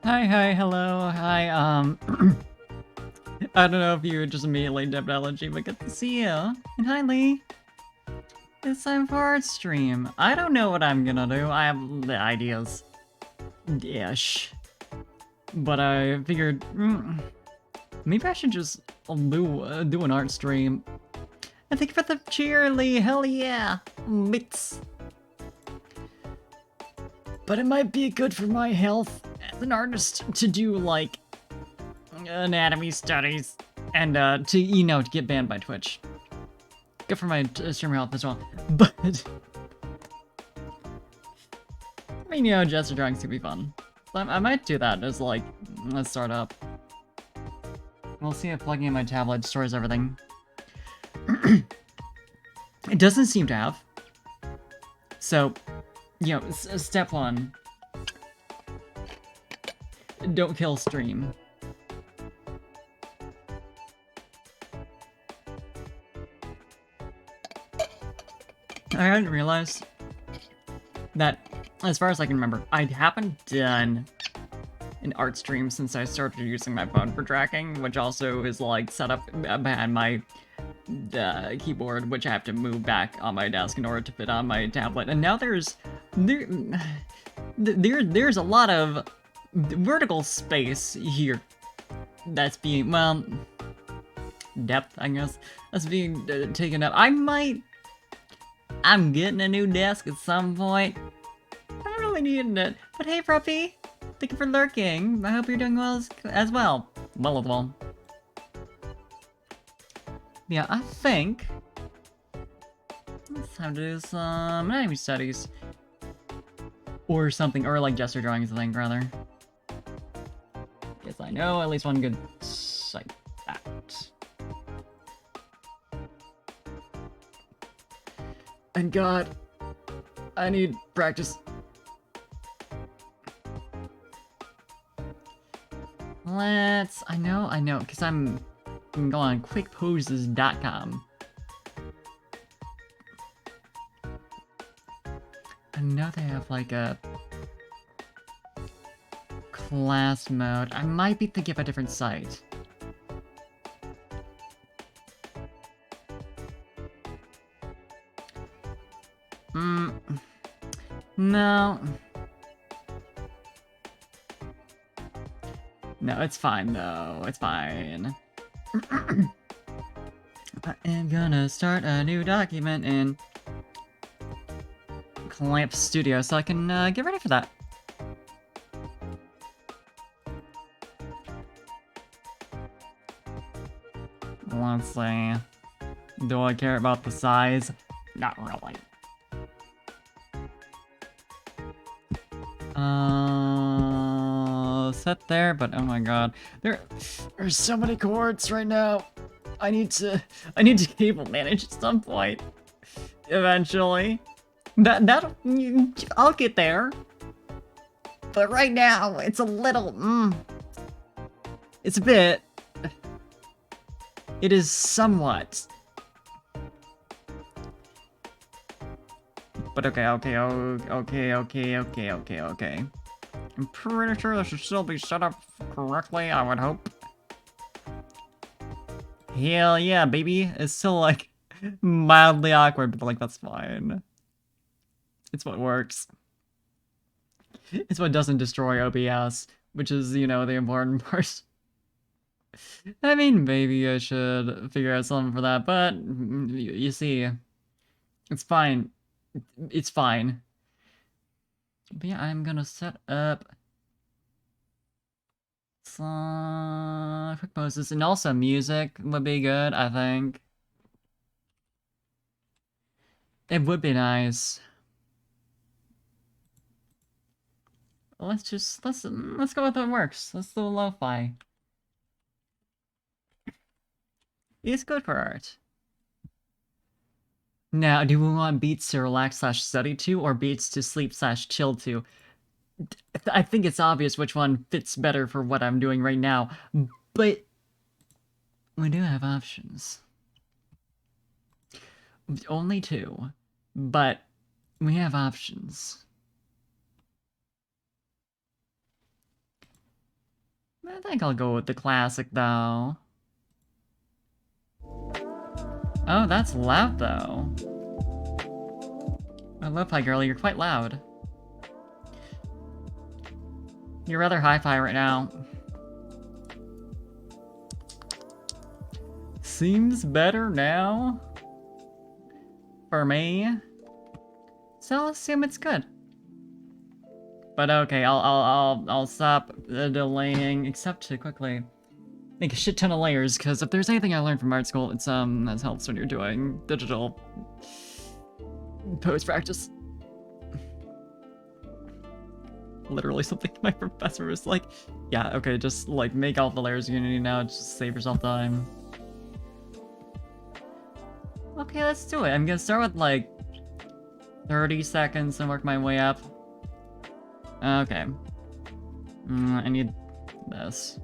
Hi, hello, hi, I don't know if you just immediately dipped LG, but good to see you. And hi, Lee. It's time for art stream. I don't know what I'm gonna do. I have the ideas. Ish. But I figured, maybe I should just do an art stream. And thank you for the cheer, Lee. Hell yeah. Bits. But it might be good for my health as an artist to do, like, anatomy studies and to get banned by Twitch. Good for my streamer health as well. But I mean, gesture drawings could be fun. So I might do that as like a startup. We'll see if plugging in my tablet stores everything. It doesn't seem to have. So, step one. Don't kill stream. I hadn't realized that, as far as I can remember, I haven't done an art stream since I started using my phone for tracking, which also is like set up behind my keyboard, which I have to move back on my desk in order to fit on my tablet. And now there's a lot of vertical space here that's being, well, depth, I guess, that's being taken up. I'm getting a new desk at some point. I'm really needing it. But hey, Fruppy, thank you for lurking. I hope you're doing well as well. Well. Yeah, I think it's time to do some anatomy studies. Or something, or like gesture drawings, I think, rather. Yes, I know at least one good site that. And God, I need practice. I know, because I'm going on quickposes.com. I know they have like a class mode. I might be thinking of a different site. No. No, it's fine though. It's fine. I am gonna start a new document in Clamp Studio so I can get ready for that. Let's see. Do I care about the size? Not really. Set there, but oh my god. There's so many cords right now. I need to cable manage at some point. Eventually. I'll get there. But right now, it's a little, it's a bit. It is somewhat. But okay. I'm pretty sure this should still be set up correctly, I would hope. Hell yeah, baby. It's still, like, mildly awkward, but, like, that's fine. It's what works. It's what doesn't destroy OBS, which is, the important part. I mean, maybe I should figure out something for that, but you see, it's fine. It's fine. But yeah, I'm gonna set up some quick poses, and also music would be good, I think. It would be nice. Let's go with what works. Let's do lo-fi. It's good for art. Now, do we want beats to relax / study to, or beats to sleep / chill to? I think it's obvious which one fits better for what I'm doing right now, but we do have options. Only two, but we have options. I think I'll go with the classic, though. Oh, that's loud, though. Oh, Lo-Fi girl, you're quite loud. You're rather hi-fi right now. Seems better now. For me. So I'll assume it's good. But okay, I'll stop delaying, except to quickly make a shit ton of layers, because if there's anything I learned from art school, it's that helps when you're doing digital post practice. Literally something my professor was like, yeah, okay, just like make all the layers you need now, just save yourself time. Okay, let's do it. I'm gonna start with like 30 seconds and work my way up. Okay. I need this.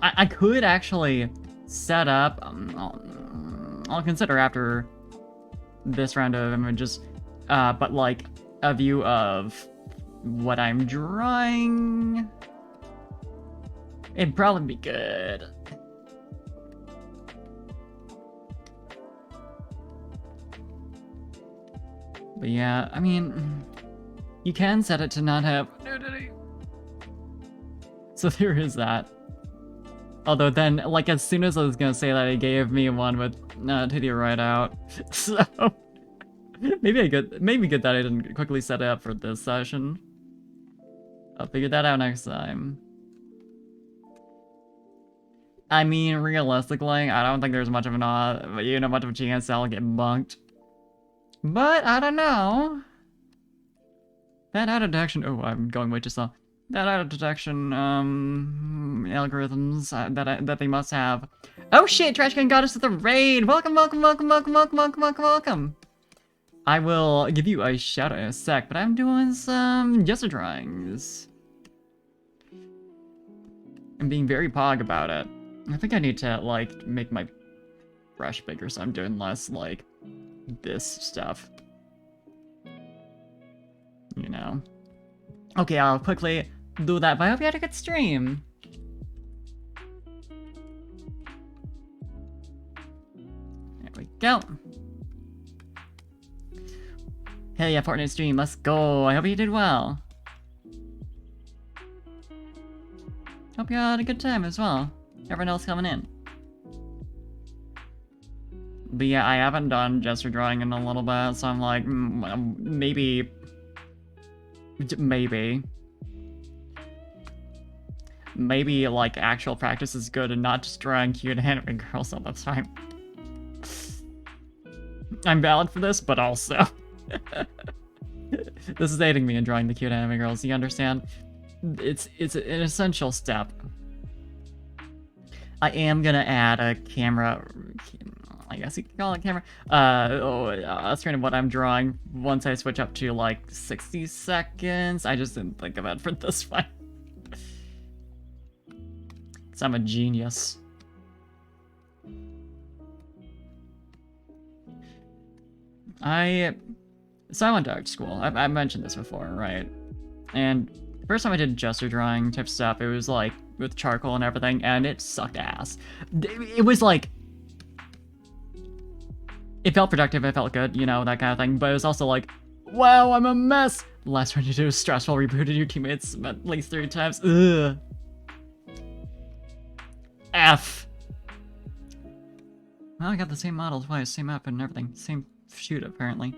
I could actually set up, I'll consider after this round of images, but like a view of what I'm drawing. It'd probably be good. But yeah, I mean, you can set it to not have nudity. So there is that. Although then, like, as soon as I was gonna say that, it gave me one with titty right out. So maybe good that I didn't quickly set it up for this session. I'll figure that out next time. I mean, realistically, I don't think there's much of much of a chance I'll get bunked. But I don't know. That auto detection. Oh, I'm going way too slow. That auto detection algorithms that they must have. Oh shit! Trashcan got us to the raid. Welcome, welcome, welcome, welcome, welcome, welcome, welcome, welcome. I will give you a shout out in a sec, but I'm doing some gesture drawings. I'm being very pog about it. I think I need to like make my brush bigger, so I'm doing less like this stuff. You know. Okay, I'll quickly do that, but I hope you had a good stream. There we go. Hell yeah, Fortnite stream, let's go. I hope you did well. Hope you had a good time as well. Everyone else coming in. But yeah, I haven't done gesture drawing in a little bit, so I'm like, maybe like actual practice is good and not just drawing cute anime girls all the time. I'm valid for this, but also this is aiding me in drawing the cute anime girls. You understand? It's an essential step. I am gonna add a camera. I guess you could call it camera. A screen of what I'm drawing once I switch up to like 60 seconds. I just didn't think of it for this one. Cause I'm a genius. So I went to art school. I mentioned this before, right? And the first time I did gesture drawing type stuff, it was like with charcoal and everything, and it sucked ass. It was like, it felt productive, it felt good, you know, that kind of thing, but it was also like, wow, I'm a mess! The last one you do is stressful, rebooted your teammates at least 3 times. Ugh. F. Well, I got the same model twice, same map and everything. Same shoot, apparently.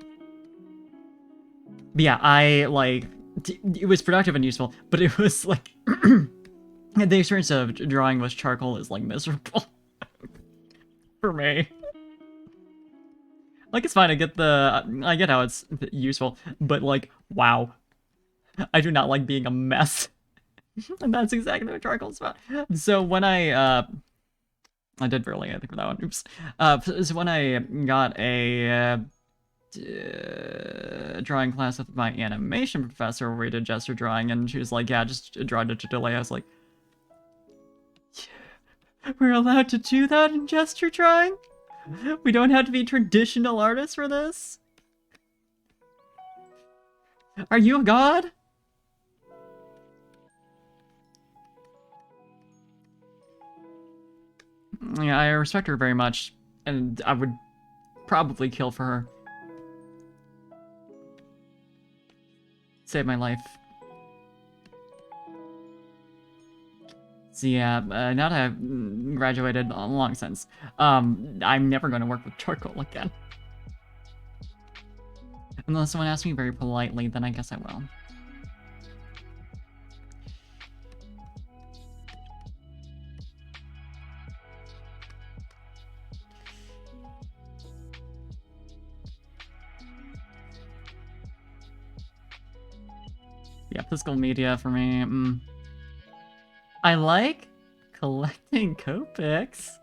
But yeah, it was productive and useful, but it was like, the experience of drawing with charcoal is like miserable. For me. Like, it's fine, I get how it's useful, but like, wow. I do not like being a mess. And that's exactly what charcoal's about. So when I did barely anything for that one, oops. So when I got a drawing class with my animation professor where we did gesture drawing, and she was like, yeah, just draw digitally. I was like, yeah, we're allowed to do that in gesture drawing? We don't have to be traditional artists for this? Are you a god? Yeah, I respect her very much, and I would probably kill for her. Save my life. So yeah, now that I've graduated long since, I'm never going to work with charcoal again. Unless someone asks me very politely, then I guess I will. Yeah, physical media for me. I like collecting Copics.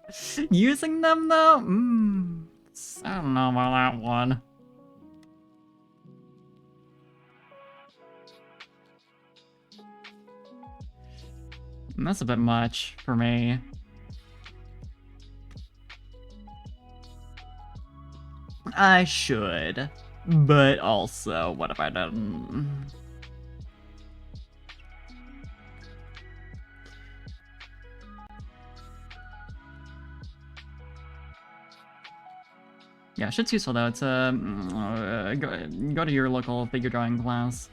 Using them though? I don't know about that one. That's a bit much for me. I should, but also, what if I don't? Yeah, shit's useful though. It's go to your local figure drawing class.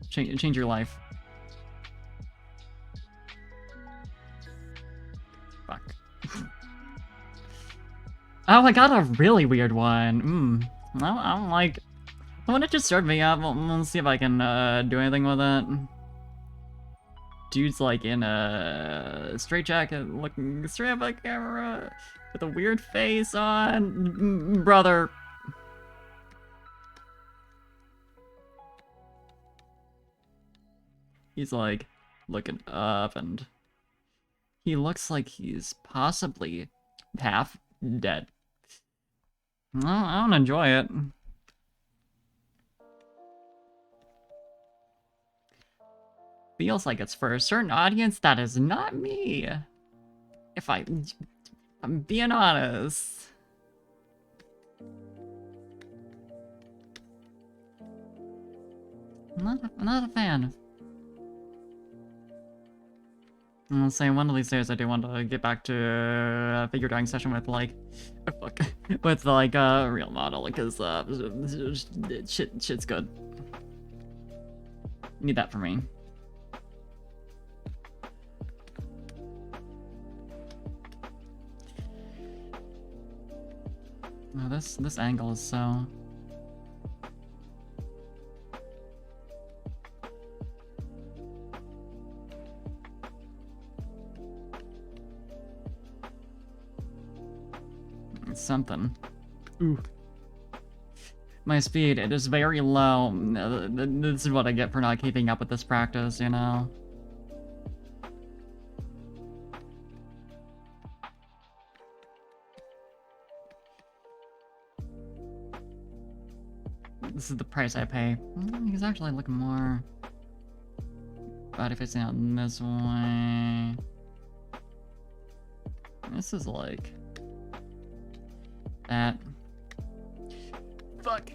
Change your life. Fuck. Oh, I got a really weird one. I'm like, I want it to start me up. Let's see if I can do anything with it. Dude's like in a straitjacket, looking straight at the camera with a weird face on. Brother. He's like looking up, and he looks like he's possibly half dead. Well, I don't enjoy it. Feels like it's for a certain audience that is not me. If I'm being honest. I'm not a fan. I'll say one of these days I do want to get back to a figure drawing session with like, with like a real model, because shit's good. Need that for me. Oh, this angle is so. It's something. Ooh. My speed, it is very low. This is what I get for not keeping up with this practice, you know? This is the price I pay. He's actually looking more body facing out in this way. This is like that. Fuck.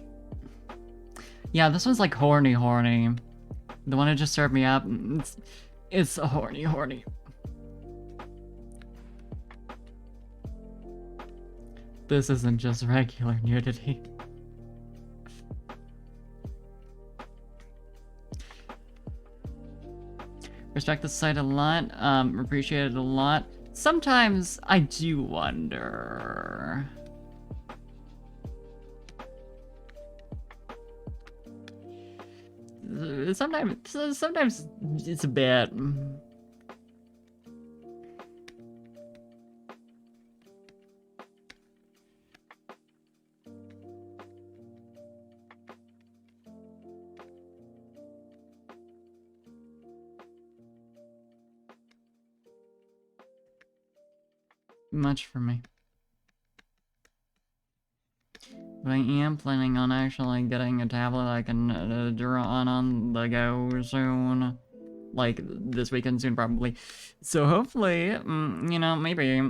Yeah, this one's like horny. The one that just served me up, it's horny. This isn't just regular nudity. Respect the site a lot, appreciate it a lot. Sometimes I do wonder. Sometimes it's a bit. Much for me. But I am planning on actually getting a tablet I can draw on the go soon. Like, this weekend soon, probably. So hopefully, you know, maybe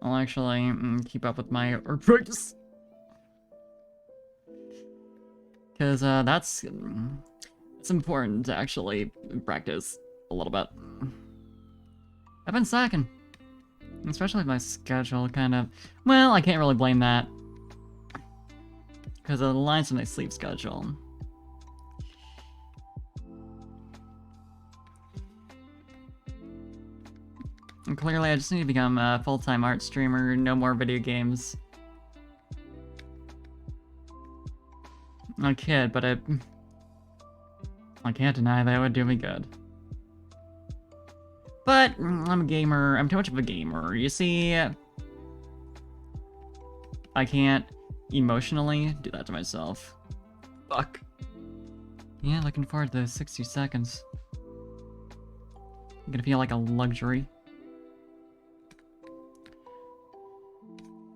I'll actually keep up with my art practice. Because that's It's important to actually practice a little bit. I've been slacking. Especially with my schedule, kind of. Well, I can't really blame that. Because it aligns with my sleep schedule. And clearly, I just need to become a full-time art streamer, no more video games. I kid, but I can't deny that it would do me good. But I'm a gamer. I'm too much of a gamer. You see, I can't emotionally do that to myself. Fuck. Yeah, looking forward to 60 seconds. I'm gonna feel like a luxury.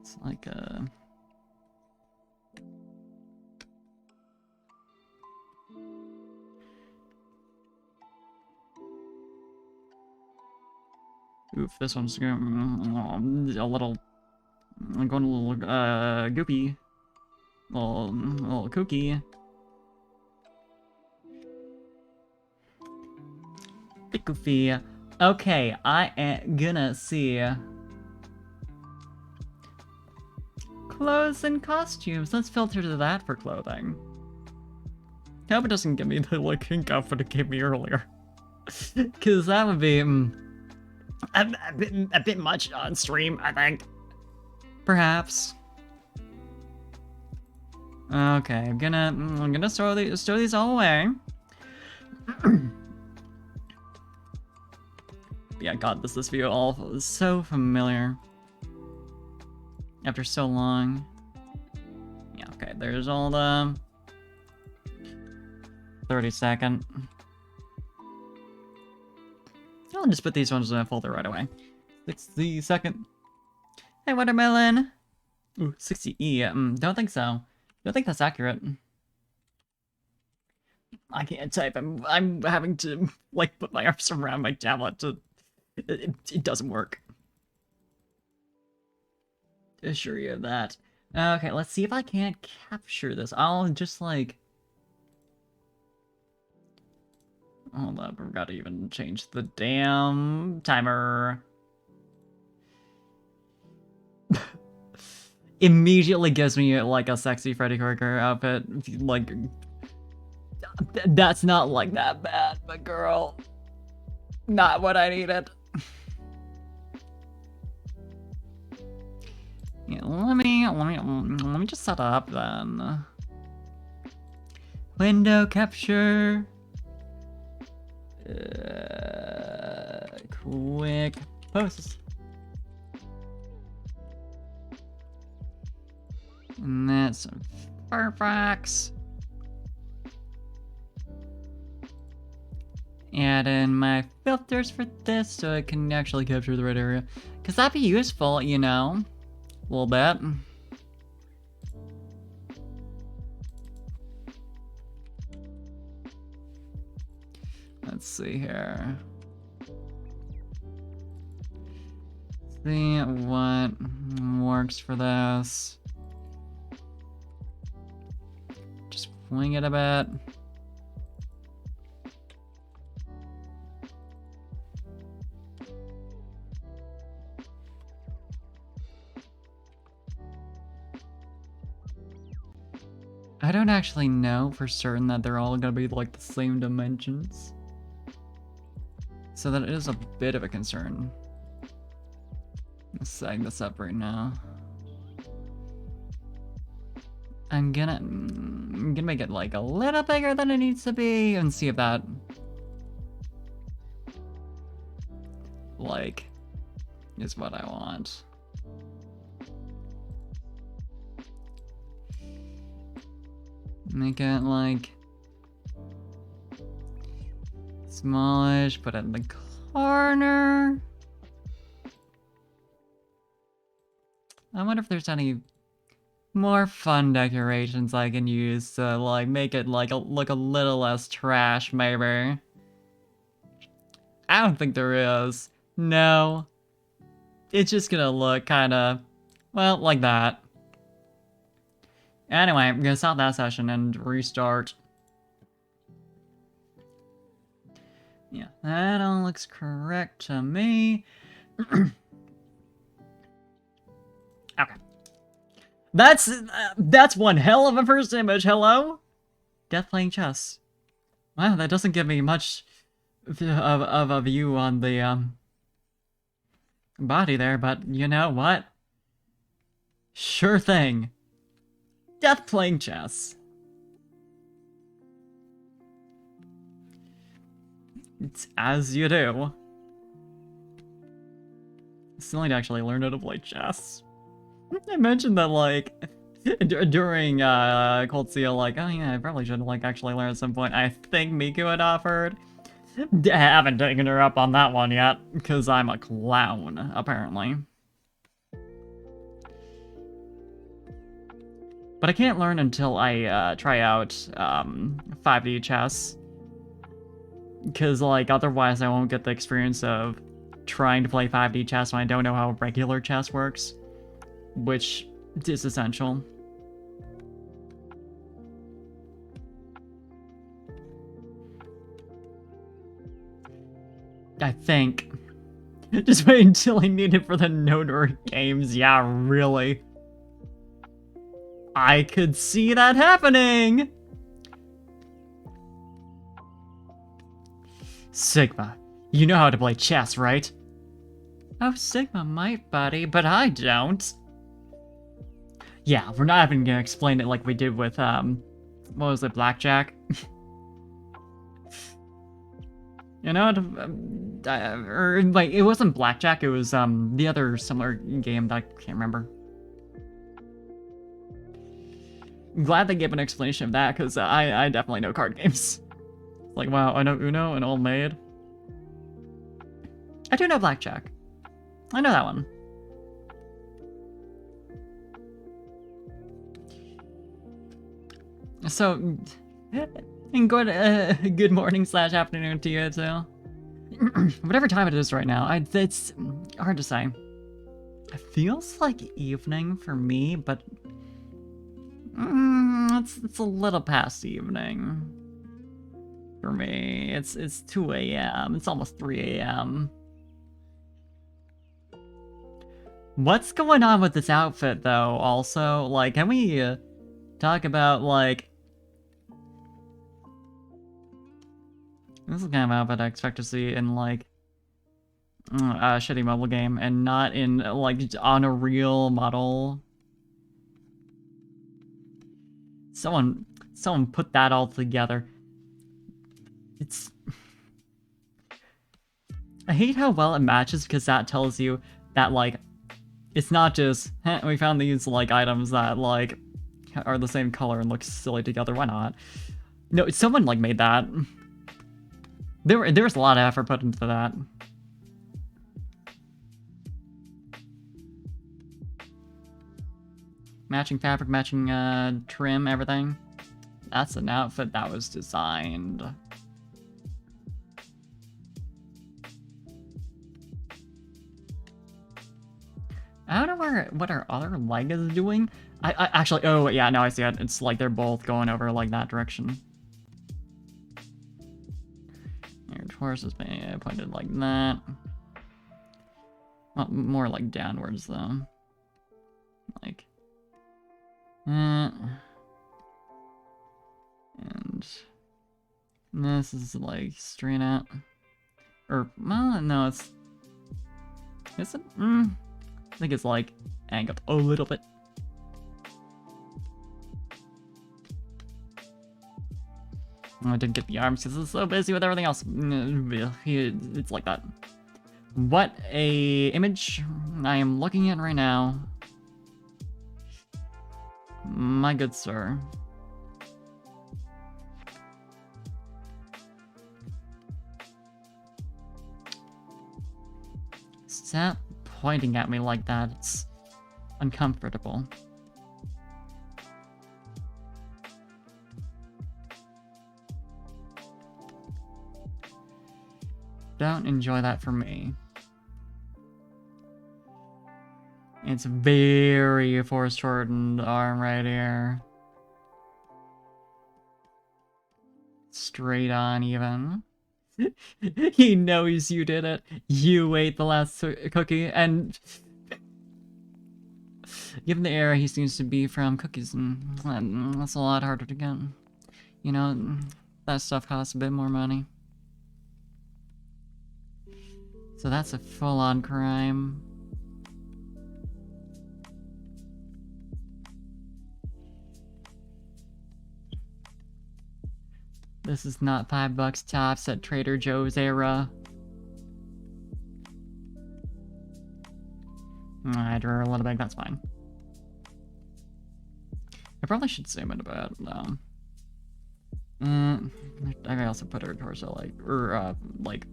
It's like a... Oof, this one's going a little... I'm going a little, goopy. A little kooky. Bit goofy. Okay, I am gonna see... Clothes and costumes. Let's filter to that for clothing. I hope it doesn't give me the, like, pink outfit it gave me earlier. Because that would be... a bit much on stream, I think. Perhaps. Okay, I'm gonna throw these all away. Yeah, God, this view all is so familiar. After so long. Yeah, okay, there's all the 30-second. I'll just put these ones in a folder right away. 60-second. Hey, watermelon. Ooh, 60E. Don't think so. Don't think that's accurate. I can't type. I'm having to like put my arms around my tablet to. It doesn't work. Assure you of that. Okay, let's see if I can't capture this. I'll just like. Hold up, I forgot to even change the damn timer. Immediately gives me like a sexy Freddy Krueger outfit. Like, that's not like that bad, but girl, not what I needed. Yeah, let me just set up then. Window capture. Quick posts. And that's Firefox. Add in my filters for this so I can actually capture the right area. Because that'd be useful, you know? A little bit. Let's see here. See what works for this. Just wing it a bit. I don't actually know for certain that they're all gonna be like the same dimensions. So that is a bit of a concern. I'm setting this up right now. I'm gonna make it like a little bigger than it needs to be and see if that like is what I want. Make it like smallish, put it in the corner. I wonder if there's any more fun decorations I can use to like make it like look a little less trash, maybe. I don't think there is. No. It's just gonna look kinda, well, like that. Anyway, I'm gonna stop that session and restart. Yeah, that all looks correct to me. Okay. That's one hell of a first image. Hello? Death playing chess. Wow, that doesn't give me much of a view on the body there, but you know what? Sure thing. Death playing chess. It's as you do. Still need to actually learn how to play chess. I mentioned that, like, during Cold Steel, like, oh yeah, I probably should, like, actually learn at some point. I think Miku had offered. I haven't taken her up on that one yet, because I'm a clown, apparently. But I can't learn until I try out 5D chess. Because, like, otherwise I won't get the experience of trying to play 5D chess when I don't know how regular chess works. Which is essential. I think. Just wait until I need it for the Notary games. Yeah, really. I could see that happening! Sigma, you know how to play chess, right? Oh, Sigma might, buddy, but I don't. Yeah, we're not even gonna explain it like we did with, what was it, Blackjack? You know, or, like, it wasn't Blackjack, it was, the other similar game that I can't remember. I'm glad they gave an explanation of that, because I definitely know card games. Like, wow, I know Uno and Old Maid. I do know Blackjack. I know that one. So, and good morning / afternoon to you too. Whatever time it is right now, it's hard to say. It feels like evening for me, but it's a little past evening for me. It's 2 a.m. It's almost 3 a.m. What's going on with this outfit though? Also, like, can we talk about like? This is the kind of outfit I expect to see in, like, a shitty mobile game, and not in, like, on a real model. Someone put that all together. It's... I hate how well it matches, because that tells you that, like, it's not just, we found these, like, items that, like, are the same color and look silly together, why not? No, someone, like, made that. There was a lot of effort put into that. Matching fabric, matching trim, everything. That's an outfit that was designed. I don't know what our other leg is doing. I actually, oh yeah, now I see it. It's like they're both going over like that direction. Your torso is pointed like that. Well, more like downwards though. Like, and this is like straight out. Or, well, no, it's, is it? I think it's like angled a little bit. I didn't get the arms because it's so busy with everything else. It's like that. What a image I am looking at right now. My good sir. Stop pointing at me like that. It's uncomfortable. Don't enjoy that for me. It's very foreshortened arm right here. Straight on even. He knows you did it. You ate the last cookie, and given the era he seems to be from, cookies, that's a lot harder to get. You know, that stuff costs a bit more money. So that's a full-on crime. This is not $5 tops at Trader Joe's era. I drew a little bit, that's fine. I probably should zoom in a bit, though. I may also put her torso, like,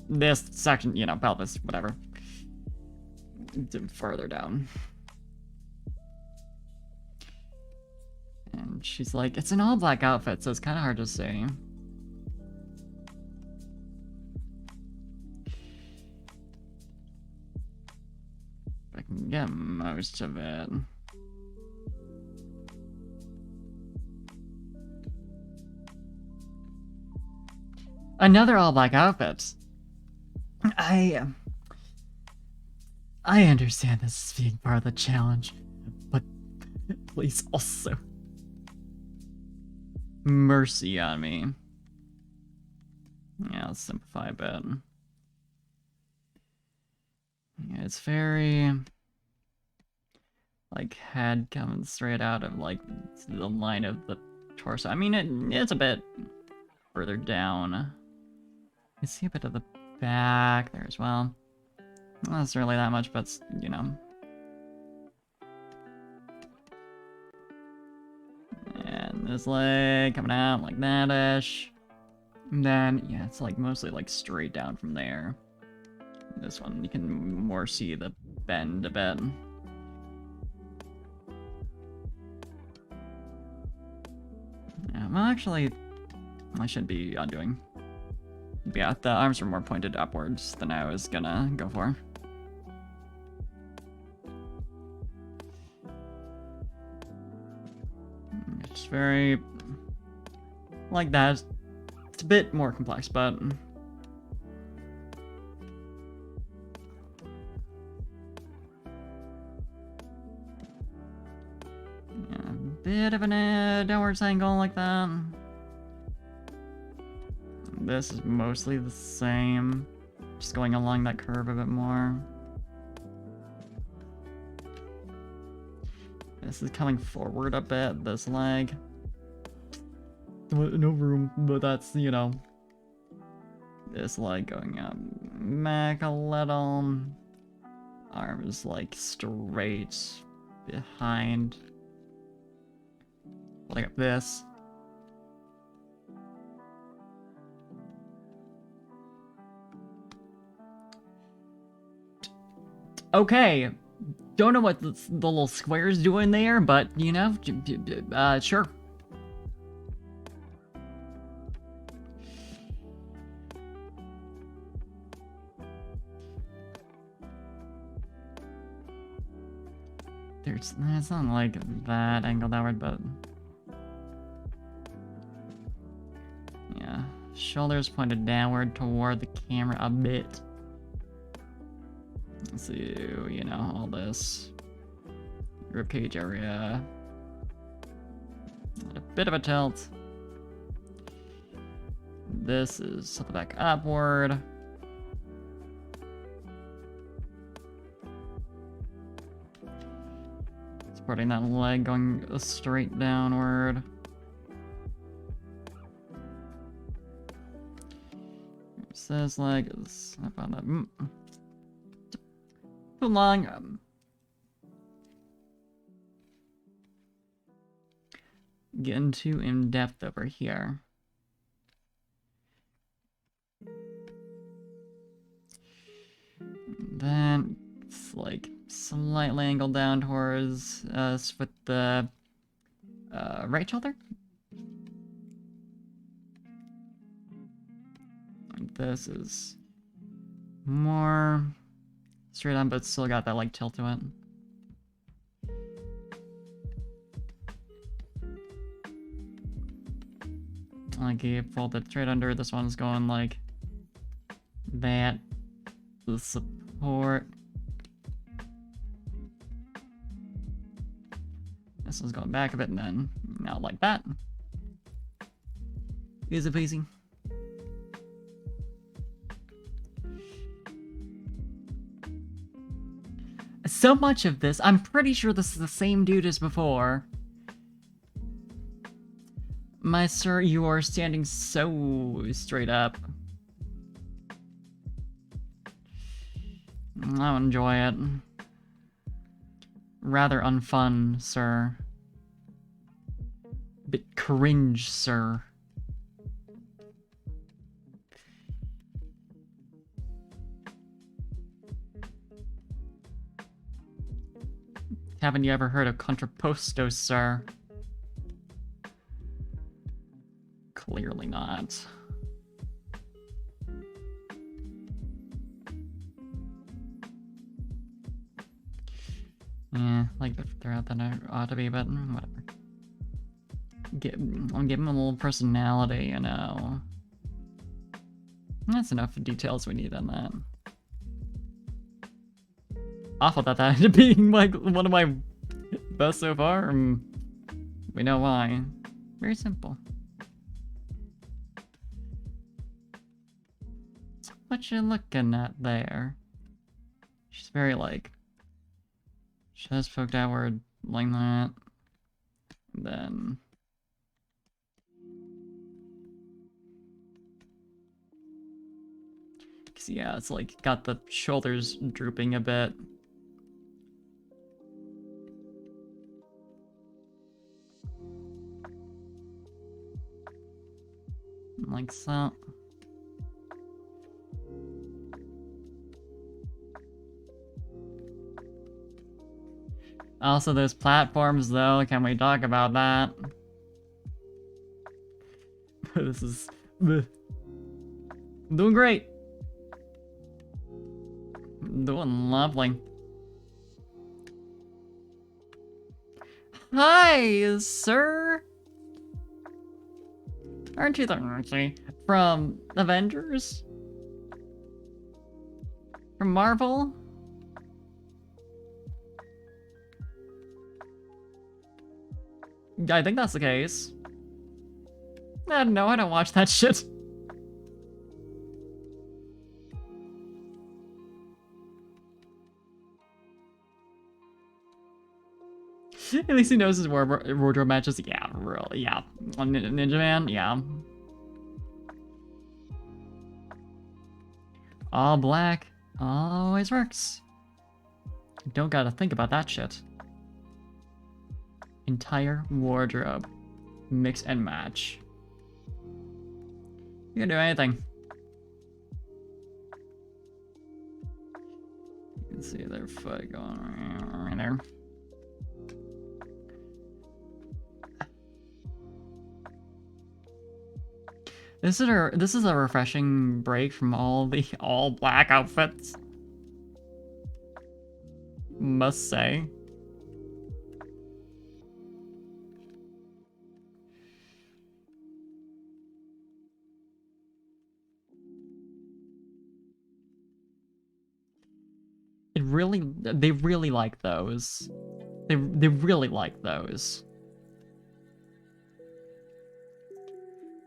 this section, you know, pelvis, whatever. Further down. And she's like, it's an all-black outfit, so it's kind of hard to see. I can get most of it. Another all-black outfit. I understand this is being part of the challenge, but please also mercy on me. Yeah, let's simplify a bit. Yeah, it's very like head coming straight out of like the line of the torso. I mean, it's a bit further down. You see a bit of the back there as well. Not necessarily that much, but you know. And this leg coming out like that-ish. And then, yeah, it's like mostly like straight down from there. This one, you can more see the bend a bit. Yeah, well, actually, I should be undoing. Yeah, the arms are more pointed upwards than I was gonna go for. It's very... like that. It's a bit more complex, but... yeah, a bit of an downwards angle like that. This is mostly the same. Just going along that curve a bit more. This is coming forward a bit, this leg. No room, but that's, you know. This leg going up back a little. Arms like straight behind. Holding up this. Okay, don't know what the little square's doing there, but, you know, sure. It's not like that angled outward, but... yeah, shoulders pointed downward toward the camera a bit. So, you know, all this ribcage area. A bit of a tilt. This is tilt back upward. Supporting that leg going straight downward. This leg is up on that. Too long. Getting too in depth over here. Then it's like slightly angled down towards us with the right shoulder. And this is more straight on, but still got that like tilt to it. Like he folded straight under. This one's going like that. The support. This one's going back a bit and then out like that. Easy peasy. So much of this, I'm pretty sure this is the same dude as before. My sir, you are standing so straight up. I don't enjoy it. Rather unfun, sir. Bit cringe, sir. Haven't you ever heard of Contrapposto, sir? Clearly not. Yeah, like they're out than I ought to be, but whatever. I'll give him a little personality, you know. That's enough details we need on that. Awful that ended up being like one of my best so far. We know why. Very simple. What you looking at there? She's very like chest poked outward like that. And then cause yeah, it's like got the shoulders drooping a bit. Like so. Also, those platforms, though, can we talk about that? This is... doing great. Doing lovely. Hi, sir! Aren't you the from Avengers? From Marvel? I think that's the case. No, I don't watch that shit. At least he knows his wardrobe matches. Yeah, really, yeah. On Ninja Man, yeah. All black always works. Don't gotta think about that shit. Entire wardrobe. Mix and match. You can do anything. You can see their foot going right there. This is a refreshing break from all the all black outfits. Must say. They really like those. They really like those.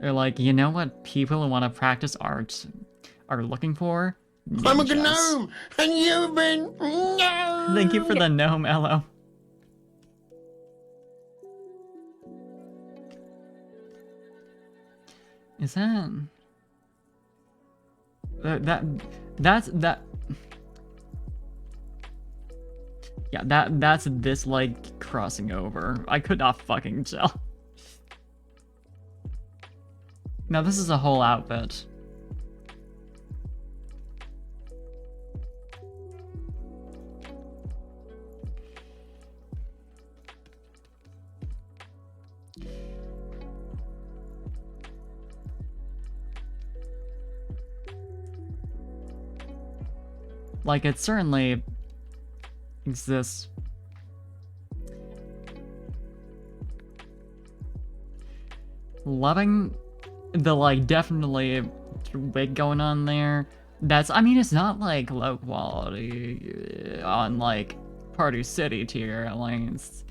They're like, you know what people who want to practice art are looking for? Ninjas. I'm a gnome, and you've been no. Thank you for the gnome, Elo. Is that yeah, that's this like crossing over. I could not fucking tell. Now this is a whole outfit. Like, it certainly exists. Loving the like definitely wig going on there. That's, I mean, it's not like low quality on like Party City tier at least.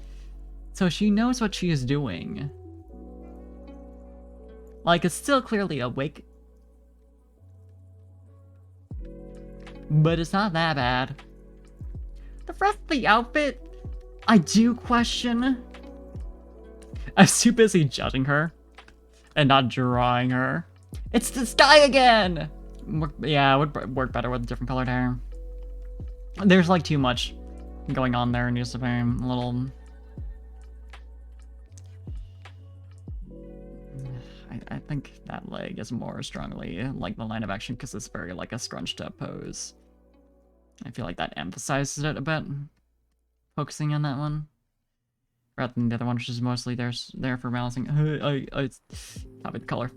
So she knows what she is doing. Like, it's still clearly a wig, but it's not that bad. The rest of the outfit, I do question. I'm too busy judging her and not drawing her. It's this guy again! Yeah, it would work better with different colored hair. There's like too much going on there and needs to be a little... I think that leg is more strongly like the line of action because it's very like a scrunched up pose. I feel like that emphasizes it a bit, focusing on that one, rather than the other one, which is mostly there for balancing. It's probably the color.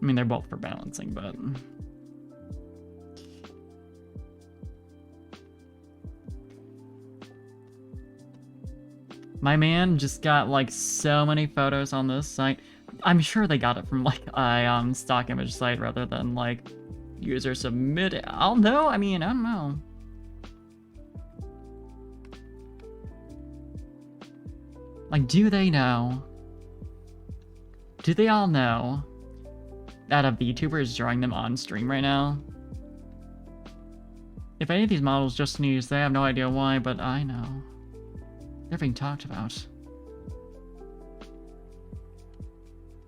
I mean, they're both for balancing, but... My man just got like so many photos on this site. I'm sure they got it from like a stock image site rather than like user submitted. I'll know. I mean, I don't know. Like, do they know? Do they all know that a VTuber is drawing them on stream right now? If any of these models just sneeze, they have no idea why, but I know. They're being talked about.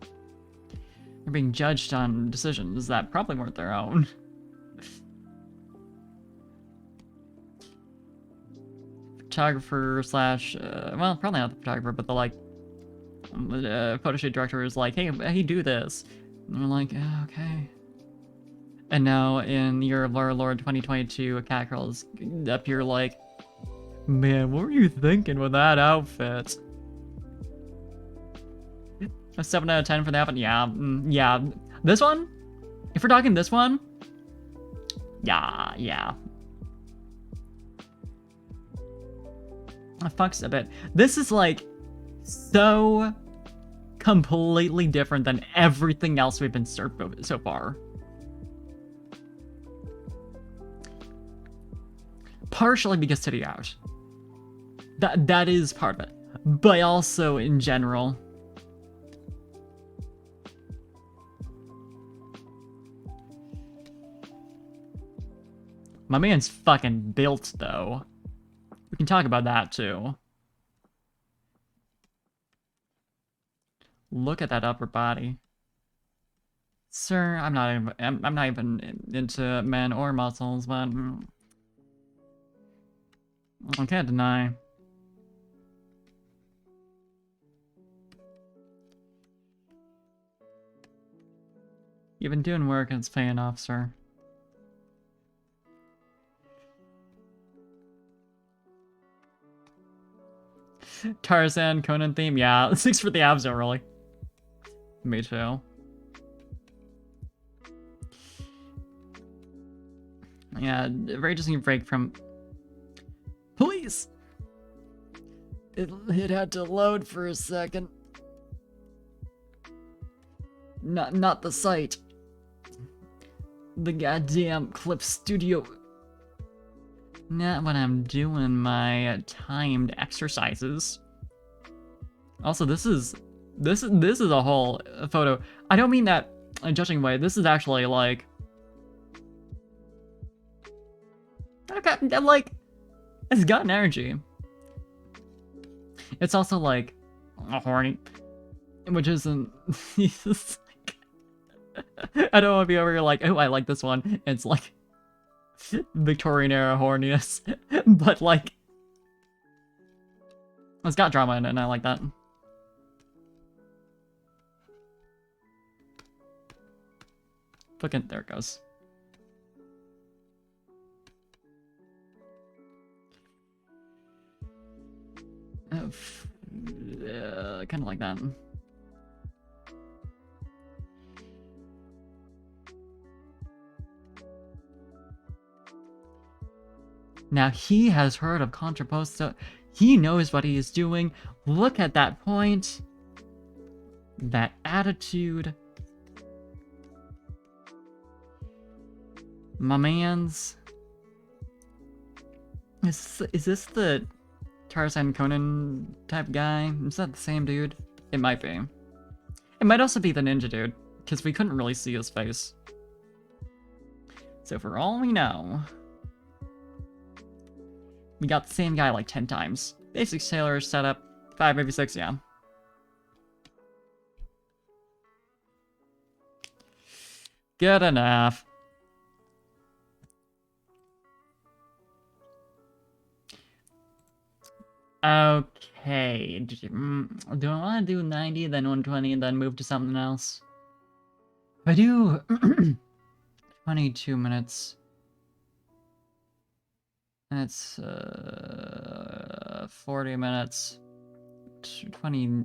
They're being judged on decisions that probably weren't their own. Photographer slash, well, probably not the photographer, but the like, photo shoot director is like, hey, do this. And they're like, oh, okay. And now in Year of Our Lord 2022, a cat girl is up here like, man, what were you thinking with that outfit? A 7 out of 10 for that one? Yeah, yeah. This one? If we're talking this one? Yeah. Fucks a bit. This is like so completely different than everything else we've been served so far. Partially because Titty Out. That is part of it. But also in general. My man's fucking built though. We can talk about that too. Look at that upper body. Sir, I'm not even into men or muscles, but I can't deny. You've been doing work and it's paying off, sir. Tarzan, Conan theme, yeah. 6 for the abs, really. Me too. Yeah, very interesting break from... Please! It had to load for a second. Not the site. The goddamn Clip Studio. Not when I'm doing my timed exercises. Also, this is a whole photo. I don't mean that in a judging way. This is actually like, okay, like, it's got an energy. It's also like horny, which isn't. I don't want to be over here like, oh, I like this one. It's like Victorian era horniness, but like, it's got drama in it, and I like that. Fucking, there it goes. Kind of like that. Now he has heard of Contraposto. He knows what he is doing. Look at that point. That attitude. My man's... Is this the Tarzan Conan type guy? Is that the same dude? It might be. It might also be the ninja dude, because we couldn't really see his face. So for all we know, we got the same guy like 10 times. Basic sailor setup, 5, maybe 6, yeah. Good enough. Okay. Do I want to do 90, then 120, and then move to something else? If I do 22 minutes. That's 40 minutes. 20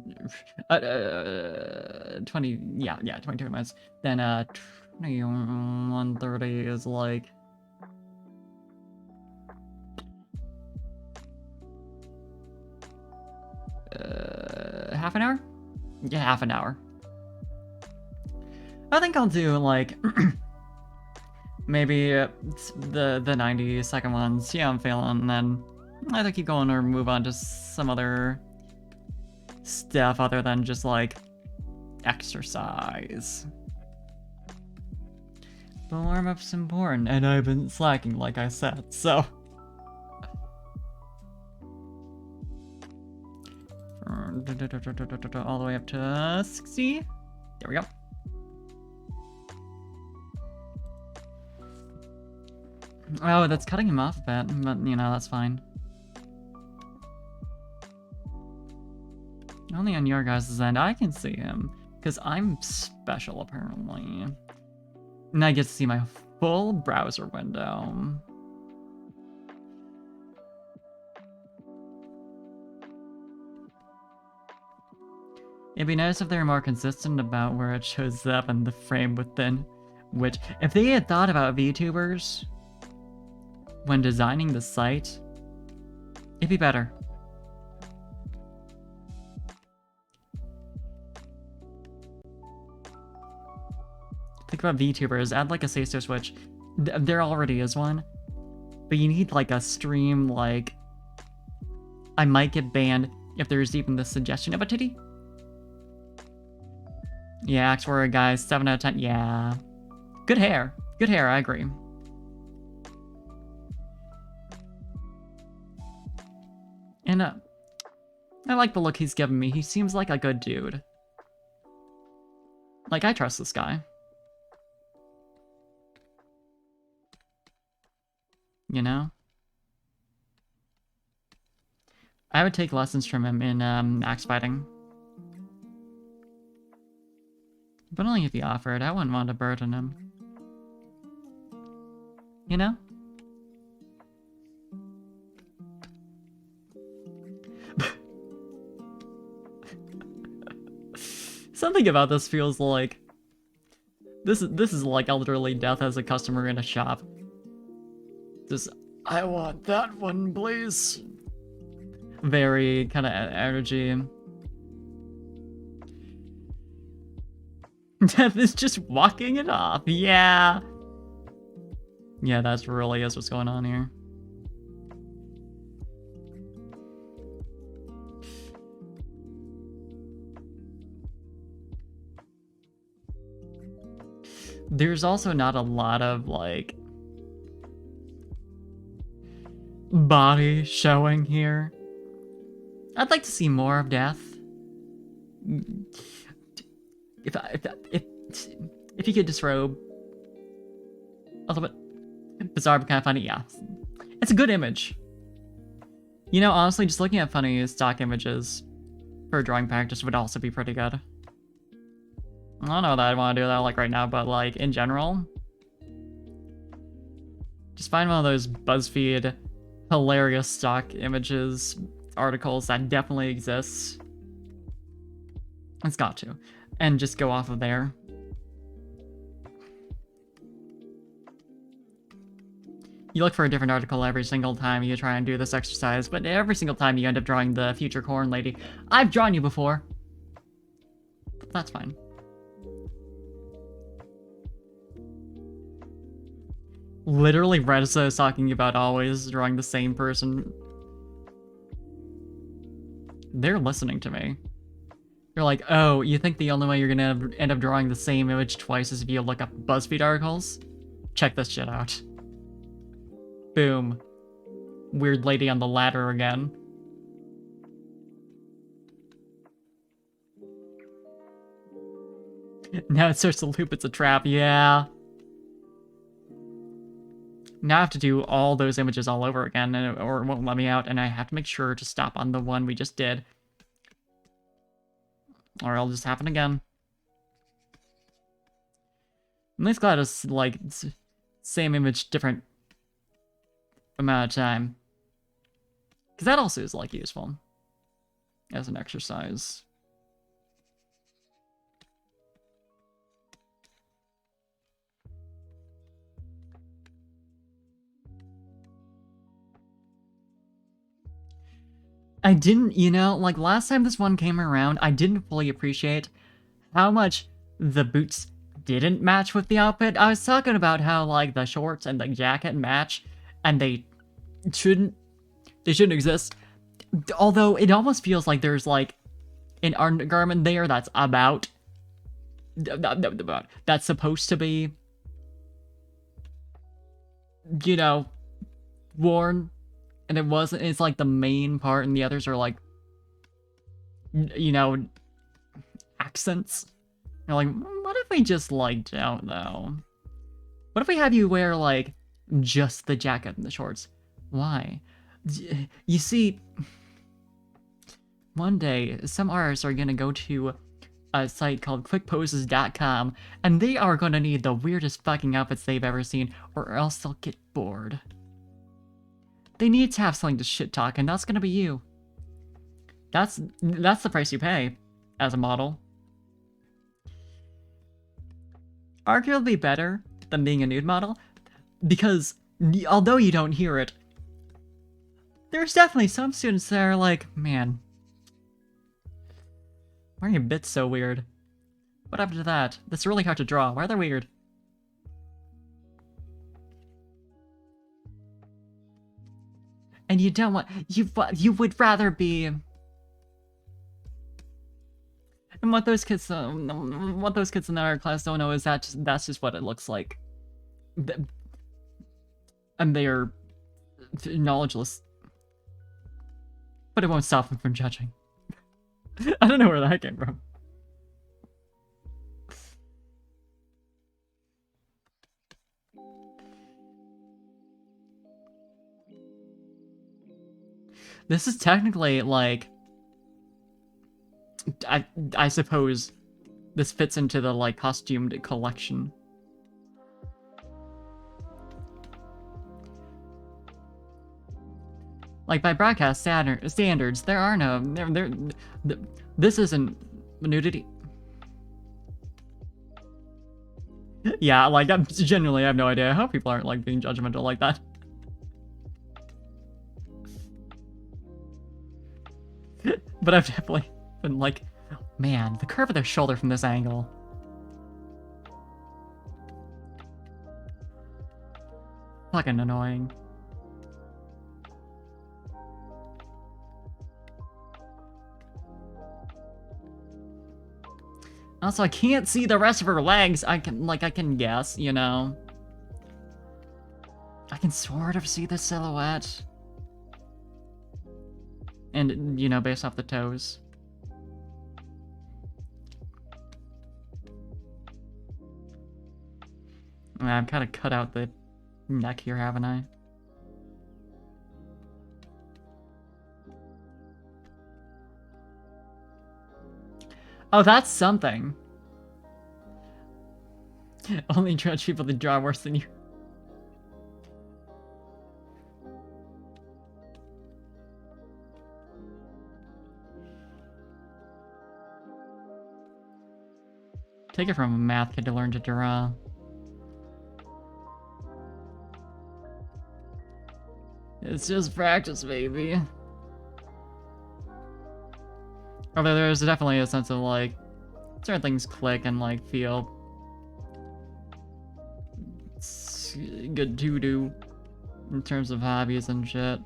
yeah, 22 minutes. Then 21:30 is like half an hour? Yeah, half an hour. I think I'll do like maybe the 90-second ones. See how I'm feeling, and then either keep going or move on to some other stuff other than just like exercise. But warm-up's important, and I've been slacking like I said, so. All the way up to 60. There we go. Oh, that's cutting him off a bit, but you know, that's fine. Only on your guys' end I can see him, because I'm special apparently. And I get to see my full browser window. It'd be nice if they were more consistent about where it shows up and the frame within which... If they had thought about VTubers when designing the site, it'd be better. Think about VTubers, add like a say-so switch. There already is one, but you need like a stream like... I might get banned if there's even the suggestion of a titty. Yeah, Axe Warrior guys, 7 out of 10. Yeah. Good hair. Good hair, I agree. And I like the look he's given me. He seems like a good dude. Like, I trust this guy. You know? I would take lessons from him in axe fighting. But only if he offered. I wouldn't want to burden him. You know? Something about this feels like... This is like elderly death as a customer in a shop. Just, I want that one, please. Very kind of energy. Death is just walking it off. Yeah. Yeah, that's really is what's going on here. There's also not a lot of, like, body showing here. I'd like to see more of Death. If he could disrobe a little bit bizarre but kind of funny, yeah. It's a good image. You know, honestly, just looking at funny stock images for drawing practice would also be pretty good. I don't know that I want to do that like right now, but like in general, just find one of those BuzzFeed hilarious stock images articles that definitely exists. It's got to. And just go off of there. You look for a different article every single time you try and do this exercise, but every single time you end up drawing the future corn lady. I've drawn you before. That's fine. Literally, Redisa is talking about always drawing the same person. They're listening to me. They're like, oh, you think the only way you're gonna end up drawing the same image twice is if you look up BuzzFeed articles? Check this shit out. Boom. Weird lady on the ladder again. Now it starts to loop, it's a trap, yeah. Now I have to do all those images all over again, or it won't let me out, and I have to make sure to stop on the one we just did. Or it'll just happen again. I'm at least glad it's, like, same image, different amount of time. Because that also is, like, useful. As an exercise. I didn't, you know, like last time this one came around, I didn't fully appreciate how much the boots didn't match with the outfit. I was talking about how, like, the shorts and the jacket match, and they shouldn't exist. Although it almost feels like there's, like, an undergarment there that's that's supposed to be, you know, worn. And it wasn't, it's like the main part, and the others are like, you know, accents. You're like, what if we just, like, don't know? What if we have you wear, like, just the jacket and the shorts? Why? You see, one day, some artists are gonna go to a site called quickposes.com, and they are gonna need the weirdest fucking outfits they've ever seen, or else they'll get bored. They need to have something to shit talk, and that's gonna be you. That's the price you pay as a model. Arguably better than being a nude model, because although you don't hear it, there's definitely some students that are like, man, why are your bits so weird? What happened to that? That's really hard to draw. Why are they weird? And you don't want, you would rather be, and what those kids in our class don't know is that's just what it looks like, and they are knowledgeless, but it won't stop them from judging. I don't know where that came from. This is technically, like, I suppose this fits into the, like, costumed collection. Like, by broadcast standards, there are no, this isn't nudity. Yeah, like, I genuinely have no idea how people aren't, like, being judgmental like that. But I've definitely been like, man, the curve of their shoulder from this angle. Fucking annoying. Also, I can't see the rest of her legs. I can guess, you know. I can sort of see the silhouette. And, you know, based off the toes. I've kind of cut out the neck here, haven't I? Oh, that's something. Only judge people that draw worse than you. Take it from a math kid to learn to draw. It's just practice, baby. Although there's definitely a sense of like certain things click and like feel good to do in terms of hobbies and shit.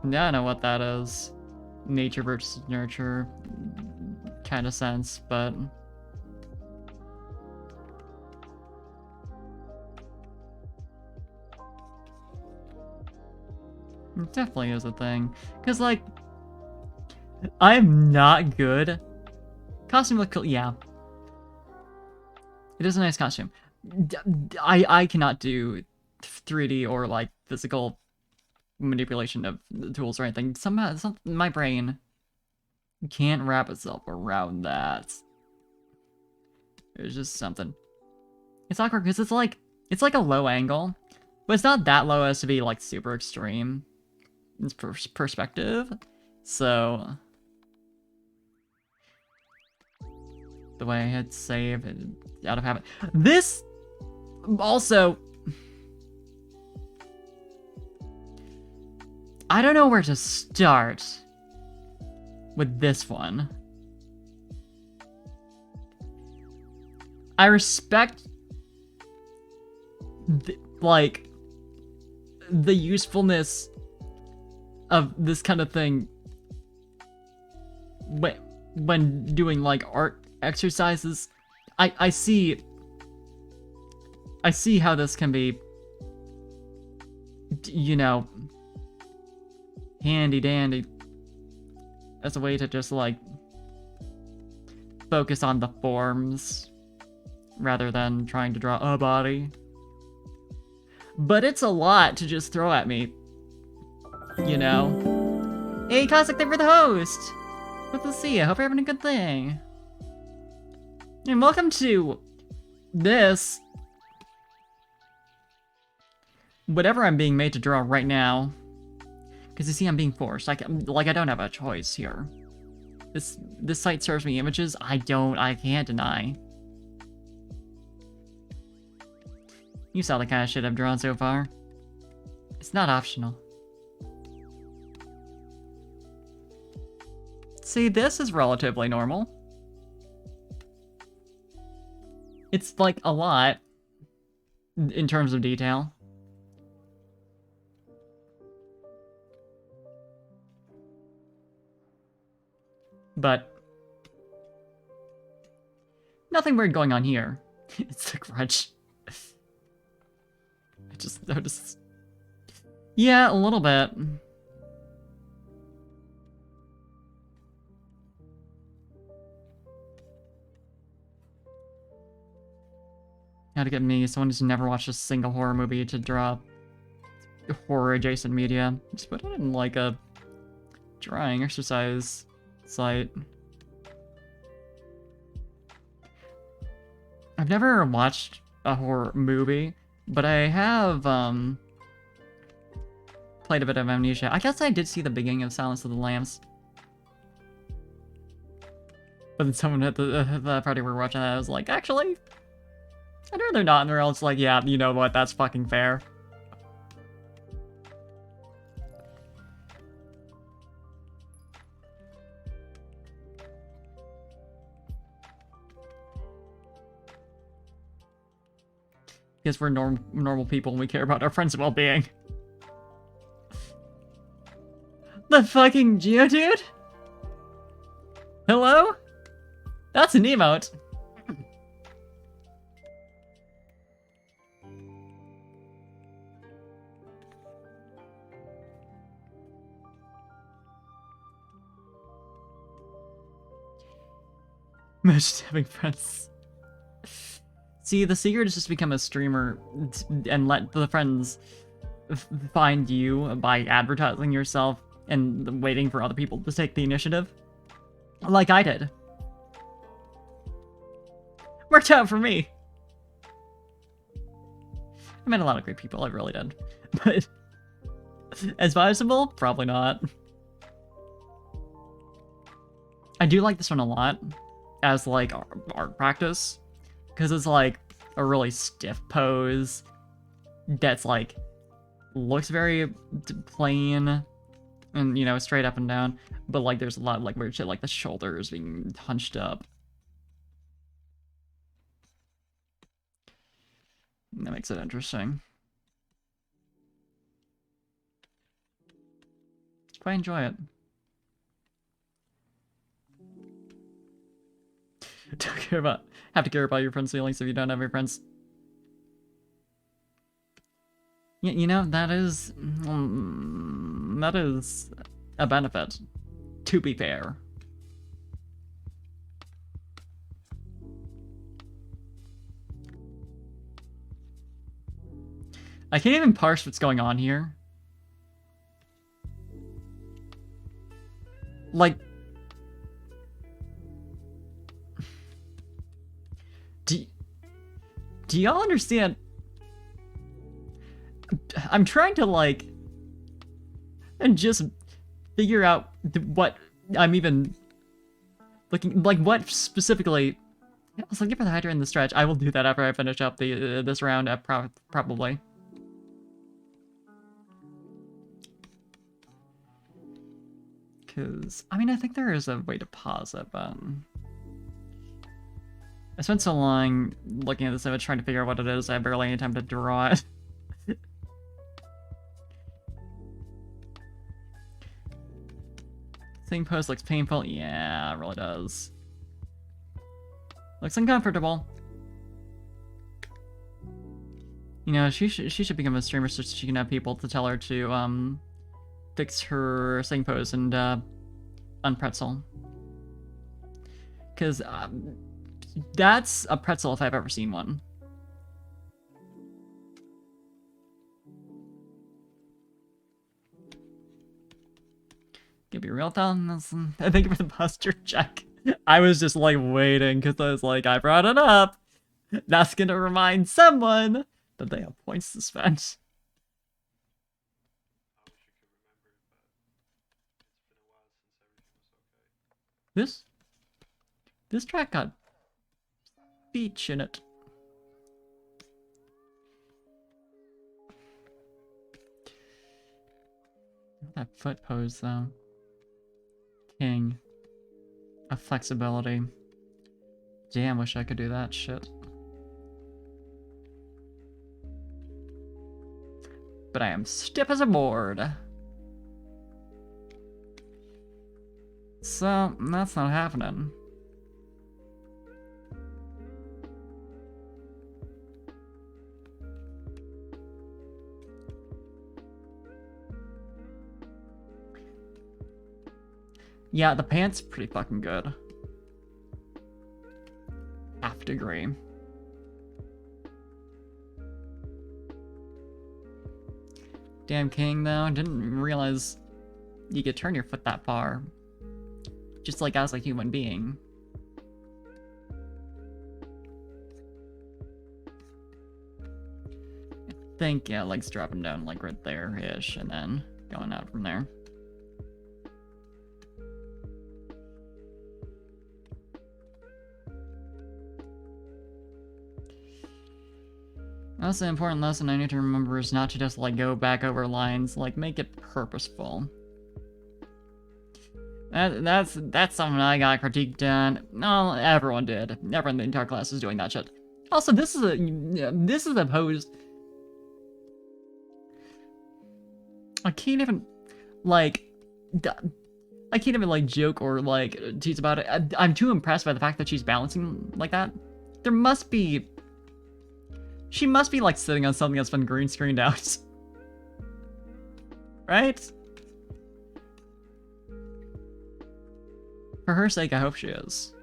Yeah, I know what that is. Nature versus nurture kind of sense, but it definitely is a thing. Because, like, I'm not good. Costume look cool, yeah. It is a nice costume. I cannot do 3D or, like, physical manipulation of the tools or anything. Somehow, my brain can't wrap itself around that. There's just something. It's awkward because it's like a low angle, but it's not that low as to be like super extreme in perspective. So the way I hit save out of habit. This also, I don't know where to start with this one. I respect the usefulness of this kind of thing when doing like art exercises. I see how this can be, you know, handy dandy as a way to just like focus on the forms rather than trying to draw a body. But it's a lot to just throw at me, you know? Hey, Cossack, thank you for the host! Good to see you. Hope you're having a good thing. And welcome to this. Whatever I'm being made to draw right now. Because you see, I'm being forced. I don't have a choice here. This site serves me images I can't deny. You saw the kind of shit I've drawn so far. It's not optional. See, this is relatively normal. It's like a lot in terms of detail. But nothing weird going on here. It's the Grudge. I just noticed. Yeah, a little bit. How to get me, someone who's never watched a single horror movie, to draw horror adjacent media. Just put it in like a drawing exercise site. I've never watched a horror movie, but I have played a bit of Amnesia. I guess I did see the beginning of Silence of the Lambs. But then someone at the party we were watching that, I was like, actually, I'd rather not. And they're all just like, yeah, you know what, that's fucking fair. Because we're normal people and we care about our friends' well-being. The fucking Geodude? Hello? That's an emote. Imagine having friends. See, the secret is just become a streamer and let the friends find you by advertising yourself and waiting for other people to take the initiative. Like I did. Worked out for me. I met a lot of great people, I really did. But advisable? Probably not. I do like this one a lot as like art practice. Because it's like a really stiff pose that's like looks very plain and, you know, straight up and down, but like there's a lot of like weird shit like the shoulders being hunched up. That makes it interesting. Quite enjoy it. Have to care about your friends' feelings if you don't have your friends. Yeah, you know, that is a benefit, to be fair. I can't even parse what's going on here. Like, do y'all understand? I'm trying to like, and just figure out what I'm even looking like. What specifically? I was looking for the Hydra in the stretch. I will do that after I finish up the this round. Probably. Because, I mean, I think there is a way to pause it, but I spent so long looking at this image trying to figure out what it is, I have barely any time to draw it. Same pose looks painful. Yeah, it really does. Looks uncomfortable. You know, she should become a streamer so she can have people to tell her to, fix her sing pose and unpretzel. Because that's a pretzel if I've ever seen one. Give you a real time. Thank you for the posture check. I was just like waiting because I was like, I brought it up. That's gonna remind someone that they have points to spend. This track got beach in it. That foot pose though. King of flexibility. Damn, wish I could do that shit. But I am stiff as a board. So, that's not happening. Yeah, the pants pretty fucking good. Half degree. Damn King though, didn't realize you could turn your foot that far. Just like as a human being. I think, yeah, legs dropping down like right there-ish, and then going out from there. That's the important lesson I need to remember is not to just like go back over lines, like make it purposeful. That's something I got critiqued on. No, everyone did. Everyone in the entire class is doing that shit. Also, this is a pose. I can't even like joke or like tease about it. I'm too impressed by the fact that she's balancing like that. There must be. She must be like sitting on something that's been green screened out. Right? For her sake, I hope she is.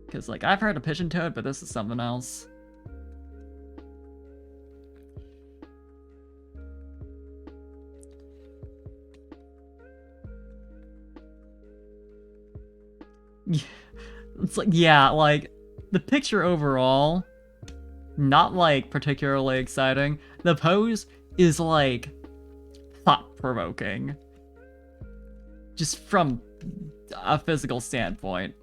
Because, like, I've heard of Pigeon Toad, but this is something else. It's like, yeah, like, the picture overall, not, like, particularly exciting. The pose is, like, thought-provoking. Just from a physical standpoint.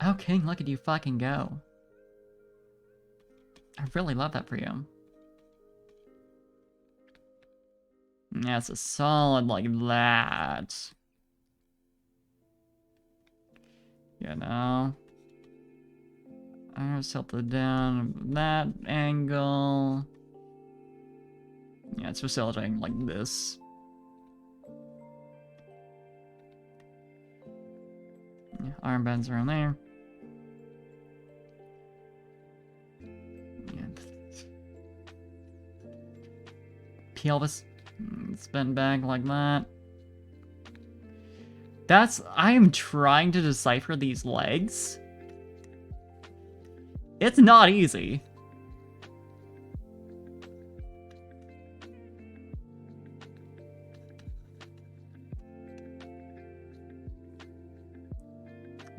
Oh, King, look at you fucking go. I really love that for you. Yeah, it's a solid like that. You know? I'll tilt it down that angle. Yeah, it's facilitating like this. Yeah, armbands around there. Yeah. Pelvis. Spin back like that. I am trying to decipher these legs. It's not easy.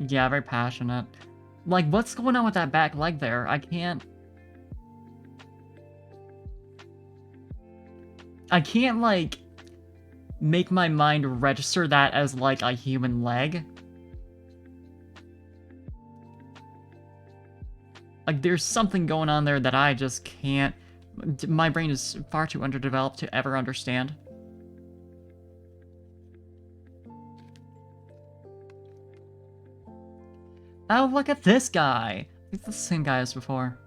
Yeah, very passionate. Like, what's going on with that back leg there? I can't, like, make my mind register that as, like, a human leg. Like, there's something going on there that I just can't... My brain is far too underdeveloped to ever understand. Oh, look at this guy! It's the same guy as before.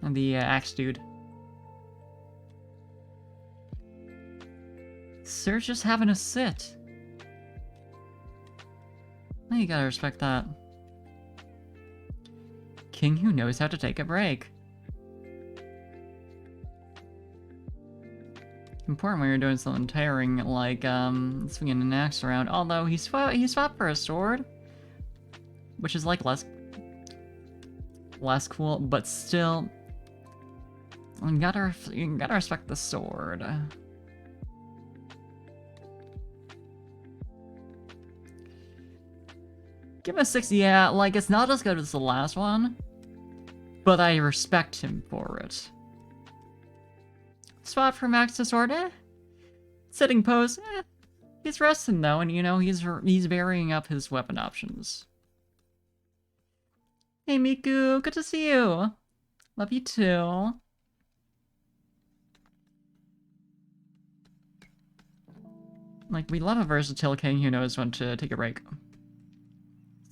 And the axe dude. Sir's just having a sit. Well, you gotta respect that. King who knows how to take a break. Important when you're doing something tiring, like, swinging an axe around. Although, he swapped for a sword. Which is, like, less cool, but still... You gotta respect the sword. Give him a 6, yeah, like, it's not as good as the last one, but I respect him for it. Swap from axe to sword, eh? Sitting pose, eh? He's resting though, and you know, he's varying up his weapon options. Hey Miku, good to see you! Love you too. Like, we love a versatile king who knows when to take a break.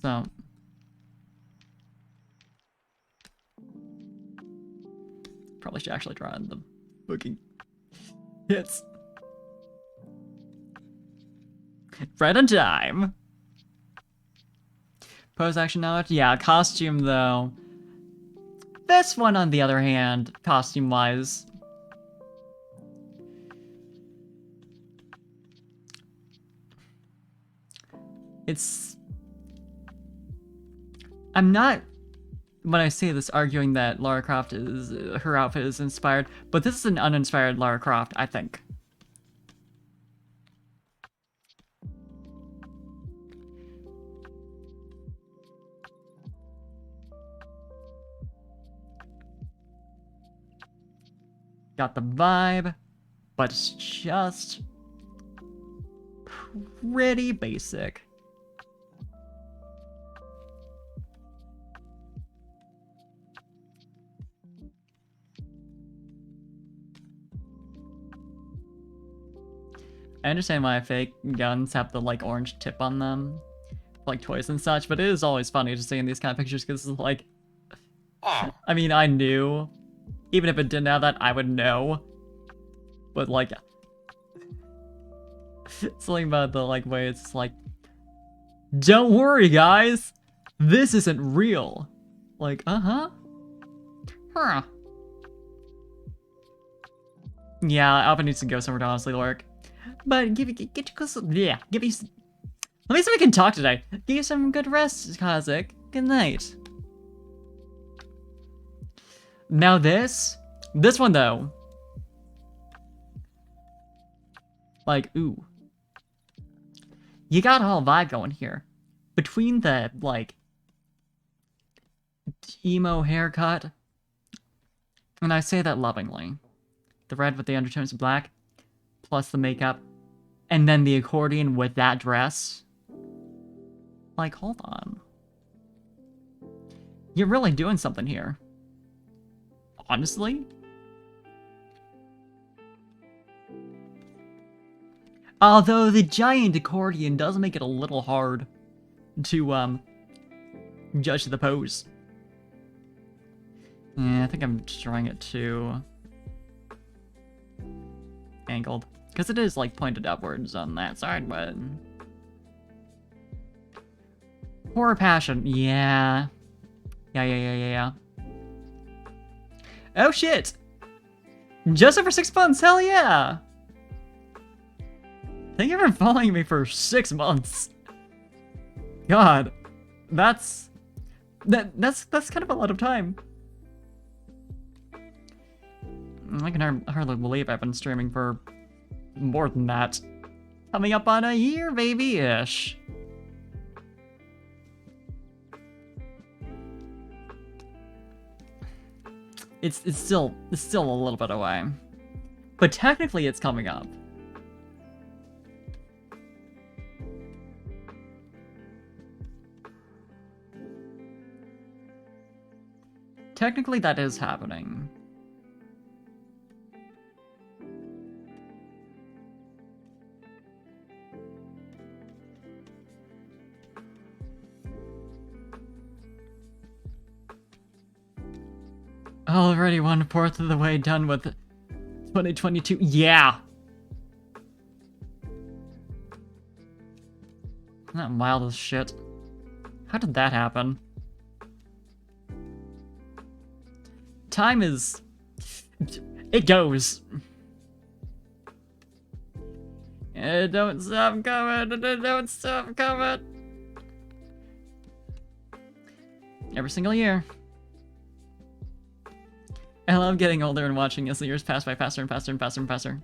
So... Probably should actually draw in the booking hits. Right on time! Pose action now? Yeah, costume though. This one, on the other hand, costume-wise... It's... I'm not, when I say this, arguing that Lara Croft is... her outfit is inspired, but this is an uninspired Lara Croft, I think. Got the vibe, but it's just... pretty basic. I understand why fake guns have the, like, orange tip on them, like toys and such, but it is always funny to see in these kind of pictures, because it's like... I mean, I knew. Even if it didn't have that, I would know. But, like... something about the, like, way it's like... Don't worry, guys! This isn't real! Like, uh-huh? Huh. Yeah, Alpha needs to go somewhere to honestly work. But get you close. Yeah, give you. Let me see if we can talk today. Give you some good rest, Kazik. Good night. Now this one though. Like, ooh. You got a whole vibe going here. Between the, like, emo haircut, and I say that lovingly, the red with the undertones of black, plus the makeup, and then the accordion with that dress. Like, hold on. You're really doing something here. Honestly? Although the giant accordion does make it a little hard to, judge the pose. Yeah, I think I'm just drawing it too angled. Because it is, like, pointed upwards on that side, but... Horror Passion, yeah. Yeah. Oh, shit! Just over 6 months, hell yeah! Thank you for following me for 6 months. God, that's kind of a lot of time. I can hardly believe I've been streaming for more than that. Coming up on a year, baby-ish. It's still a little bit away, but technically it's coming up. Technically that is happening. Already 1/4 of the way done with 2022. Yeah! Isn't that wild as shit? How did that happen? Time is... It goes. It don't stop coming. It don't stop coming. Every single year. I love getting older and watching as the years pass by faster and faster and faster and faster.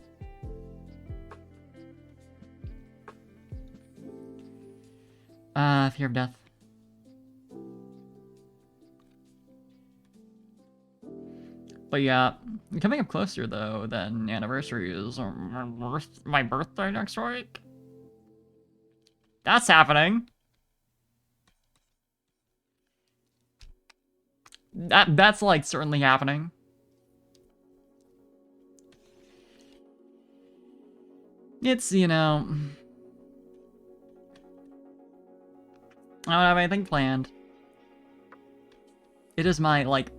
Fear of death. But yeah, coming up closer though than anniversaries. My birthday next week. That's happening. That's like certainly happening. It's, you know, I don't have anything planned. It is my, like,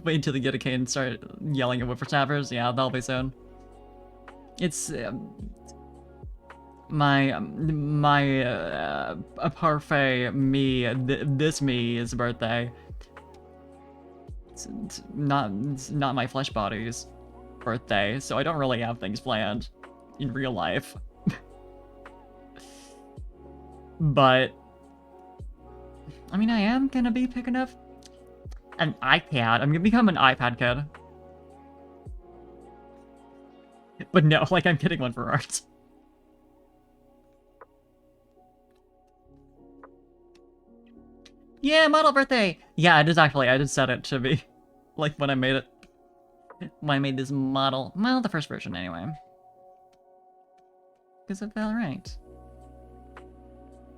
wait until they get a cane and start yelling at whippersnappers. Yeah, that'll be soon. It's a parfait me, this me's birthday. It's not my flesh body's birthday, so I don't really have things planned in real life. But I mean, I am gonna be picking up an iPad. I'm gonna become an iPad kid. But no, like, I'm getting one for art. Yeah, model birthday! Yeah, it is actually. I did set it to be, like, when I made it. When I made this model. Well, the first version, anyway. Because it felt right.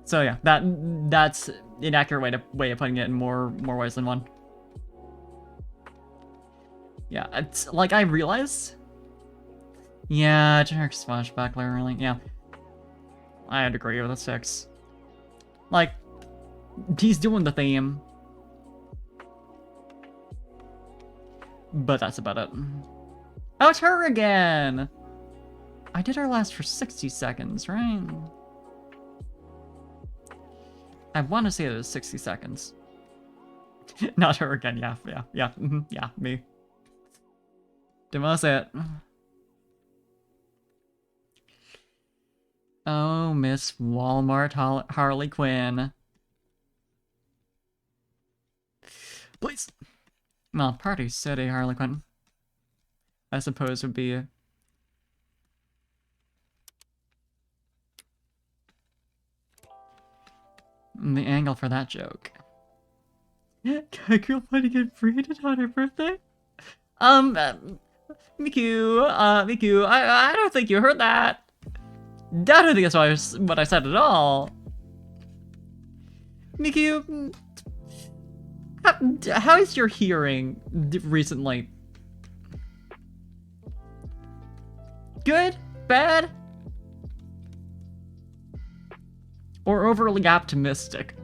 So yeah, that's an accurate way of putting it in more ways than one. Yeah, it's like I realized. Yeah, generic swashbuckler, really. Yeah, I'd agree with a 6. Like, he's doing the theme, but that's about it. Oh, it's her again. I did her last for 60 seconds, right? I want to say it was 60 seconds. Not her again, yeah, me. Didn't say it. Oh, Miss Walmart Harley Quinn. Please. Well, Party City Harley Quinn, I suppose, would be... The angle for that joke. Cat girl want to get braided on her birthday? Miku, I don't think you heard that. I don't think that's what I said at all. Miku, how is your hearing recently? Good? Bad? Or overly optimistic?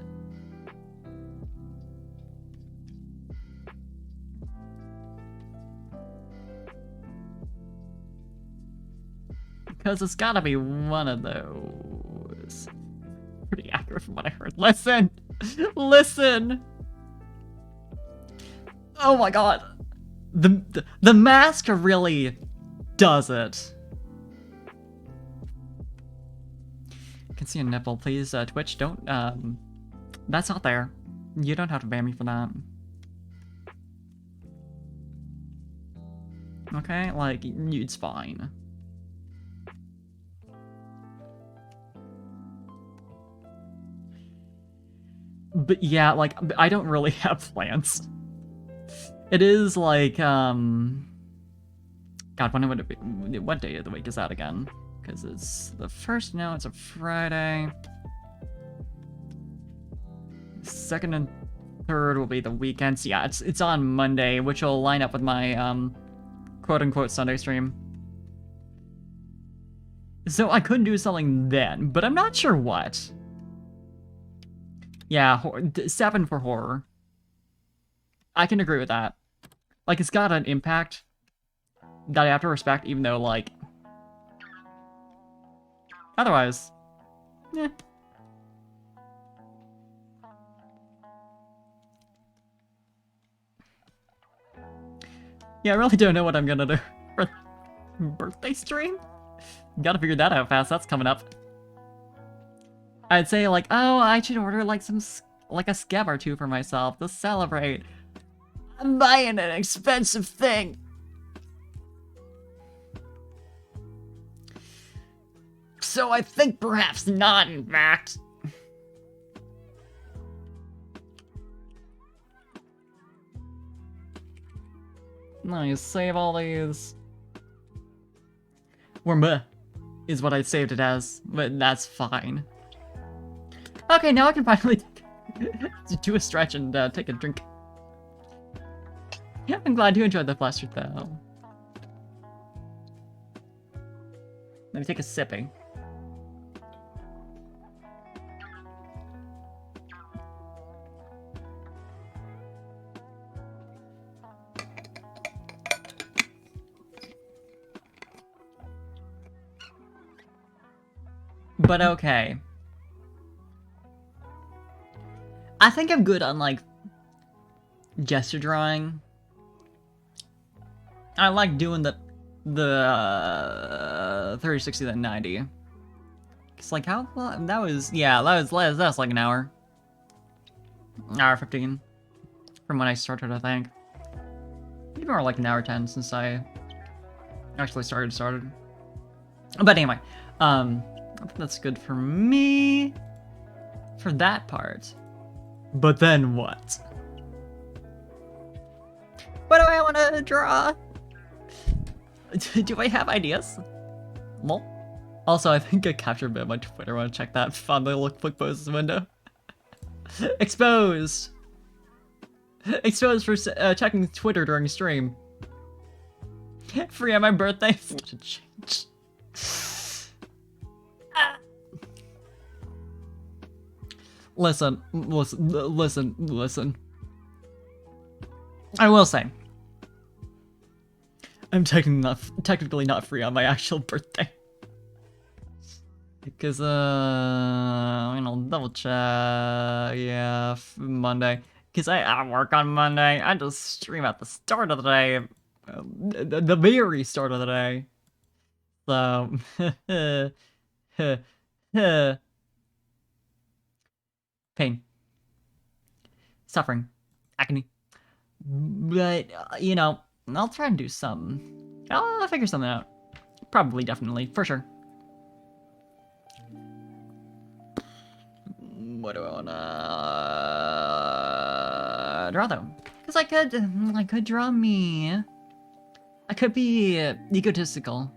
Because it's gotta be one of those. Pretty accurate from what I heard. Listen! Listen! Oh my god. The mask really does it. Can see a nipple, please. Twitch, don't, that's not there. You don't have to ban me for that. Okay, like, it's fine. But yeah, like, I don't really have plans. It is like, God, when would it be? What day of the week is that again? Because it's the first now, it's a Friday. Second and third will be the weekends. Yeah, it's on Monday, which will line up with my, quote-unquote Sunday stream. So I could do something then, but I'm not sure what. Yeah, 7 for horror. I can agree with that. Like, it's got an impact that I have to respect, even though, like... Otherwise... Yeah. Yeah, I really don't know what I'm gonna do for birthday stream. Gotta figure that out fast, that's coming up. I'd say, like, oh, I should order, like, like a scab or two for myself to celebrate. I'm buying an expensive thing. So I think perhaps not, in fact. Nice, save all these. Or meh, is what I saved it as, but that's fine. Okay, now I can finally do a stretch and take a drink. Yeah, I'm glad you enjoyed the fluster though. Let me take a sipping. But okay. I think I'm good on, like, gesture drawing. I like doing the 30, 60, then 90. It's like, how long? That was like an hour. Hour 15. From when I started, I think. Maybe more like an hour 10 since I actually started. But anyway, I think that's good for me. For that part. But then what? What do I want to draw? Do I have ideas? Well, also I think I captured a bit on my Twitter. I want to check that. Found the lookbook poses window. Exposed. Exposed for checking Twitter during stream. Free on my birthday. Change. Listen. I will say, I'm technically not free on my actual birthday. Because, I'm gonna double check, yeah, Monday. Because I work on Monday, I just stream at the start of the day, the very start of the day. So, pain, suffering, agony. But, you know, I'll try and do something. I'll figure something out. Probably, definitely, for sure. What do I wanna draw though? Because I could draw me. I could be egotistical,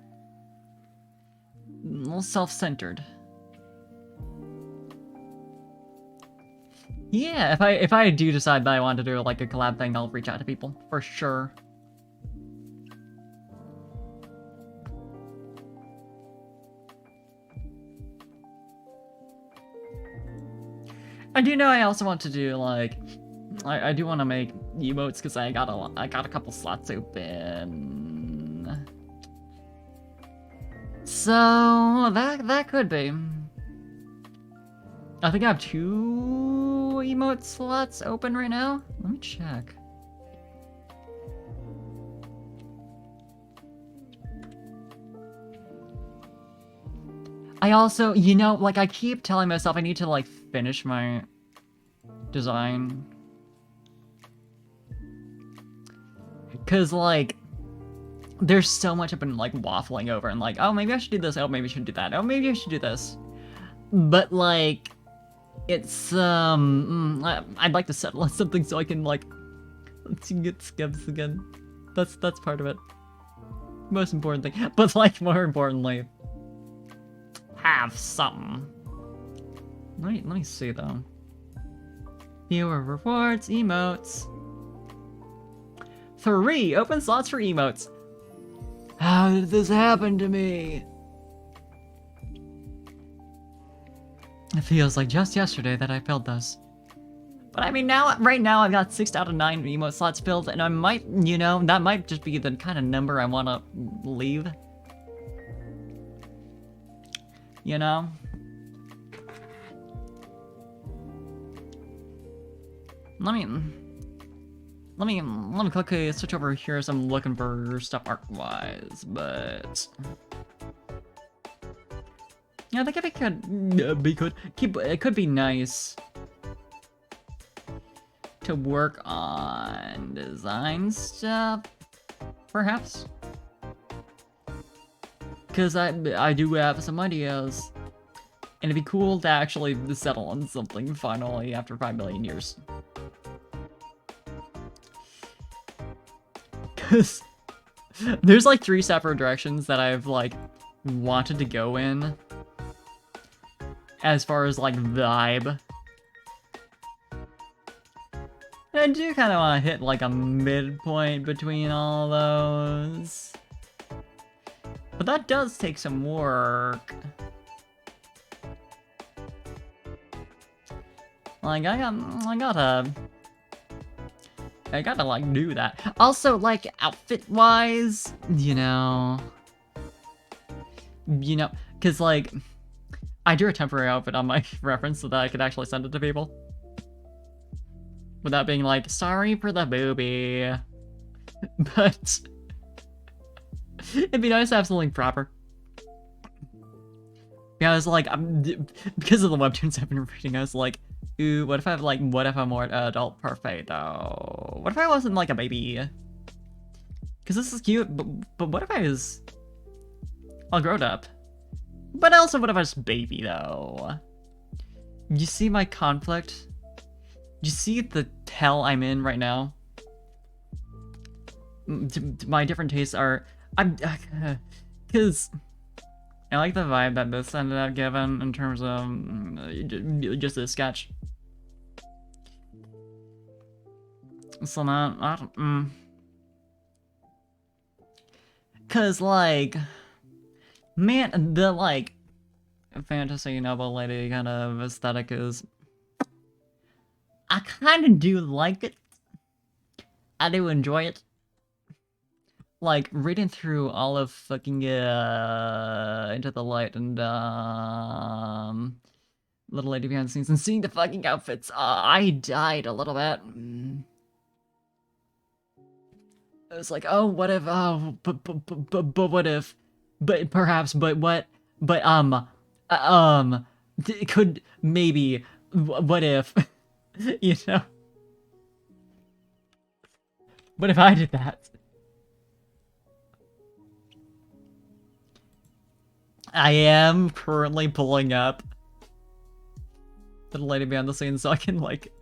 a little self-centered. Yeah, if I do decide that I want to do like a collab thing, I'll reach out to people for sure. I do know I also want to do like I do want to make emotes because I got a couple slots open. So that could be. I think I have 2 emote slots open right now. Let me check. I also, you know, like I keep telling myself I need to like finish my design. Cause like there's so much I've been like waffling over and like, oh maybe I should do this, oh maybe I should do that, oh maybe I should do this. But like it's I'd like to settle on something so I can like let's get skebs again. That's part of it. Most important thing. But like more importantly, have something. Let me see though. Fewer rewards, emotes. 3 open slots for emotes. How did this happen to me? It feels like just yesterday that I filled this. But I mean right now I've got 6 out of 9 emote slots filled, and I might, you know, that might just be the kind of number I want to leave. You know? Let me quickly switch over here as I'm looking for stuff art-wise, but yeah, I think it could be nice to work on design stuff, perhaps, because I do have some ideas, and it'd be cool to actually settle on something finally after 5 million years. Because there's like 3 separate directions that I've like wanted to go in as far as like vibe. And I do kind of want to hit like a midpoint between all those. But that does take some work. Like I gotta like do that. Also, like outfit-wise, you know, cause like I drew a temporary outfit on my reference so that I could actually send it to people without being like, sorry for the boobie, but it'd be nice to have something proper. Yeah, I was like, because of the webtoons I've been reading, I was like, ooh, what if I'm more adult perfecto? What if I wasn't like a baby? Because this is cute, but what if I was all grown up? But also, what if I was baby though? You see my conflict? You see the hell I'm in right now? My different tastes are, because I like the vibe that this ended up giving in terms of just a sketch. So not, I don't, cause like, man, the like fantasy novel lady kind of aesthetic is, I kind of do like it. I do enjoy it. Like reading through all of fucking Into the Light and Little Lady Behind the Scenes and seeing the fucking outfits, I died a little bit. I was like, oh, what if? Oh, but what if? But perhaps, but what? But could maybe? What if? You know? What if I did that? I am currently pulling up the lady behind the scenes so I can like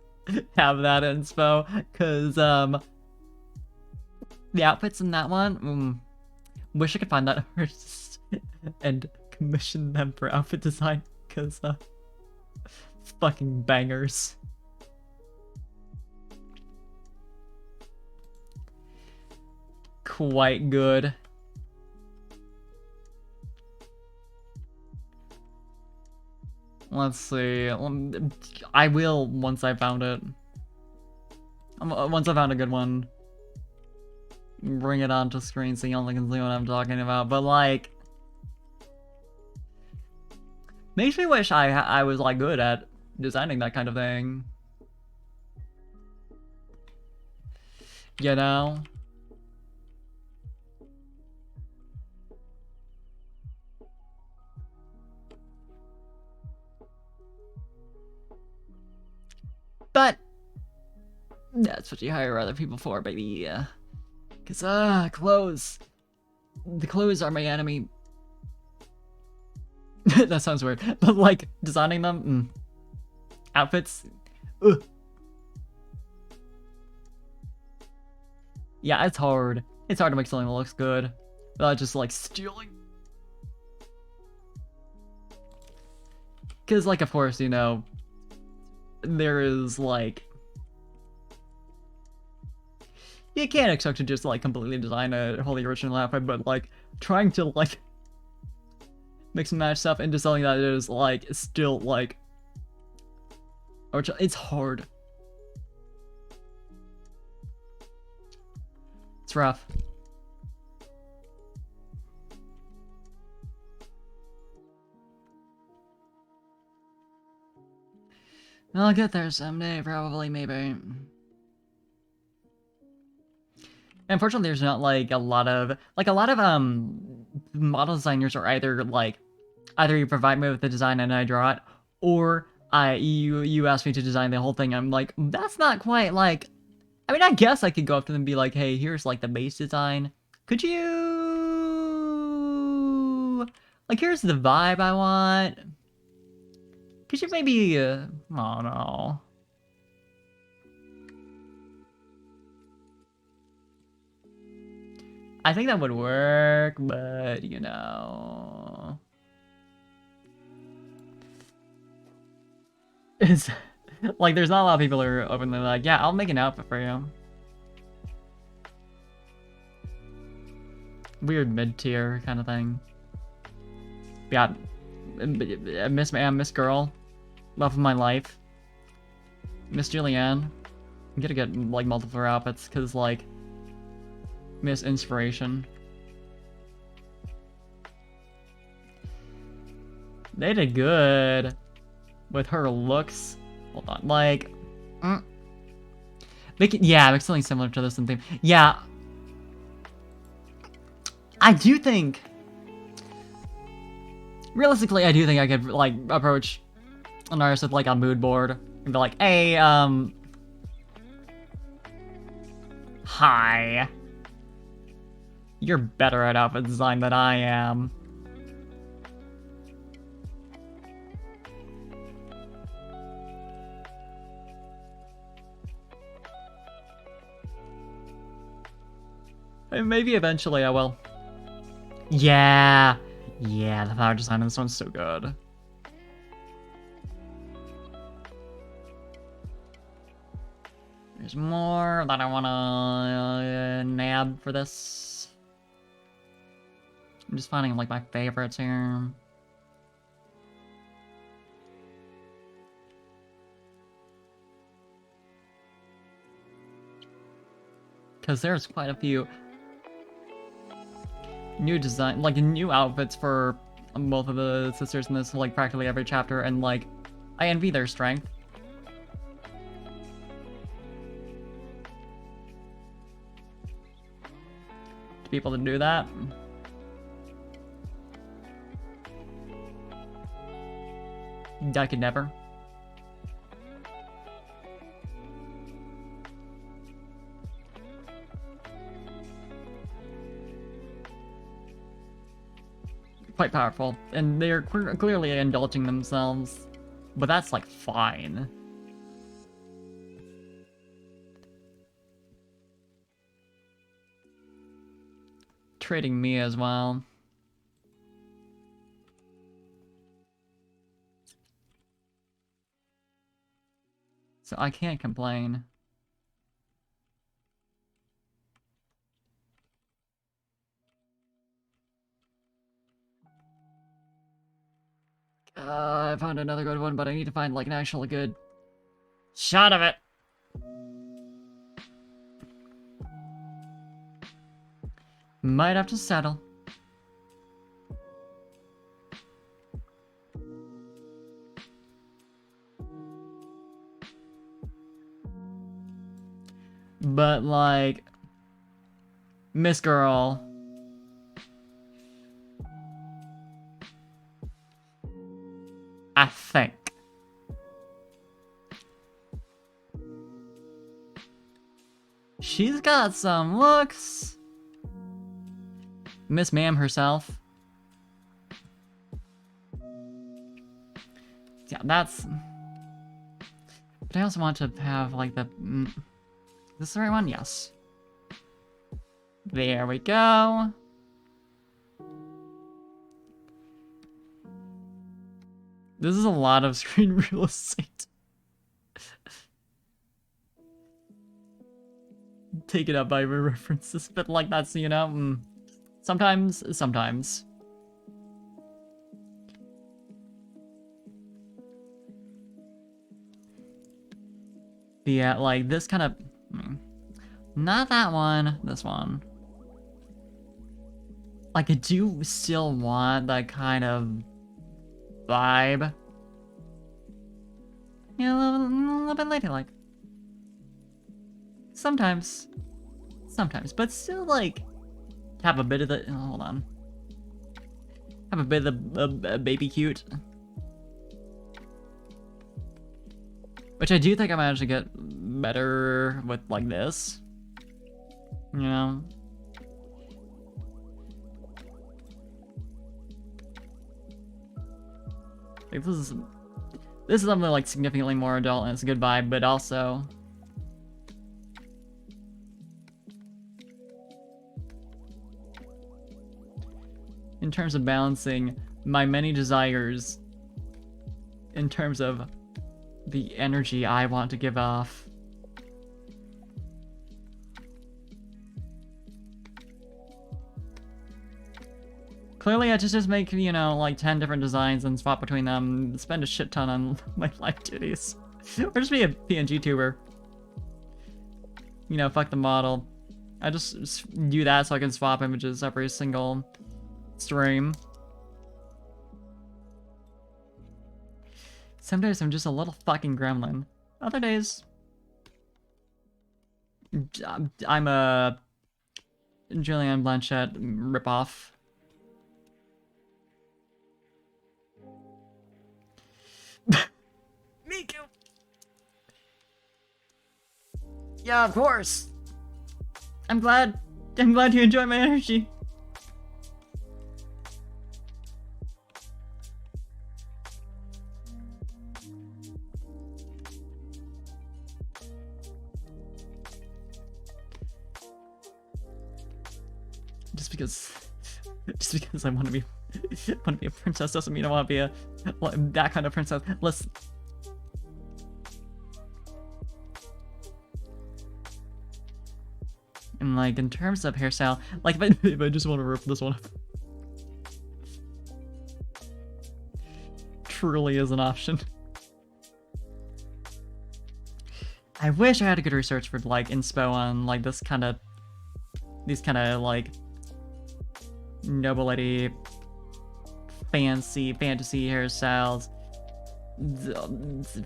have that inspo, because the outfits in that one, wish I could find that artist and commission them for outfit design, because it's fucking bangers. Quite good. Let's see. I will once I found it. Once I found a good one. Bring it onto screen so y'all can see what I'm talking about. But like, makes me wish I was like good at designing that kind of thing. You know? But that's what you hire other people for, baby. Cause clothes. The clothes are my enemy. That sounds weird, but like designing them, outfits. Ugh. Yeah, it's hard. It's hard to make something that looks good without just like stealing. Cause like of course, you know, there is like, you can't expect to just like completely design a wholly original outfit, but like trying to like mix and match stuff into something that is like still like, it's hard. It's rough. I'll get there someday, probably, maybe. Unfortunately, there's not like a lot of model designers are either you provide me with the design and I draw it, or you ask me to design the whole thing. I'm like, that's not quite like. I mean, I guess I could go up to them and be like, hey, here's like the base design. Could you like, here's the vibe I want. Could you maybe oh no. I think that would work, but you know, it's like there's not a lot of people who are openly like, yeah, I'll make an outfit for you. Weird mid-tier kind of thing. Yeah, Miss Man, Miss Girl, love of my life, Miss Julianne. I'm gonna get like multiple outfits because like Miss Inspiration. They did good with her looks. Hold on, like, make something similar to this and theme. Yeah, I do think, realistically, I do think I could like approach an artist with like a mood board and be like, hey, hi. You're better at outfit design than I am. And maybe eventually I will. Yeah, the power design on this one's so good. There's more that I wanna nab for this. I'm just finding like my favorites here. Because there's quite a few new design, like new outfits for both of the sisters in this, like practically every chapter, and like I envy their strength. To be able to do that. I could never. Quite powerful, and they're clearly indulging themselves But that's like fine. Trading me as well. So I can't complain. I found another good one, but I need to find like an actually good shot of it. Might have to settle. But like, Miss Girl. I think. She's got some looks. Miss Ma'am herself. Yeah, that's... But I also want to have, like, the... Is this the right one? Yes. There we go. This is a lot of screen real estate. Take it up by references, but like that's, you know, sometimes. But yeah, like this kind of, not that one, this one. Like I do still want that kind of vibe. Yeah, a little bit ladylike. Sometimes, but still like have a bit of the. Oh, hold on. Have a bit of the baby cute, which I do think I managed to get better with like this. You know. Like this is something like significantly more adult and it's a good vibe, but also in terms of balancing my many desires in terms of the energy I want to give off. Clearly, I just make, you know, like 10 different designs and swap between them, spend a shit ton on my life duties. Or just be a PNG tuber. You know, fuck the model. I just do that so I can swap images every single stream. Some days I'm just a little fucking gremlin. Other days, I'm a Julianne Blanchett ripoff. Miku! Yeah, of course. I'm glad you enjoy my energy. Just because I want to be a princess doesn't mean I want to be that kind of princess. Let's. And like in terms of hairstyle, like if I just want to rip this one up, truly is an option. I wish I had a good research for like inspo on like these kind of like nobility fantasy hairstyles,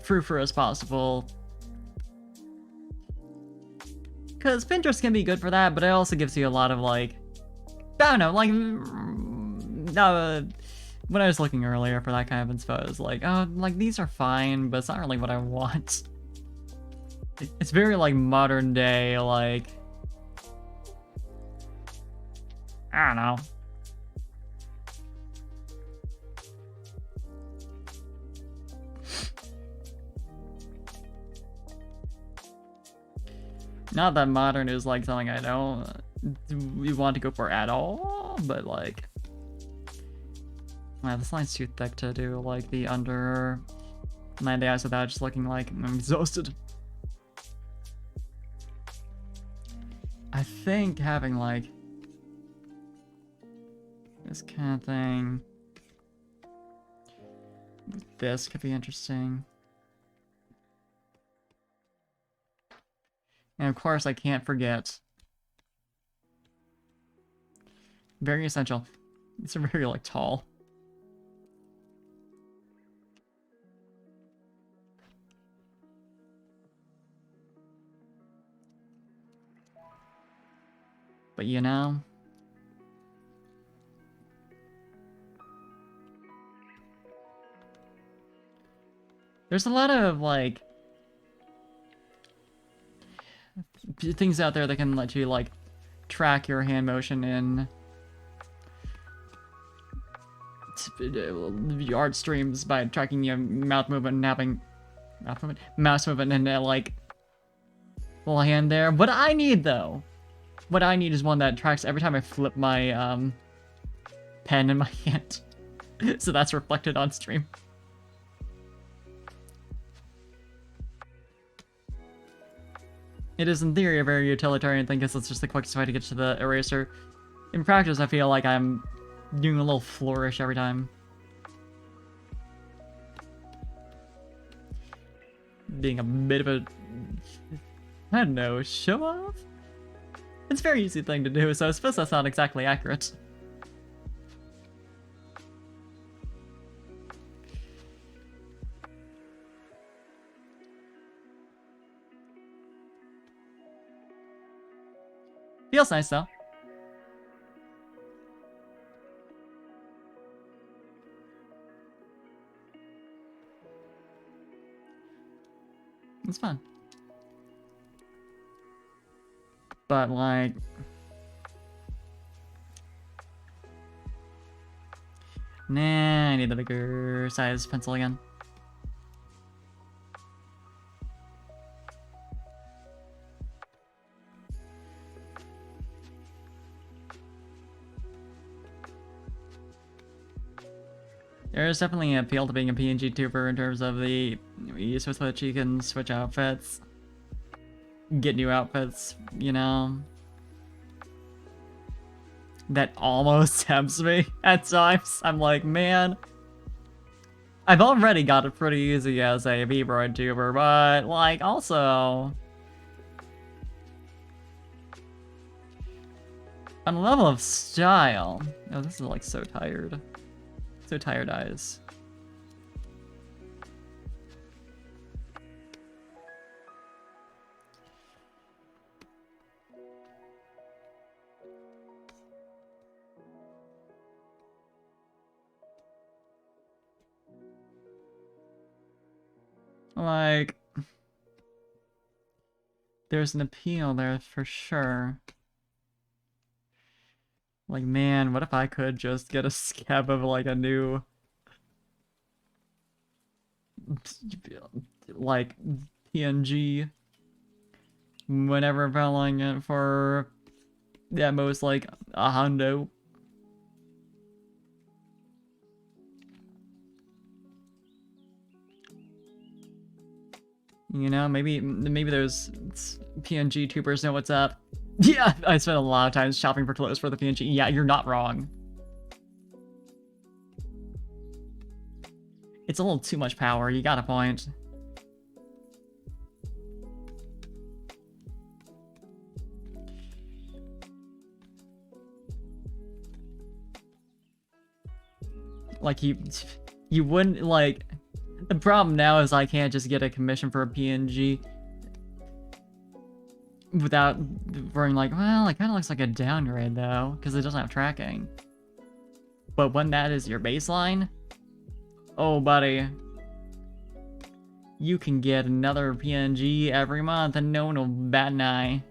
frou-frou as possible. Because Pinterest can be good for that, but it also gives you a lot of like, I don't know, like, when I was looking earlier for that kind of inspo, it was like, oh, like these are fine, but it's not really what I want. It's very like modern day, like, I don't know. Not that modern is like something I don't want to go for at all, but like, wow, this line's too thick to do like the under 90 eyes without just looking like I'm exhausted. I think having like this kind of thing with this could be interesting. And of course, I can't forget. Very essential. It's very, like, tall. But you know... there's a lot of, like... things out there that can let you, like, track your hand motion in... art streams by tracking your mouth movement and having... mouse movement and, like... little hand there. What I need, though... what I need is one that tracks every time I flip my, pen in my hand. So that's reflected on stream. It is in theory a very utilitarian thing because it's just the quickest way to get to the eraser. In practice, I feel like I'm doing a little flourish every time. Being a bit of a... I don't know, show off? It's a very easy thing to do, so I suppose that's not exactly accurate. Feels nice, though. It's fun. But, like... nah, I need the bigger size pencil again. There's definitely an appeal to being a PNG tuber in terms of the ease with which you can switch outfits. Get new outfits, you know. That almost tempts me at times. I'm like, man, I've already got it pretty easy as a V-Broid tuber, but like also on a level of style. Oh, this is like so tired. So tired eyes. Like, there's an appeal there for sure. Like, man, what if I could just get a scab of, like, a new... like, PNG whenever I'm selling it for, at most, like, a hundo. You know, maybe those PNG tubers know what's up. Yeah, I spent a lot of time shopping for clothes for the PNG. Yeah, you're not wrong. It's a little too much power, you got a point. Like, you wouldn't, like... The problem now is I can't just get a commission for a PNG without worrying like, well, it kind of looks like a downgrade though, because it doesn't have tracking. But when that is your baseline, oh buddy, you can get another PNG every month and no one will bat an eye.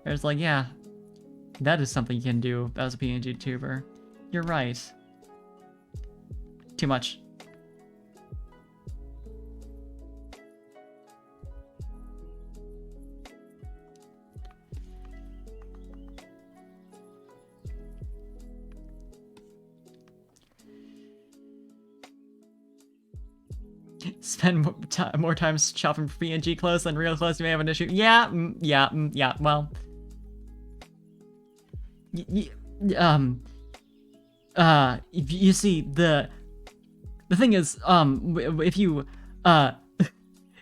There's like, yeah, that is something you can do as a PNG tuber. You're right. Too much. Spend more time shopping for PNG clothes than real clothes, you may have an issue. Yeah, yeah, well. You see, the thing is, if you,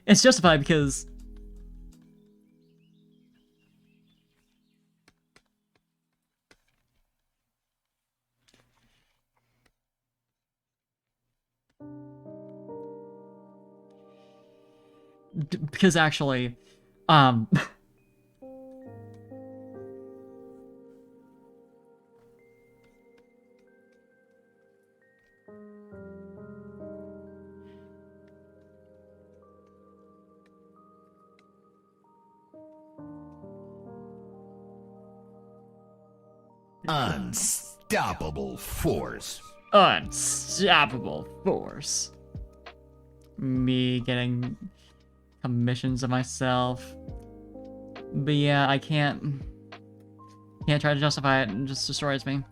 it's justified because actually, um, Unstoppable force. unstoppable force. Me getting commissions of myself. But yeah, I can't try to justify it. It just destroys me.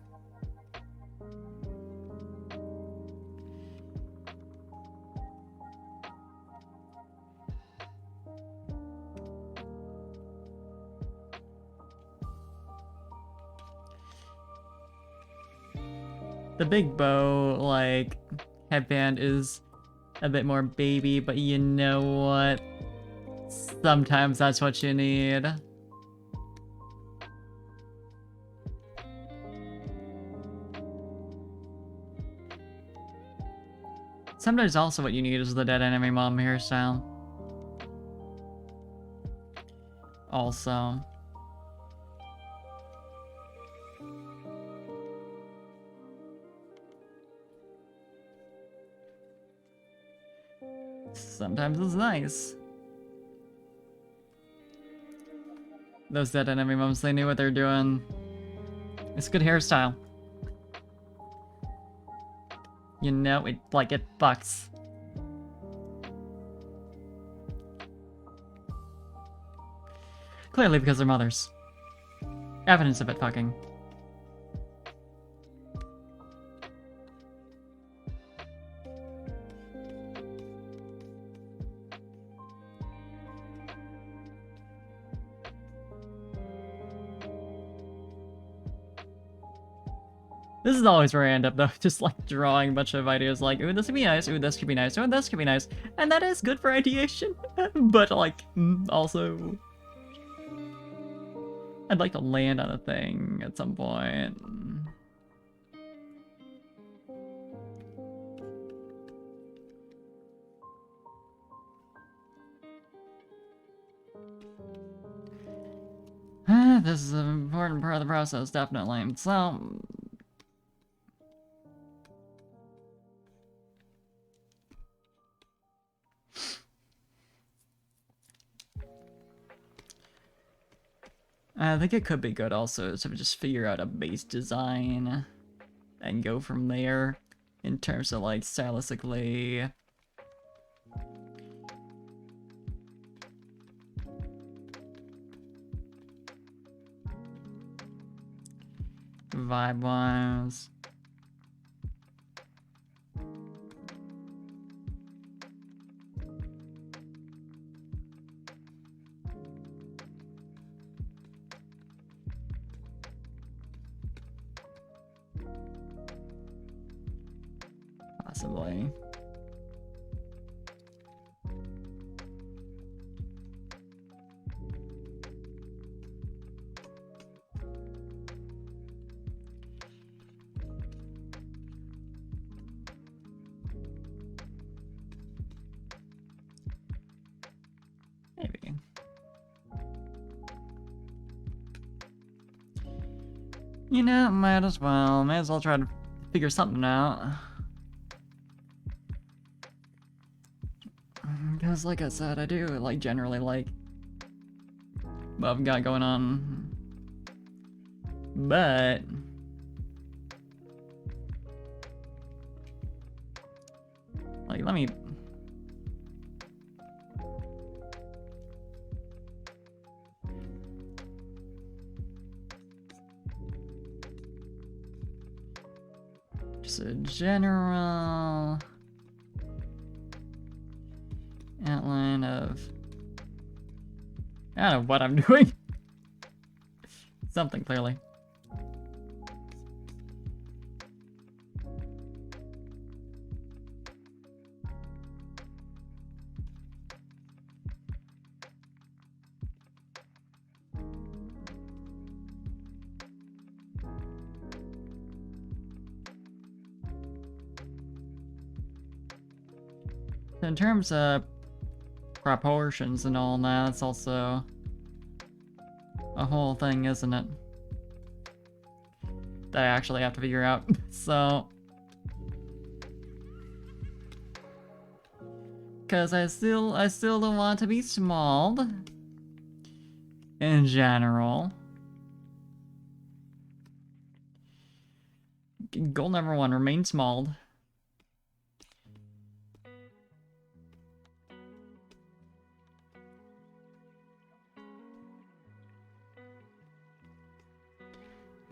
The big bow, like, headband is a bit more baby, but you know what? Sometimes that's what you need. Sometimes also what you need is the dead enemy mom hairstyle. Also. Sometimes it's nice. Those dead enemy moms, they knew what they're doing. It's good hairstyle. You know, it bucks. Clearly because they're mothers. Evidence of it fucking. This is always where I end up, though, just like drawing a bunch of ideas like, ooh, this could be nice, ooh, this could be nice, ooh, this could be nice. And that is good for ideation. But, like, also, I'd like to land on a thing at some point. This is an important part of the process, definitely. So, I think it could be good also to just figure out a base design and go from there in terms of like stylistically. Vibe-wise. Possibly. Maybe. You know, might as well try to figure something out. Because, like I said, I do, like, generally like what I've got going on. But like, let me... Just a general... outline of... I don't know what I'm doing. Something, clearly. In terms of proportions and all that, it's also a whole thing, isn't it? That I actually have to figure out. So, because I still don't want to be small in general. Goal number 1: remain small.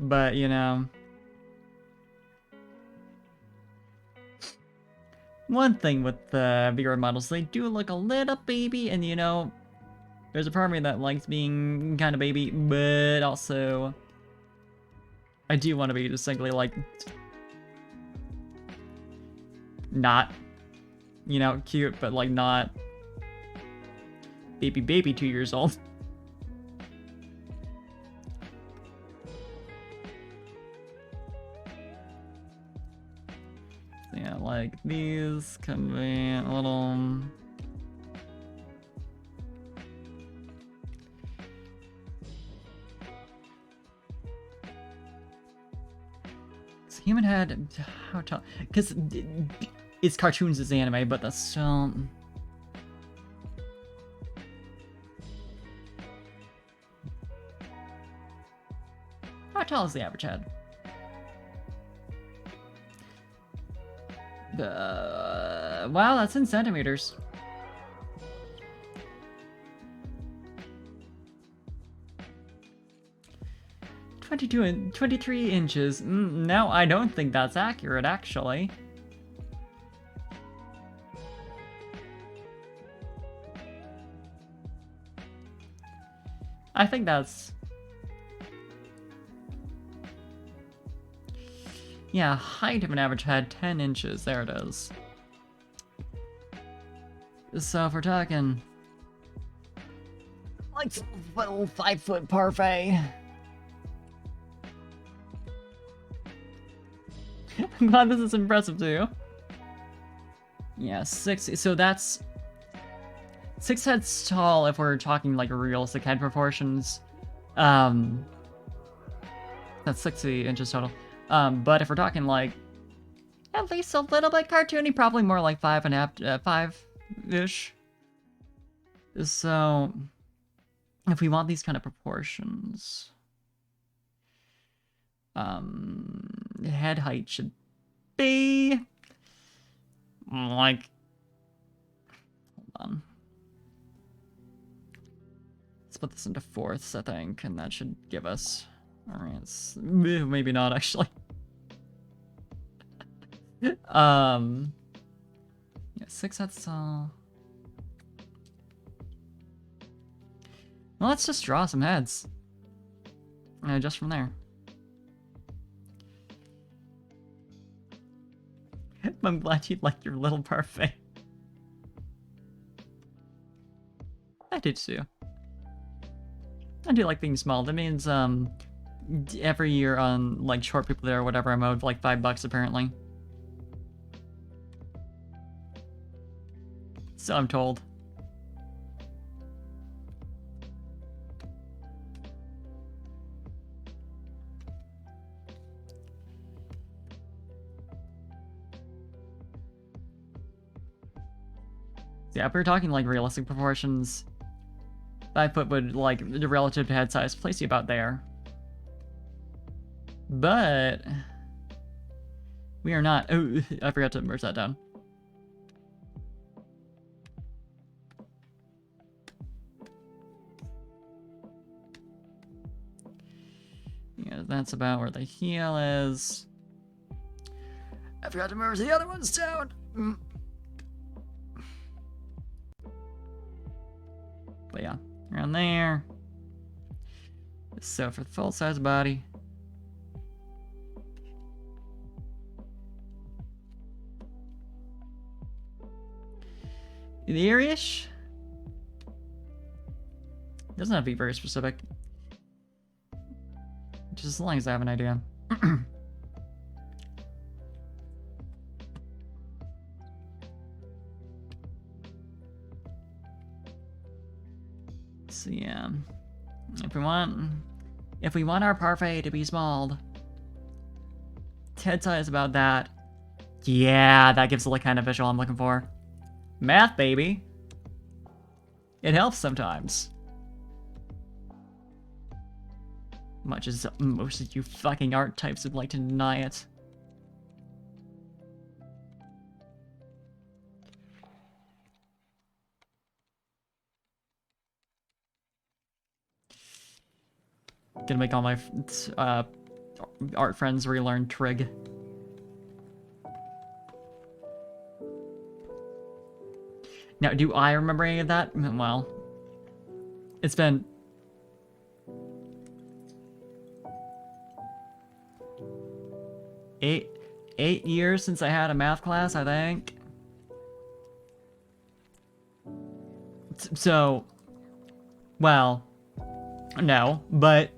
But, you know, one thing with the V-Road models, they do look a little baby, and you know, there's a part of me that likes being kind of baby, but also, I do want to be distinctly, like, not, you know, cute, but, like, not baby 2 years old. Yeah, like, these can be a little... Human head, how tall? Because it's cartoons, it's anime, but that's still... How tall is the average head? Wow, that's in centimeters. And 23 inches. No, I don't think that's accurate, actually. I think that's... Yeah, height of an average head, 10 inches. There it is. So if we're talking... like, little 5-foot parfait. I'm glad this is impressive too. Yeah, 6. So that's 6 heads tall if we're talking like realistic head proportions. That's 60 inches total. But if we're talking like at least a little bit cartoony, probably more like 5.5, 5-ish. So if we want these kind of proportions, head height should be like, hold on, let's put this into fourths, I think, and that should give us, all right, maybe not actually. Yeah, 6 heads tall. Well, let's just draw some heads just from there. I'm glad you like your little parfait. I do too. I do like being small. That means every year on like short people there or whatever, I'm owed like $5 apparently. So I'm told. Yeah, if we're talking like realistic proportions, 5 foot would, like, relative to head size, place you about there. But we are not. Oh, I forgot to merge that down. Yeah, that's about where the heel is. I forgot to merge the other ones down. But yeah, around there. So for the full-size body. The ear-ish? Doesn't have to be very specific. Just as long as I have an idea. So yeah, if we want our parfait to be small, head size about that. Yeah, that gives the kind of visual I'm looking for. Math, baby. It helps sometimes. Much as most of you fucking art types would like to deny it. Gonna make all my art friends relearn trig. Now, do I remember any of that? Well, it's been... eight years since I had a math class, I think. So, well, no, but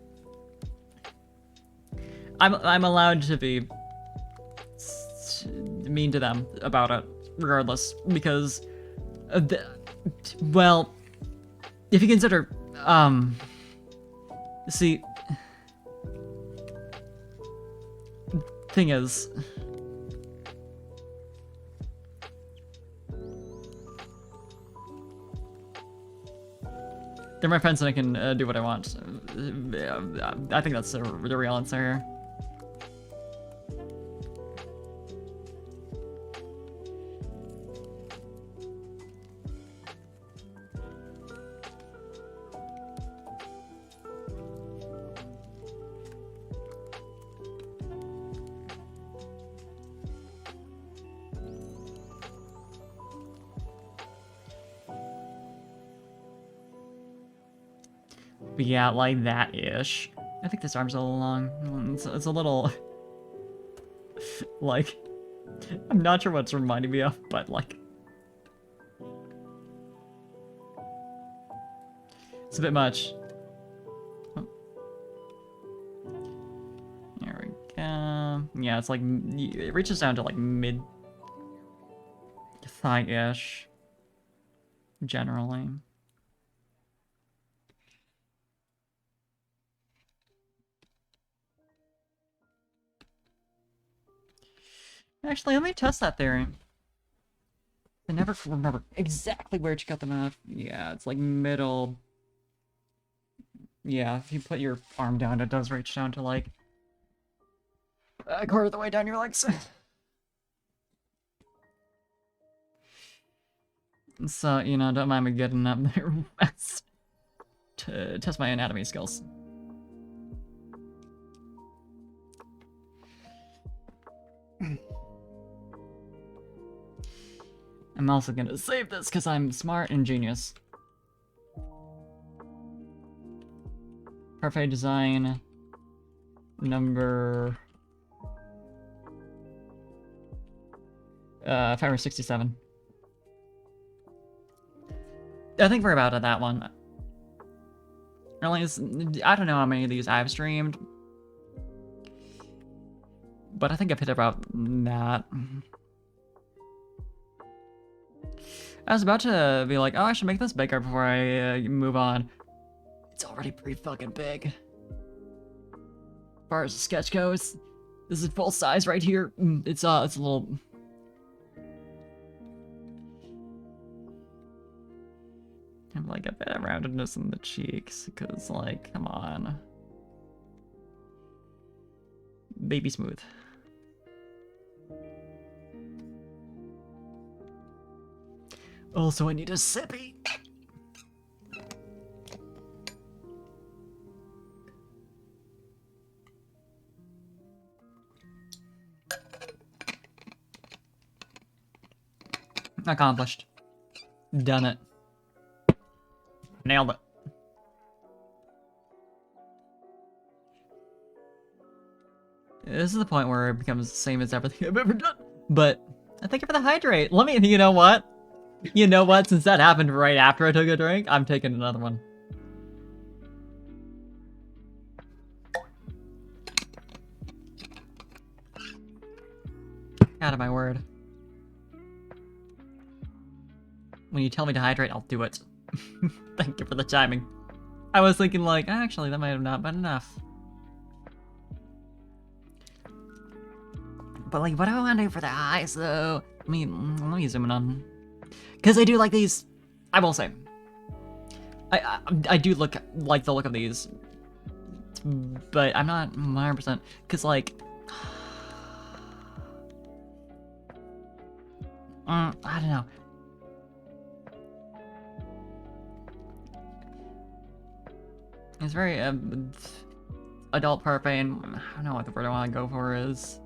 I'm allowed to be mean to them about it, regardless, because, well, if you consider, see, thing is, they're my friends and I can do what I want. I think that's the real answer here. But yeah, like that-ish. I think this arm's a little long. It's a little... like... I'm not sure what it's reminding me of, but like... it's a bit much. Oh. There we go. Yeah, it's like... it reaches down to like mid... thigh-ish. Generally. Actually, let me test that theory. I never remember exactly where you got the map. Yeah, it's like middle. Yeah, if you put your arm down, it does reach down to like a quarter of the way down your legs. So, you know, don't mind me getting up there fast to test my anatomy skills. I'm also gonna save this because I'm smart and genius. Parfait design number 567. I think we're about at that one. Or at least, I don't know how many of these I've streamed, but I think I've hit about that. I was about to be like, oh, I should make this bigger before I move on. It's already pretty fucking big. As far as the sketch goes, this is full size right here. It's a little... have like a bit of roundedness in the cheeks, because like, come on. Baby smooth. Also, I need a sippy. Accomplished. Done it. Nailed it. This is the point where it becomes the same as everything I've ever done. But thank you for the hydrate. Let me, you know what? You know what? Since that happened right after I took a drink, I'm taking another one. God of my word. When you tell me to hydrate, I'll do it. Thank you for the timing. I was thinking like, actually, that might have not been enough. But like, what do I want to do for the eyes though? I mean, let me zoom in on. Because I do like these, I will say. I do like the look of these. But I'm not 100%. Because like, I don't know. It's very adult parfait, and I don't know what the word I want to go for is.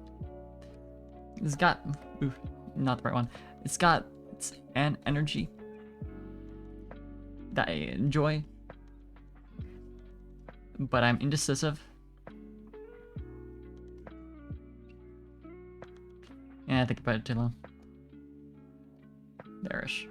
It's got, ooh, not the right one. It's got an energy that I enjoy, but I'm indecisive. Yeah, I think about it too long. There-ish.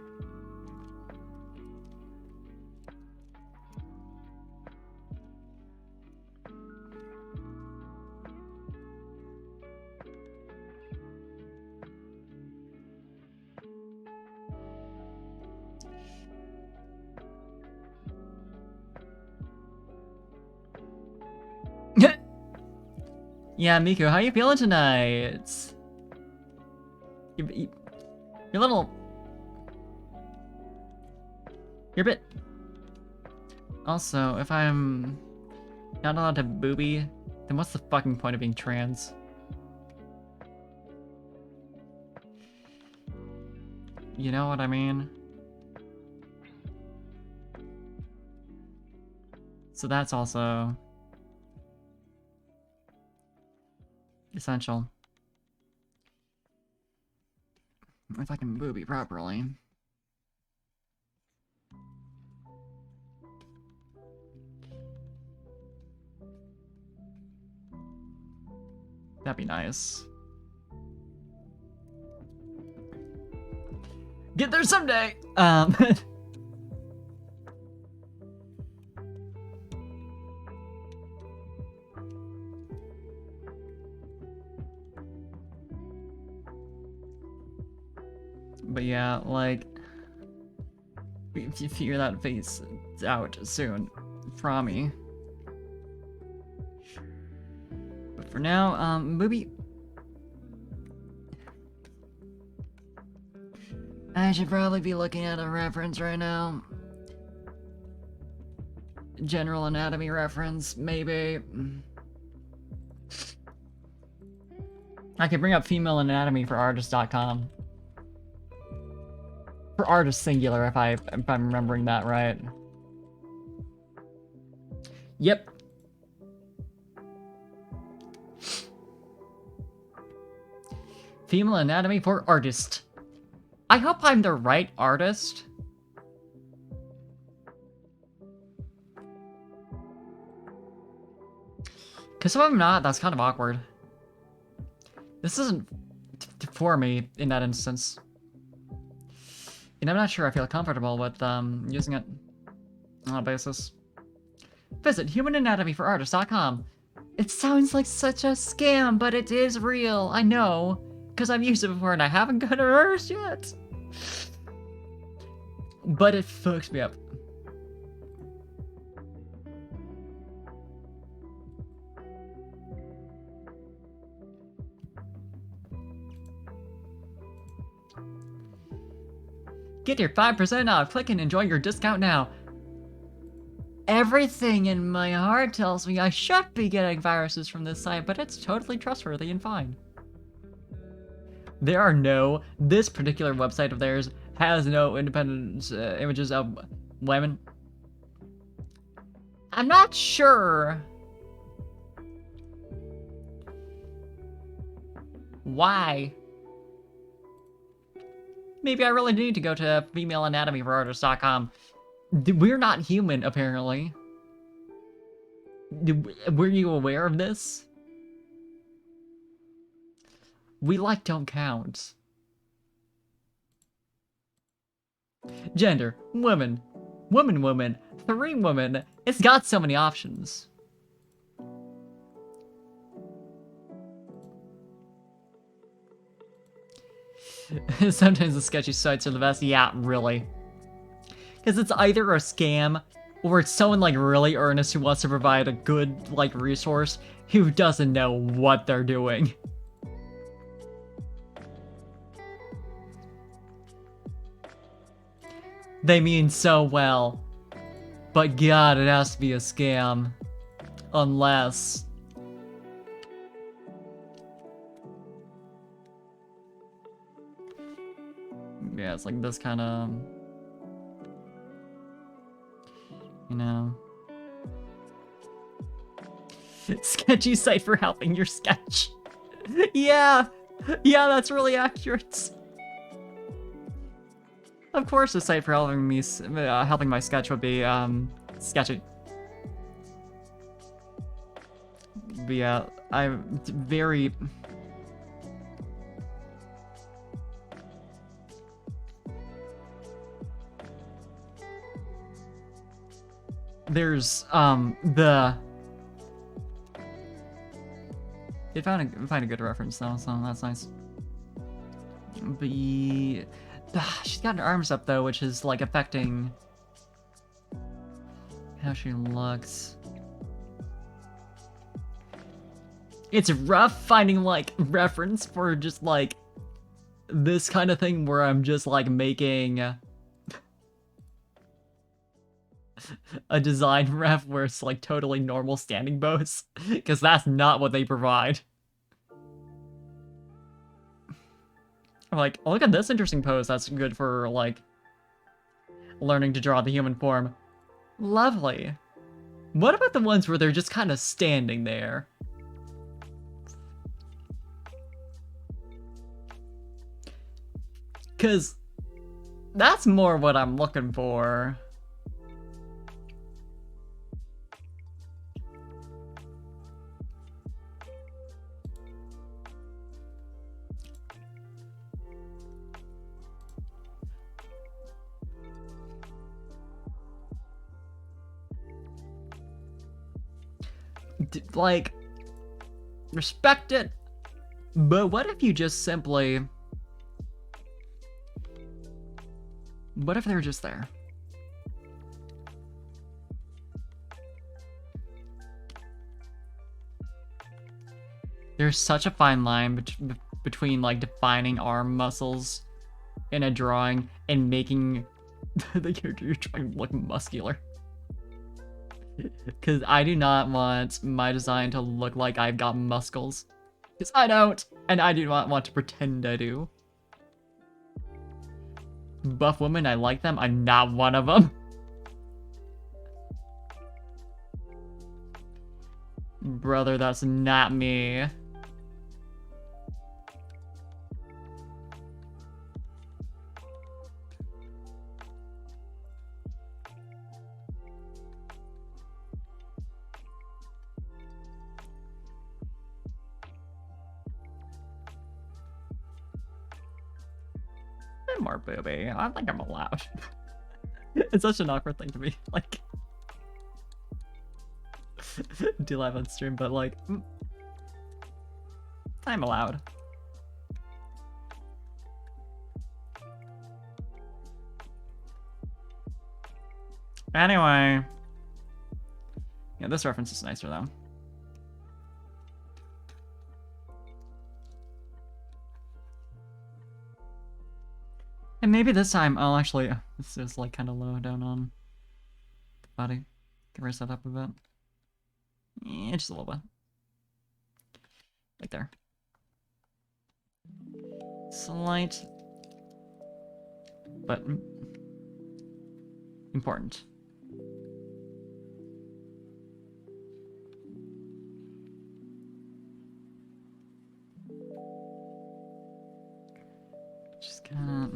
Yeah, Miku, how you feeling tonight? You're a little... You're a bit... Also, if I'm not allowed to booby, then what's the fucking point of being trans? You know what I mean? So that's also... essential. If I can booby properly. That'd be nice. Get there someday! But yeah, like, if you figure that face out soon, Frommy. But for now, movie. I should probably be looking at a reference right now. General anatomy reference, maybe. I could bring up female anatomy for artist.com. For artist singular, if I'm remembering that right. Yep. Female anatomy for artist. I hope I'm the right artist. Because if I'm not, that's kind of awkward. This isn't for me in that instance. And I'm not sure I feel comfortable with using it on a basis. Visit humananatomyforartists.com. It sounds like such a scam, but it is real. I know, because I've used it before and I haven't got reversed yet. But it fucks me up. Get your 5% off. Click and enjoy your discount now. Everything in my heart tells me I should be getting viruses from this site, but it's totally trustworthy and fine. This particular website of theirs has no independent images of women. I'm not sure why. Maybe I really need to go to femaleanatomyforartists.com We're not human, apparently. Were you aware of this? We, like, don't count. Gender, woman, woman, 3 women. It's got so many options. Sometimes the sketchy sites are the best. Yeah, really. Because it's either a scam, or it's someone, like, really earnest who wants to provide a good, like, resource who doesn't know what they're doing. They mean so well. But God, it has to be a scam. Unless... Yeah, it's like this kind of... You know... Sketchy site for helping your sketch. Yeah! Yeah, that's really accurate. Of course, the site for helping me, helping my sketch would be, sketchy. But yeah, I'm very... There's, the... They found a good reference though, so that's nice. But she's got her arms up though, which is like affecting how she looks. It's rough finding like reference for just like this kind of thing where I'm just like making a design ref where it's like totally normal standing pose, because that's not what they provide. Like, look at this interesting pose that's good for like learning to draw the human form. Lovely. What about the ones where they're just kind of standing there? Because that's more what I'm looking for. Like, respect it, but what if you just simply... What if they're just there? There's such a fine line between, like, defining arm muscles in a drawing and making the character you're trying to look muscular. Because I do not want my design to look like I've got muscles. Because I don't, and I do not want to pretend I do. Buff women, I like them. I'm not one of them. Brother, that's not me. More booby. I think I'm allowed. It's such an awkward thing to be like do live on stream, but like I'm allowed. Anyway, yeah, this reference is nicer though. And maybe this time I'll actually... This is like kind of low down on the body. Can raise that up a bit. Yeah, just a little bit. Like there. Slight. But... important. Just kinda...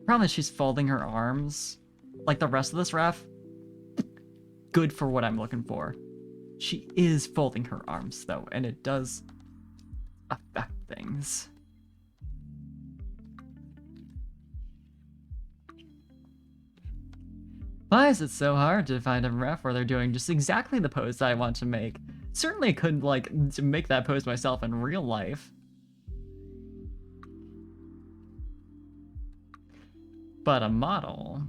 Problem is she's folding her arms, like the rest of this ref, good for what I'm looking for. She is folding her arms though, and it does affect things. Why is it so hard to find a ref where they're doing just exactly the pose that I want to make? Certainly couldn't, like, to make that pose myself in real life. But a model...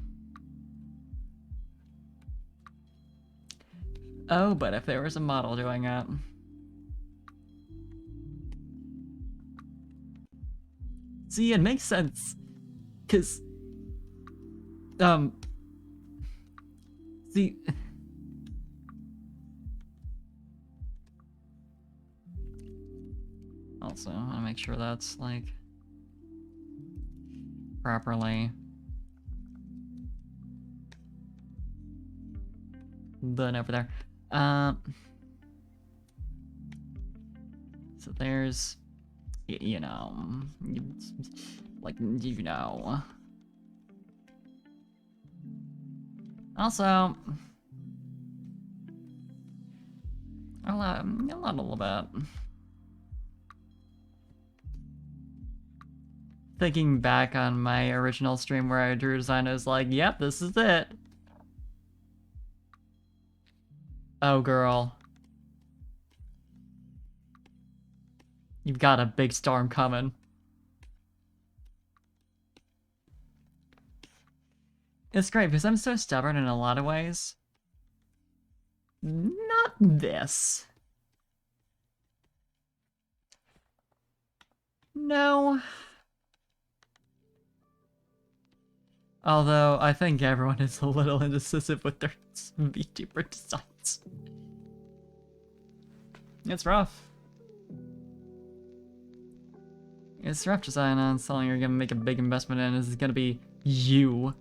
Oh, but if there was a model doing it... See, it makes sense. 'Cause... See... Also, I want to make sure that's, like... properly... done over there. So there's... you know... like, you know... Also... a little bit. Thinking back on my original stream where I drew design, I was like, yep, this is it. Oh, girl. You've got a big storm coming. It's great because I'm so stubborn in a lot of ways. Not this. No. Although, I think everyone is a little indecisive with their VTuber designs. It's rough. It's rough design on something you're gonna make a big investment in. Is gonna be you.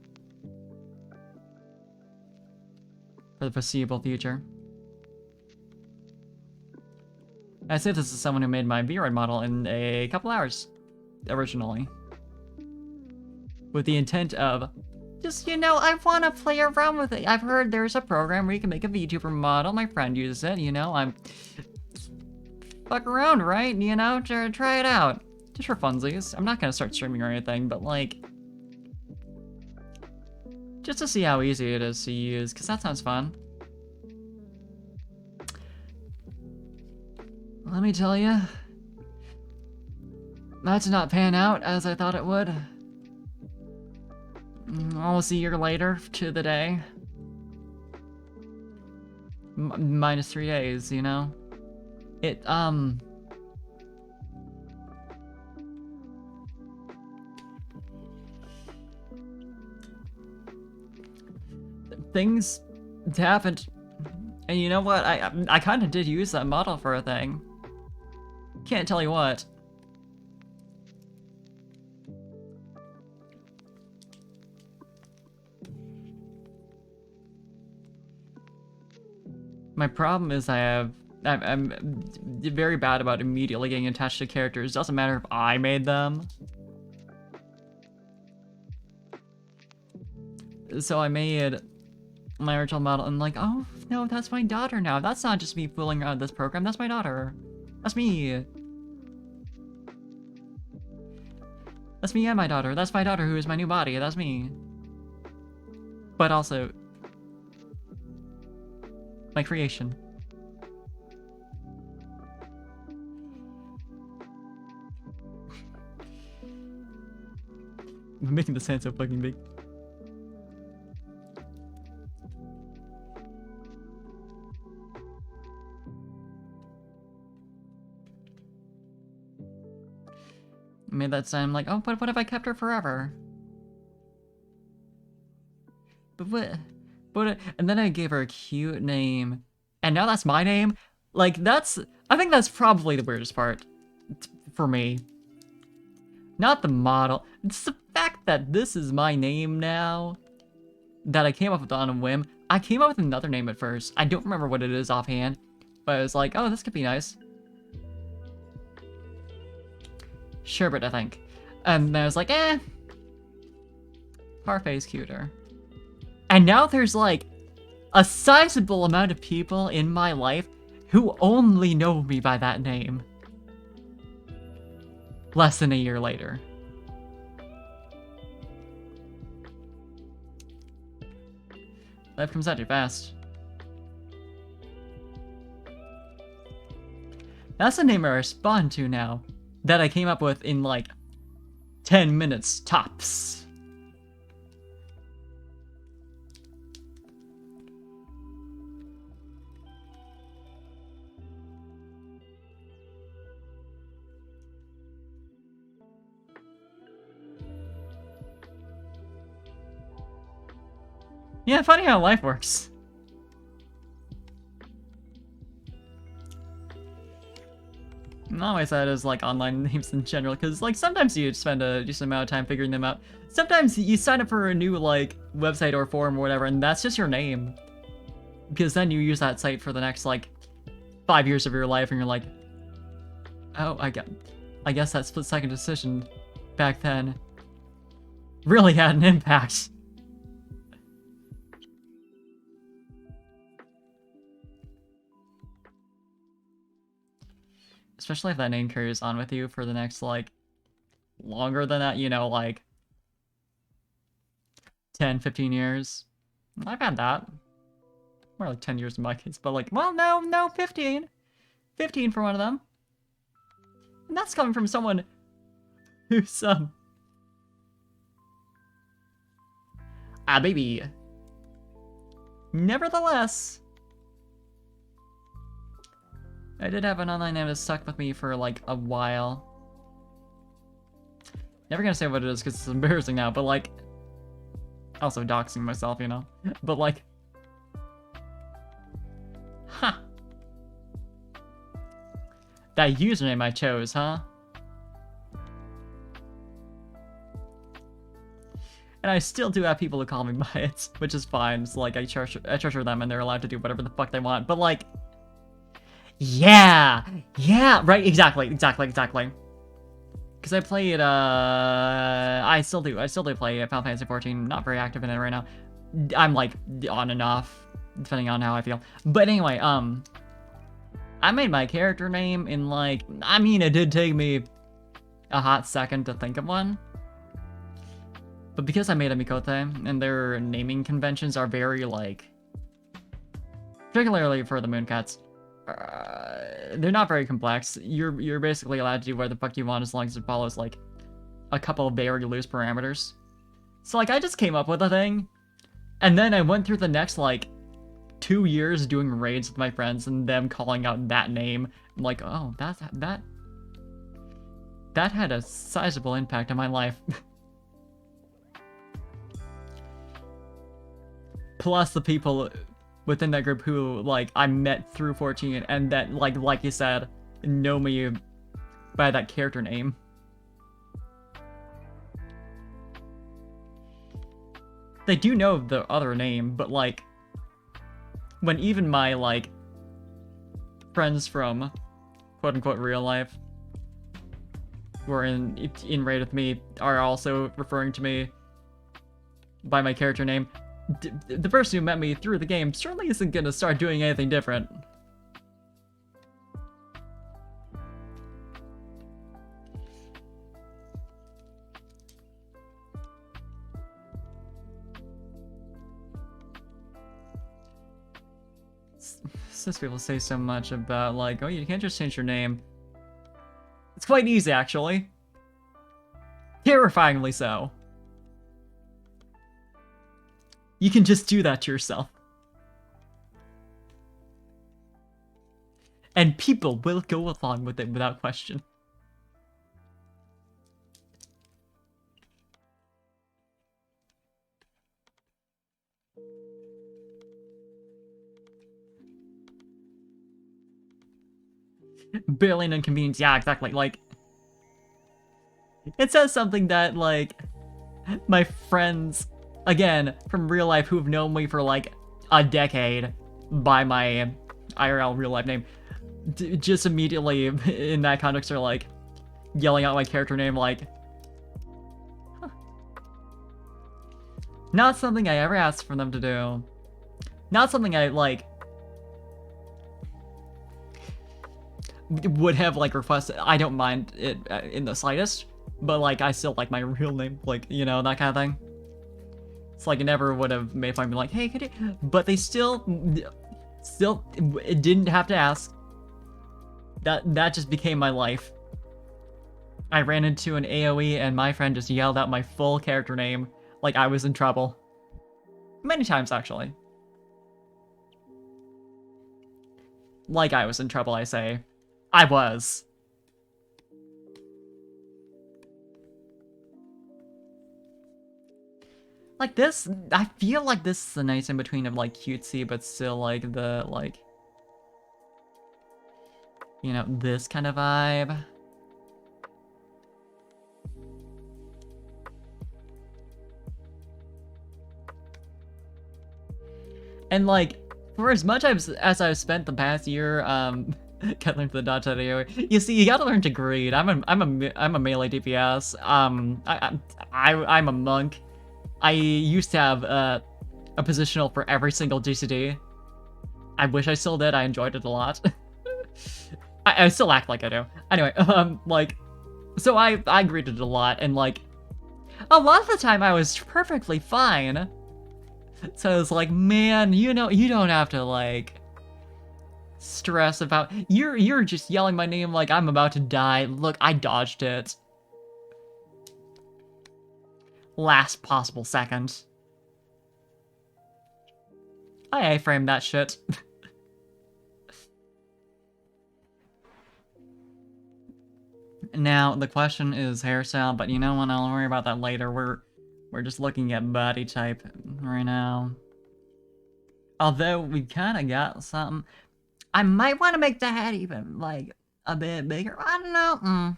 For the foreseeable future. I say this is someone who made my VROID model in a couple hours, originally. With the intent of, just, you know, I want to play around with it. I've heard there's a program where you can make a VTuber model. My friend uses it, you know, I'm... fuck around, right? You know, try it out. Just for funsies. I'm not gonna start streaming or anything, but like... just to see how easy it is to use, because that sounds fun. Let me tell you, that did not pan out as I thought it would. Almost a year later to the day. Minus 3 days, you know? It, things happened. And you know what? I kind of did use that model for a thing. Can't tell you what. My problem is I'm very bad about immediately getting attached to characters. Doesn't matter if I made them. So I made my original model and like, oh no, that's my daughter now. That's not just me fooling around this program. That's my daughter. That's me. That's me and my daughter. That's my daughter who is my new body. That's me. But also, my creation. I'm making the sand so fucking big. Made that sound like, oh, but what if I kept her forever? But and then I gave her a cute name, and now that's my name? Like, I think that's probably the weirdest part for me. Not the model, it's the fact that this is my name now, that I came up with on a whim. I came up with another name at first. I don't remember what it is offhand, but I was like, oh, this could be nice. Sherbet, I think. And then I was like, Parfait is cuter. And now there's like a sizable amount of people in my life who only know me by that name. Less than a year later. Life comes at you fast. That's the name I respond to now. That I came up with in like 10 minutes tops. Yeah, funny how life works. Not my side is like online names in general, because like sometimes you spend a decent amount of time figuring them out. Sometimes you sign up for a new like website or forum or whatever, and that's just your name. Because then you use that site for the next like 5 years of your life, and you're like, oh, I guess that split-second decision back then really had an impact. Especially if that name carries on with you for the next, like, longer than that, you know, like 10, 15 years. I've had that. More like 10 years in my case, but like, well, no, 15. 15 for one of them. And that's coming from someone who's, baby. Nevertheless, I did have an online name that stuck with me for like a while. Never gonna say what it is because it's embarrassing now, but like, also doxing myself, you know? But like, huh. That username I chose, huh? And I still do have people who call me by it, which is fine. It's like, I treasure them and they're allowed to do whatever the fuck they want, but like, yeah, right, exactly. Because I played, I still do play Final Fantasy 14, not very active in it right now. I'm like, on and off, depending on how I feel. But anyway, I made my character name in like, I mean, it did take me a hot second to think of one. But because I made a Mikote, and their naming conventions are very like, particularly for the Mooncats, they're not very complex. You're basically allowed to do whatever the fuck you want as long as it follows like a couple of very loose parameters. So like I just came up with a thing, and then I went through the next like 2 years doing raids with my friends and them calling out that name. I'm like, oh, that had a sizable impact on my life. Plus the people within that group who, like, I met through 14 and that, like you said, know me by that character name. They do know the other name, but, like, when even my, like, friends from quote-unquote real life who are in raid with me are also referring to me by my character name, the person who met me through the game certainly isn't gonna start doing anything different. Since people say so much about like, oh, you can't just change your name. It's quite easy, actually. Terrifyingly so. You can just do that to yourself. And people will go along with it without question. Barely an inconvenience. Yeah, exactly. Like, it says something that, like, my friends, again, from real life who've known me for, like, a decade by my IRL real life name, just immediately in that context are, like, yelling out my character name, like, huh. Not something I ever asked for them to do. Not something I, like, would have, like, requested. I don't mind it in the slightest, but, like, I still like my real name, like, you know, that kind of thing. It's like, it never would have made fun of me, like, hey, could you? But they still, it didn't have to ask. That just became my life. I ran into an AoE and my friend just yelled out my full character name like I was in trouble. Many times, actually. Like I was in trouble, I say. I was. Like this, I feel like this is a nice in-between of like cutesy, but still like the, like, you know, this kind of vibe. And like, for as much as I've spent the past year, learn the dodge AoE, you see, you gotta learn to greed. I'm a melee DPS. I'm a monk. I used to have a positional for every single GCD. I wish I still did. I enjoyed it a lot. I still act like I do. Anyway, like, so I greeted a lot, and like, a lot of the time I was perfectly fine. So it's like, man, you know, you don't have to like stress about. You're just yelling my name like I'm about to die. Look, I dodged it. Last possible second. I A-framed that shit. Now the question is hairstyle, but you know what? I'll worry about that later. We're just looking at body type right now. Although we kind of got something. I might want to make the head even, like, a bit bigger. I don't know.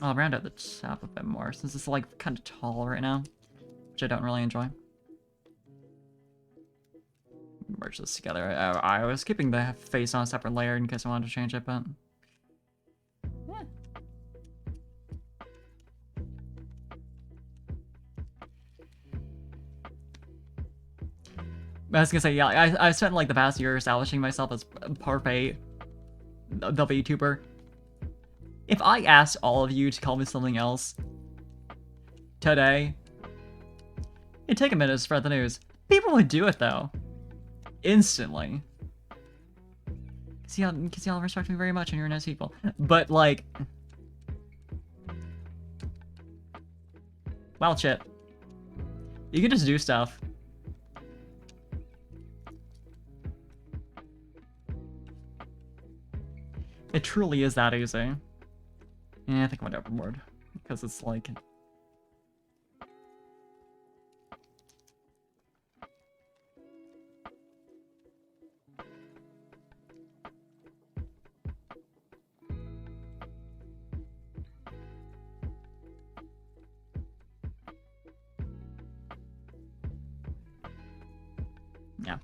I'll round out the top a bit more, since it's, like, kind of tall right now. Which I don't really enjoy. Merge this together. I was keeping the face on a separate layer in case I wanted to change it, but... yeah. I was gonna say, yeah, I spent like the past year establishing myself as part a the VTuber. If I asked all of you to call me something else today, it'd take a minute to spread the news. People would do it though, instantly. Cause y'all respect me very much, and you're nice people. But like, well, shit, you can just do stuff. It truly is that easy. Yeah, I think I went overboard. Because it's like... yeah.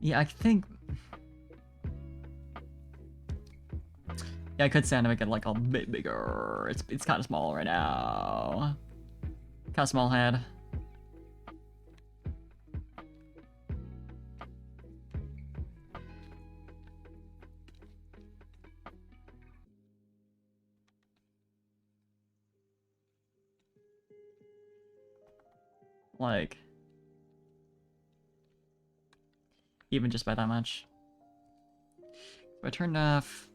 Yeah, I think... yeah, I could stand to make it like a bit bigger. It's kind of small right now. Kind of small head. Like... even just by that much. If I turned off...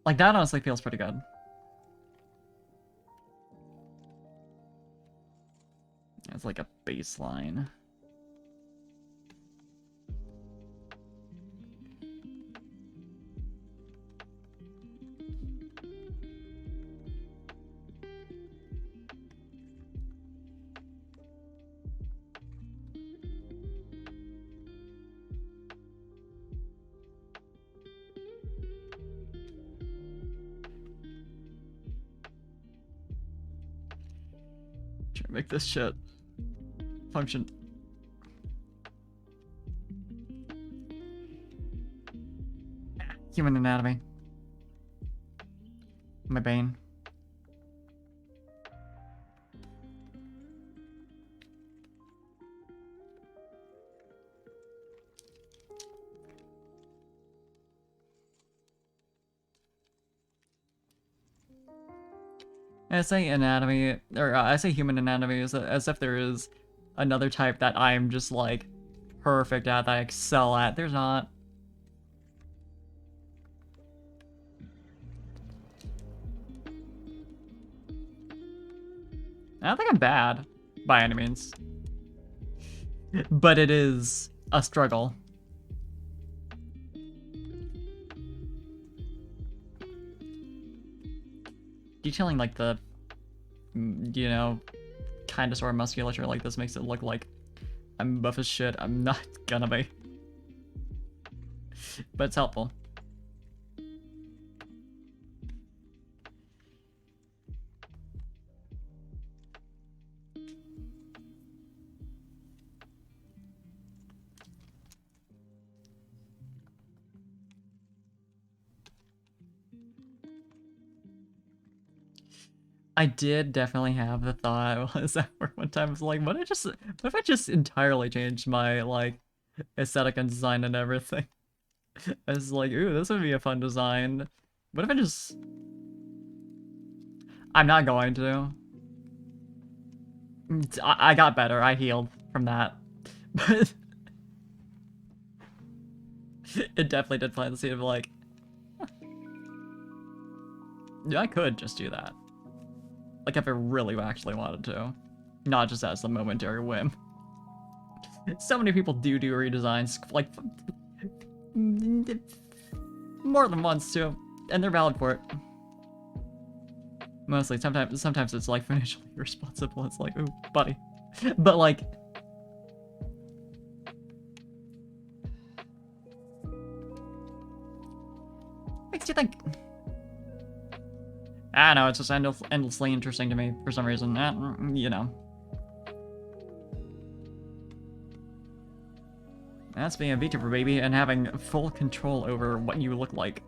like, that honestly feels pretty good. It's like a baseline. Try to make this shit function. Human anatomy. My bane. I say anatomy, or I say human anatomy as if there is another type that I'm just like perfect at, that I excel at. There's not. I don't think I'm bad, by any means. But it is a struggle. Detailing like the, you know, kind of sort of musculature like this makes it look like I'm buff as shit. I'm not gonna be. But it's helpful. I did definitely have the thought was that one time I was like, what if I just entirely changed my like aesthetic and design and everything? I was like, ooh, this would be a fun design. What if I just I'm not going to. I got better. I healed from that. But it definitely did plant the seed of like, yeah, I could just do that. Like if I really actually wanted to. Not just as a momentary whim. So many people do redesigns, like, more than once too, and they're valid for it. Mostly, sometimes it's like financially irresponsible. It's like, ooh, buddy. But like, makes you think. I don't know, it's just endlessly interesting to me for some reason. You know. That's being a VTuber, baby, and having full control over what you look like.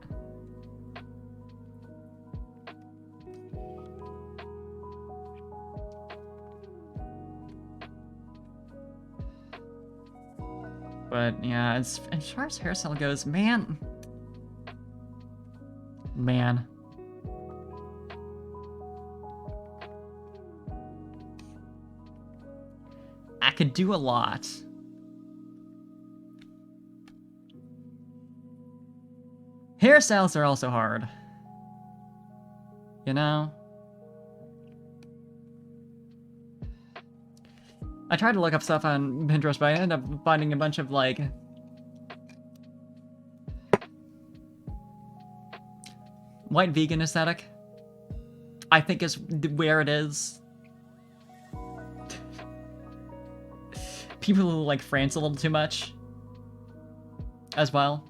But yeah, as far as hairstyle goes, man. I could do a lot. Hairstyles are also hard. You know? I tried to look up stuff on Pinterest, but I ended up finding a bunch of, like... white vegan aesthetic. I think is where it is. People who like France a little too much. As well.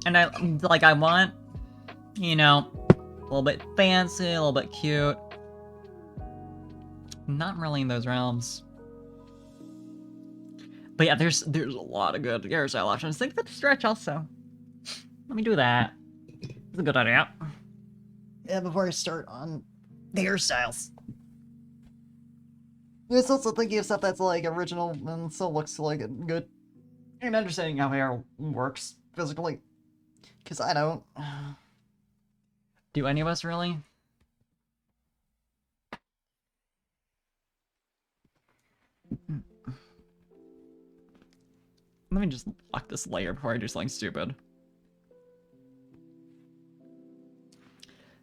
And I want, you know, a little bit fancy, a little bit cute. Not really in those realms. But yeah, there's a lot of good hairstyle options. Think of the stretch also. Let me do that. It's a good idea. Yeah, before I start on the hairstyles. It's also thinking of stuff that's like original and still looks like good. And understanding how hair works physically. Because I don't. Do any of us really? Let me just lock this layer before I do something stupid.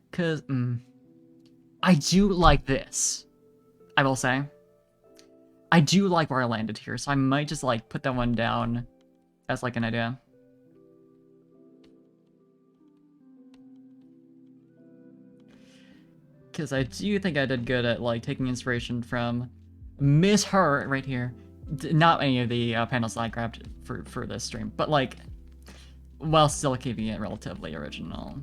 Because, I do like this. I will say. I do like where I landed here, so I might just, like, put that one down as, like, an idea. Because I do think I did good at, like, taking inspiration from Miss Her right here. Not any of the panels I grabbed for this stream, but, like, while still keeping it relatively original.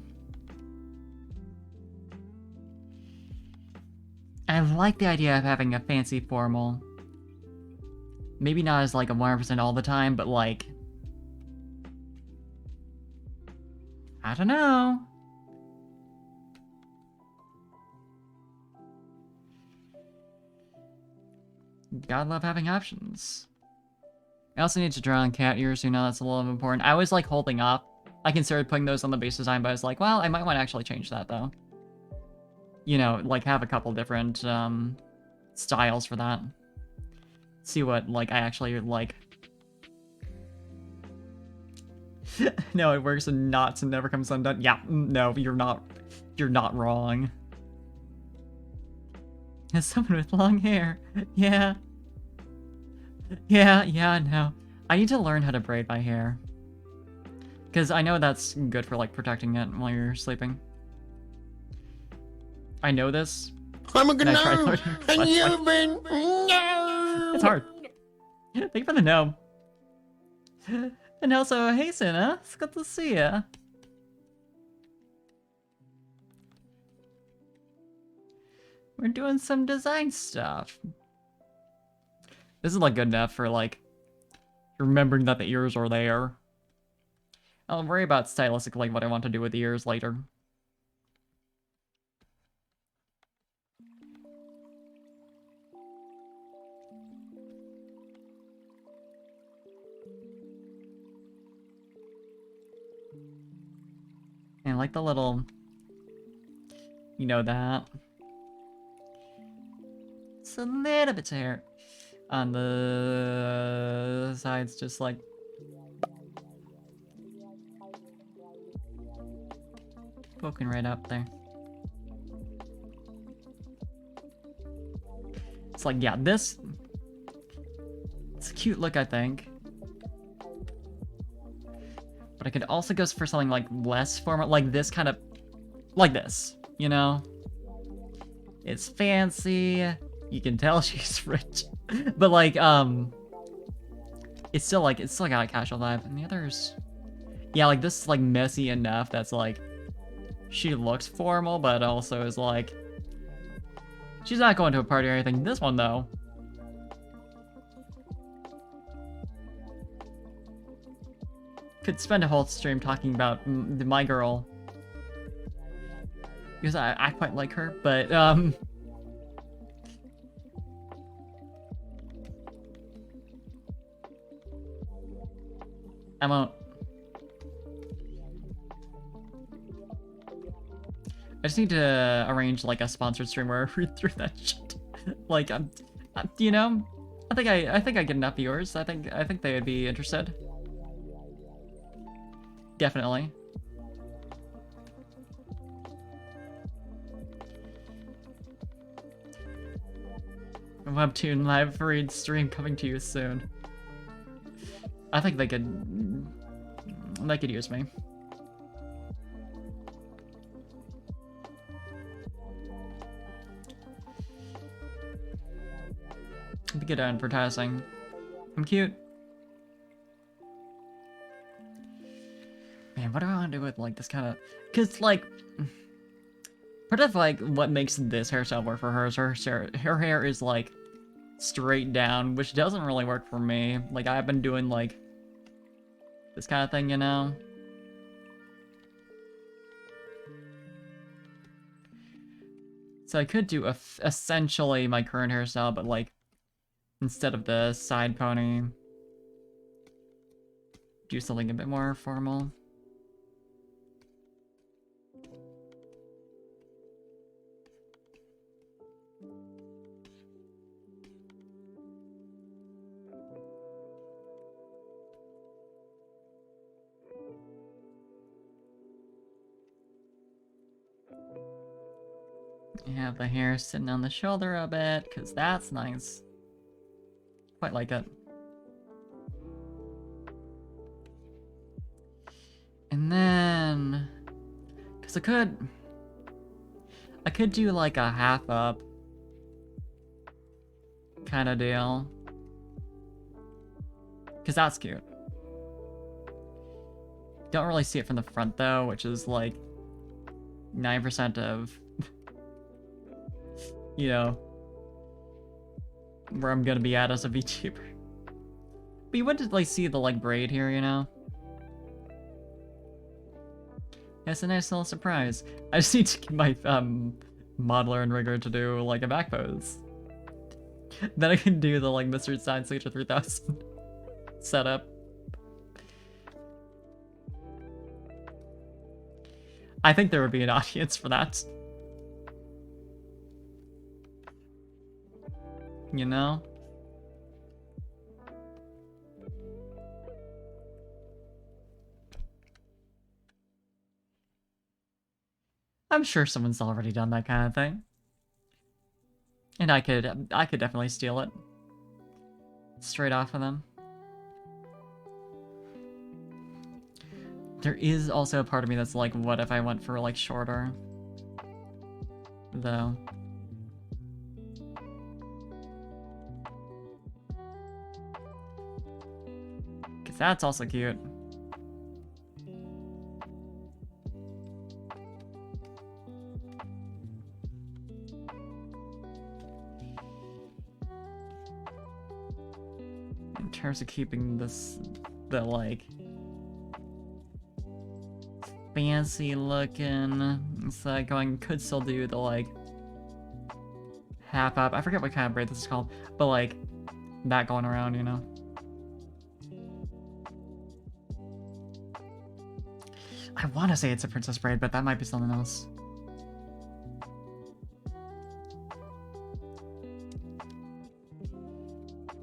I like the idea of having a fancy formal. Maybe not as like a 100% all the time, but like... I don't know. Gotta love having options. I also need to draw on cat ears, so that's a little important. I was like holding off. I considered putting those on the base design, but I was like, well, I might want to actually change that though. You know, like have a couple different styles for that. See what like I actually like. No, it works in knots and never comes undone. Yeah, no, you're not wrong. As someone with long hair. Yeah. Yeah, no. I need to learn how to braid my hair. Because I know that's good for, like, protecting it while you're sleeping. I know this. I'm a And I tried gnome, learning, and but, you've like, been no. it's hard. Thank you for the gnome. And also, hey, Sina. It's good to see ya. We're doing some design stuff. This is, like, good enough for, like, remembering that the ears are there. I'll worry about stylistically what I want to do with the ears later. And like the little... You know that. It's a little bit hair on the sides, just like... Poking right up there. It's like, yeah, this... It's a cute look, I think. But I could also go for something like less formal, like this kind of... Like this, you know? It's fancy. You can tell she's rich. But like, it's still got a casual vibe. And the others... Yeah, like this is like messy enough that's like... She looks formal, but also is like... She's not going to a party or anything. This one, though. Could spend a whole stream talking about my girl. Because I quite like her, but, I won't. I just need to arrange like a sponsored stream where I read through that shit. Like, you know, I think I get enough viewers. I think they would be interested. Definitely. Webtoon live read stream coming to you soon. I think they could use me. Be good at advertising. I'm cute. Man, what do I want to do with like this kind of? Cause like, part of like what makes this hairstyle work for her is her hair is like straight down, which doesn't really work for me. Like I've been doing like this kind of thing, you know. So I could do essentially my current hairstyle, but like. Instead of the side pony, do something a bit more formal. You have the hair sitting on the shoulder a bit, because that's nice. Quite like it. And then, because I could do like a half up kind of deal, because that's cute. Don't really see it from the front though, which is like 9% of, you know, where I'm gonna be at as a VTuber. But you wouldn't like see the like braid here, you know? It's a nice little surprise. I just need to get my modeler and rigger to do like a back pose. Then I can do the like Mr. Science Leader 3000 setup. I think there would be an audience for that. You know? I'm sure someone's already done that kind of thing. And I could definitely steal it. Straight off of them. There is also a part of me that's like, what if I went for like shorter? Though. Cause that's also cute. In terms of keeping this, the like fancy looking, it's like going, could still do the like half up. I forget what kind of braid this is called, but like that going around, you know. I want to say it's a princess braid, but that might be something else.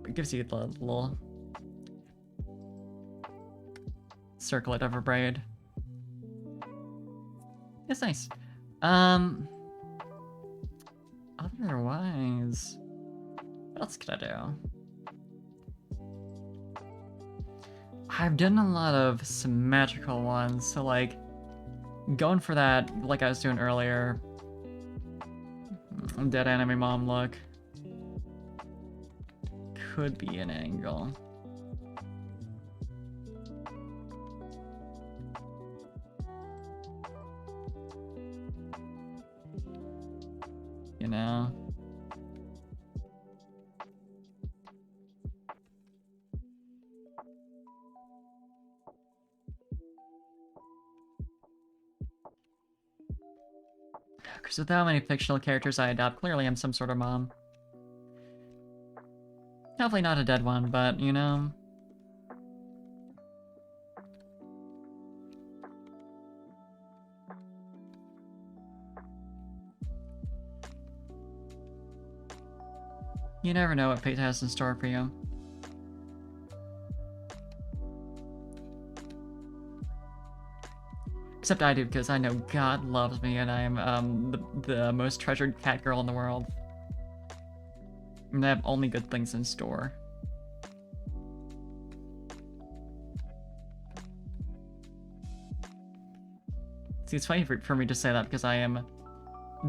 It gives you the little circlet of a braid. It's nice. Otherwise, what else could I do? I've done a lot of symmetrical ones, so like going for that, like I was doing earlier, dead anime mom look could be an angle. You know? Because with how many fictional characters I adopt, clearly I'm some sort of mom. Hopefully not a dead one, but, you know... You never know what fate has in store for you. Except I do, because I know God loves me and I am the most treasured cat girl in the world. And I have only good things in store. See, it's funny for me to say that because I am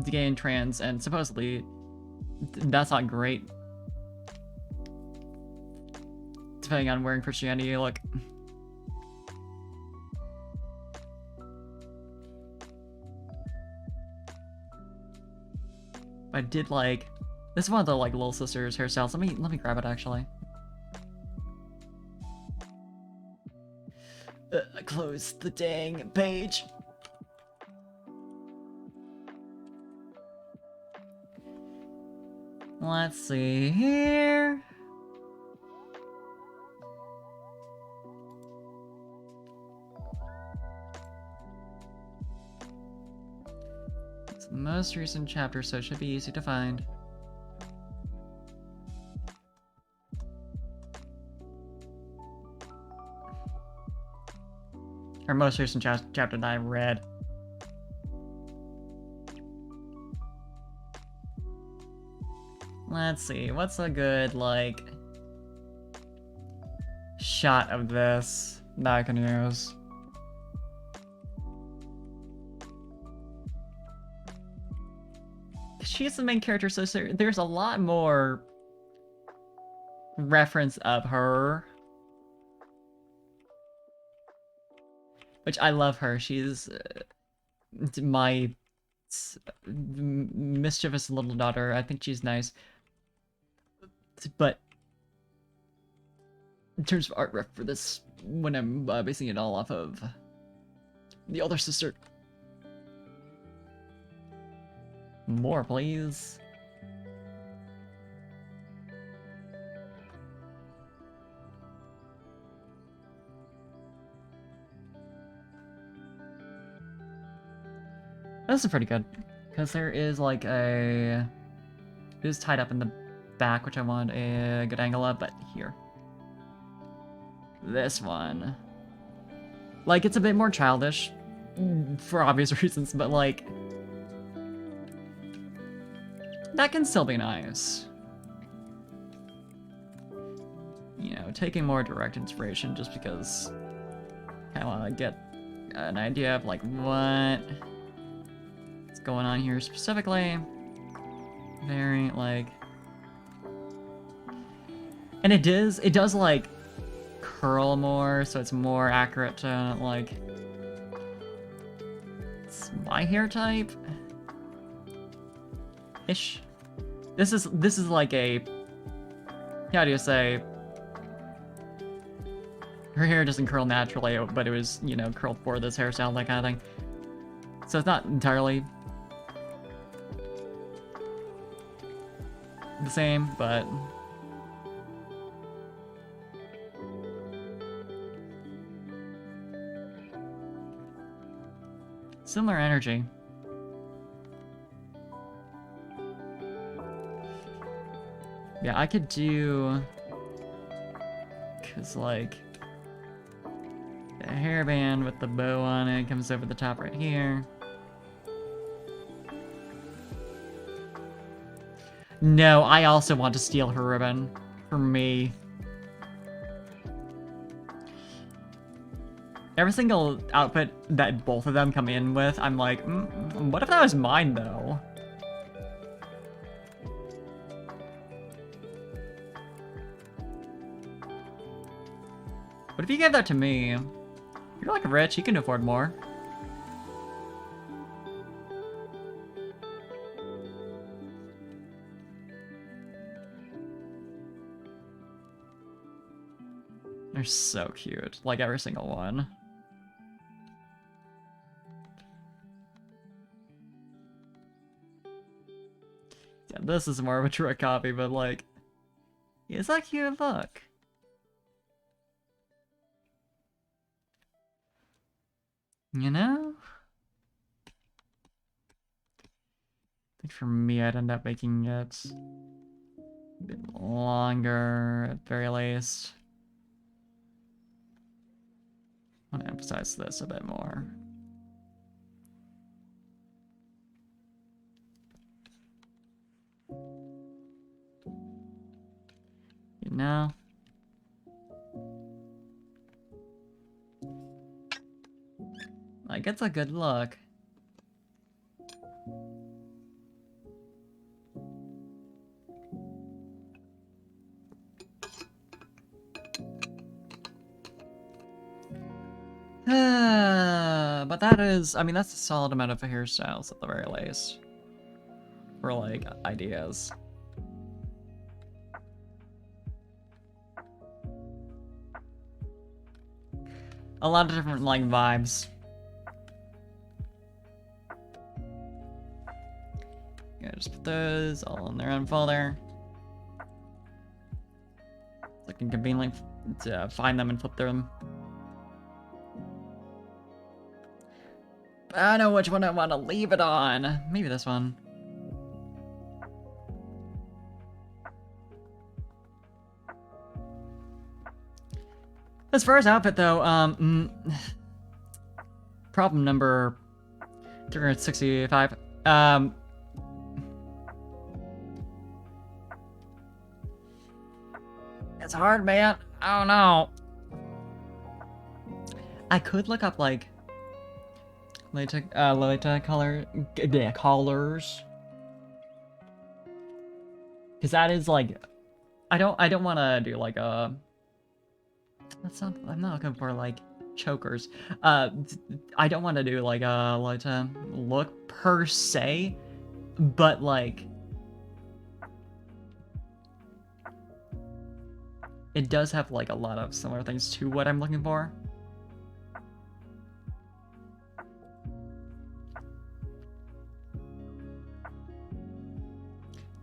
gay and trans, and supposedly that's not great. Depending on where in Christianity you look. I did like, this is one of the like Little Sisters hairstyles. Let me grab it actually. Close the dang page. Let's see here. It's the most recent chapter, so it should be easy to find. Or most recent chapter that I read. Let's see, what's a good, like, shot of this that I can use? She's the main character, so there's a lot more reference of her. Which I love her. She's my mischievous little daughter. I think she's nice. but in terms of art ref for this, when I'm basing it all off of the older sister. More, please. This is pretty good, because there is like it is tied up in the back, which I want a good angle of, but here. This one. Like, it's a bit more childish, for obvious reasons, but like, that can still be nice. You know, taking more direct inspiration just because I want to get an idea of like what's going on here specifically. Very like, and it does like curl more, so it's more accurate to like it's my hair type ish. This is like a, how do you say, her hair doesn't curl naturally, but it was, you know, curled for this hairstyle, that kind of thing. So it's not entirely the same, but similar energy. Yeah, I could do, cause like the hairband with the bow on it comes over the top right here. No, I also want to steal her ribbon for me. Every single outfit that both of them come in with, I'm like, what if that was mine though? What if you gave that to me? You're like rich, you can afford more. They're so cute, like every single one. Yeah, this is more of a direct copy, but like, it's a cute look. You know? I think for me, I'd end up making it a bit longer, at very least. I want to emphasize this a bit more. You know? Like, it's a good look. But that is, I mean, that's a solid amount of hairstyles at the very least. For, like, ideas. A lot of different, like, vibes. Yeah, just put those all in their own folder. So I can conveniently find them and flip through them. I know which one I want to leave it on. Maybe this one. As far as outfit though, problem number 365. It's hard, man. I don't know. I could look up like Lolita colors, because that is like, I don't want to do like a. That's not. I'm not looking for like chokers. I don't want to do like a Lolita look per se, but like it does have like a lot of similar things to what I'm looking for.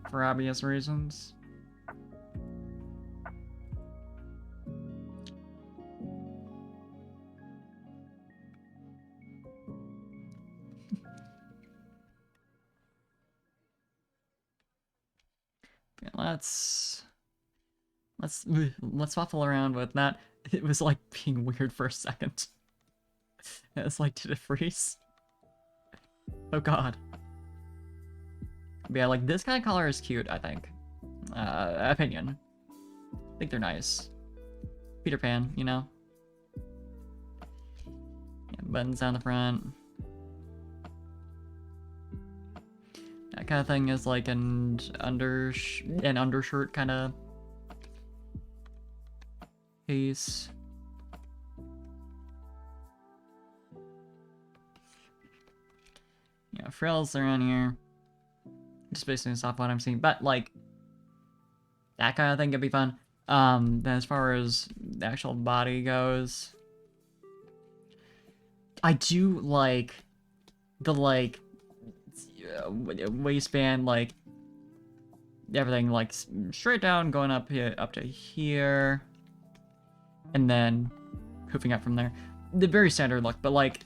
For obvious reasons. Okay, let's waffle around with that. It was like being weird for a second. It's like, did it freeze? Oh god. But yeah, like this kind of color is cute, I think. Opinion. I think they're nice. Peter Pan, you know? Yeah, buttons down the front. That kind of thing is like an undershirt kind of piece. Yeah, frills around here. Just based off what I'm seeing, but like that kind of thing could be fun. Then as far as the actual body goes, I do like the waistband, like everything like straight down, going up here up to here, and then poofing up from there. The very standard look, but like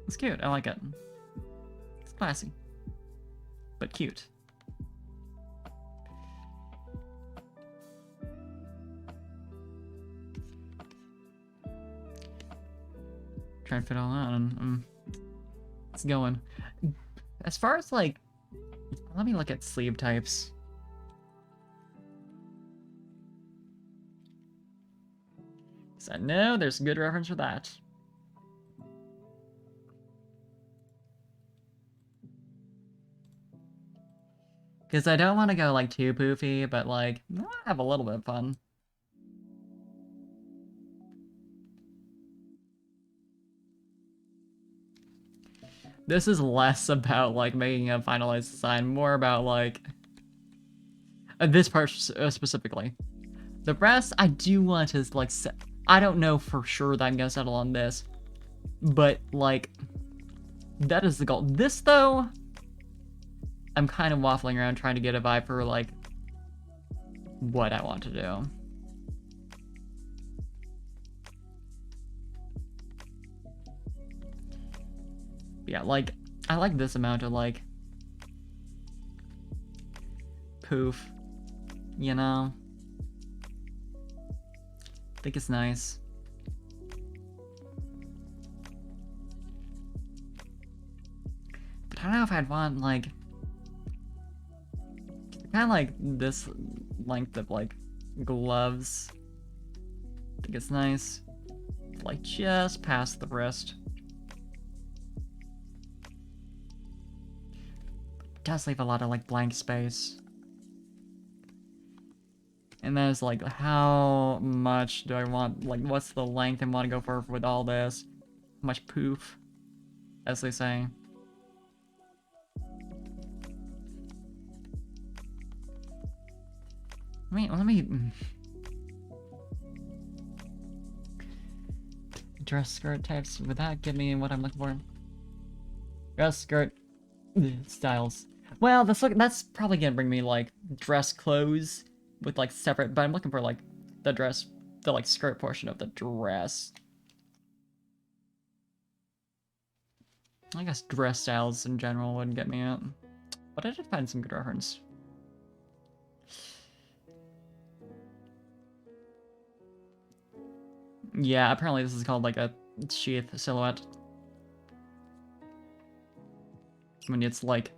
it's cute. I like it. It's classy, but cute. Trying to fit all that and it's going. As far as like, let me look at sleeve types. So I know there's a good reference for that. Because I don't want to go like too poofy, but like, I want to have a little bit of fun. This is less about like making a finalized design, more about like this part specifically. The rest, I do want to like set. I don't know for sure that I'm gonna settle on this, but like that is the goal. This though, I'm kind of waffling around trying to get a vibe for like what I want to do. Yeah, like I like this amount of like poof, you know? I think it's nice. But I don't know if I'd want like kind of like this length of like gloves. I think it's nice. Like just past the wrist. It does leave a lot of like blank space. And then it's like, how much do I want? Like, what's the length I want to go for with all this? How much poof, as they say. Let me. Dress skirt types. Would that give me what I'm looking for? Dress skirt styles. Well, that's probably gonna bring me like dress clothes with like separate, but I'm looking for like the dress, the like skirt portion of the dress. I guess dress styles in general would get me out. But I did find some good reference. Yeah, apparently this is called like a sheath silhouette. When it's like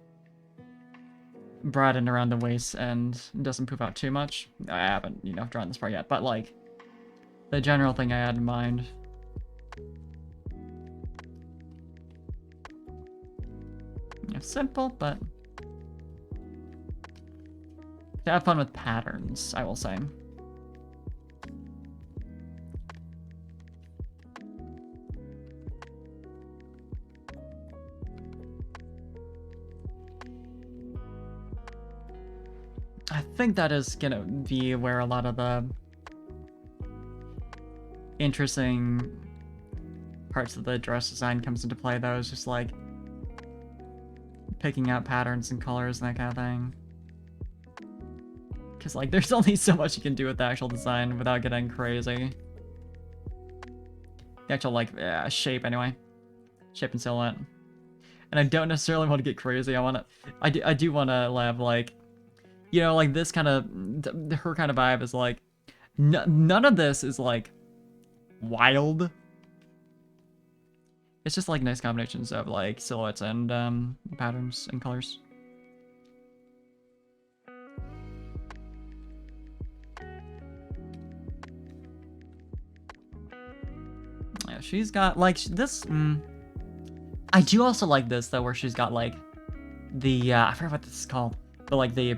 broadened around the waist and doesn't poof out too much. I haven't, drawn this part yet, but like the general thing I had in mind. Simple, but to have fun with patterns, I will say. I think that is gonna be where a lot of the interesting parts of the dress design comes into play, though. It's just like picking out patterns and colors and that kind of thing. Because, like, there's only so much you can do with the actual design without getting crazy. The actual, like, shape, anyway. Shape and silhouette. And I don't necessarily want to get crazy. I do want to have, like, you know, like, this kind of, her kind of vibe is, like, none of this is, like, wild. It's just, like, nice combinations of, like, silhouettes and, patterns and colors. Yeah, she's got, like, this, I do also like this, though, where she's got, like, the, I forget what this is called, but, like, the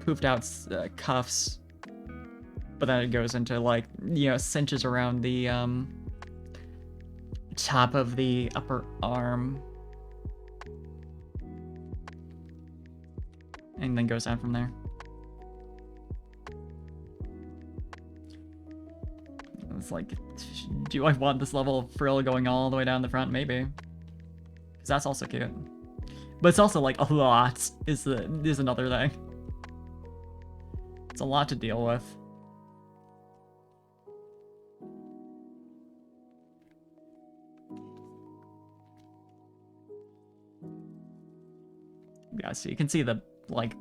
poofed out cuffs, but then it goes into, like, you know, cinches around the, top of the upper arm. And then goes down from there. It's like, do I want this level of frill going all the way down the front? Maybe. Because that's also cute. But it's also like a lot is another thing. It's a lot to deal with. Yeah, so you can see the, like,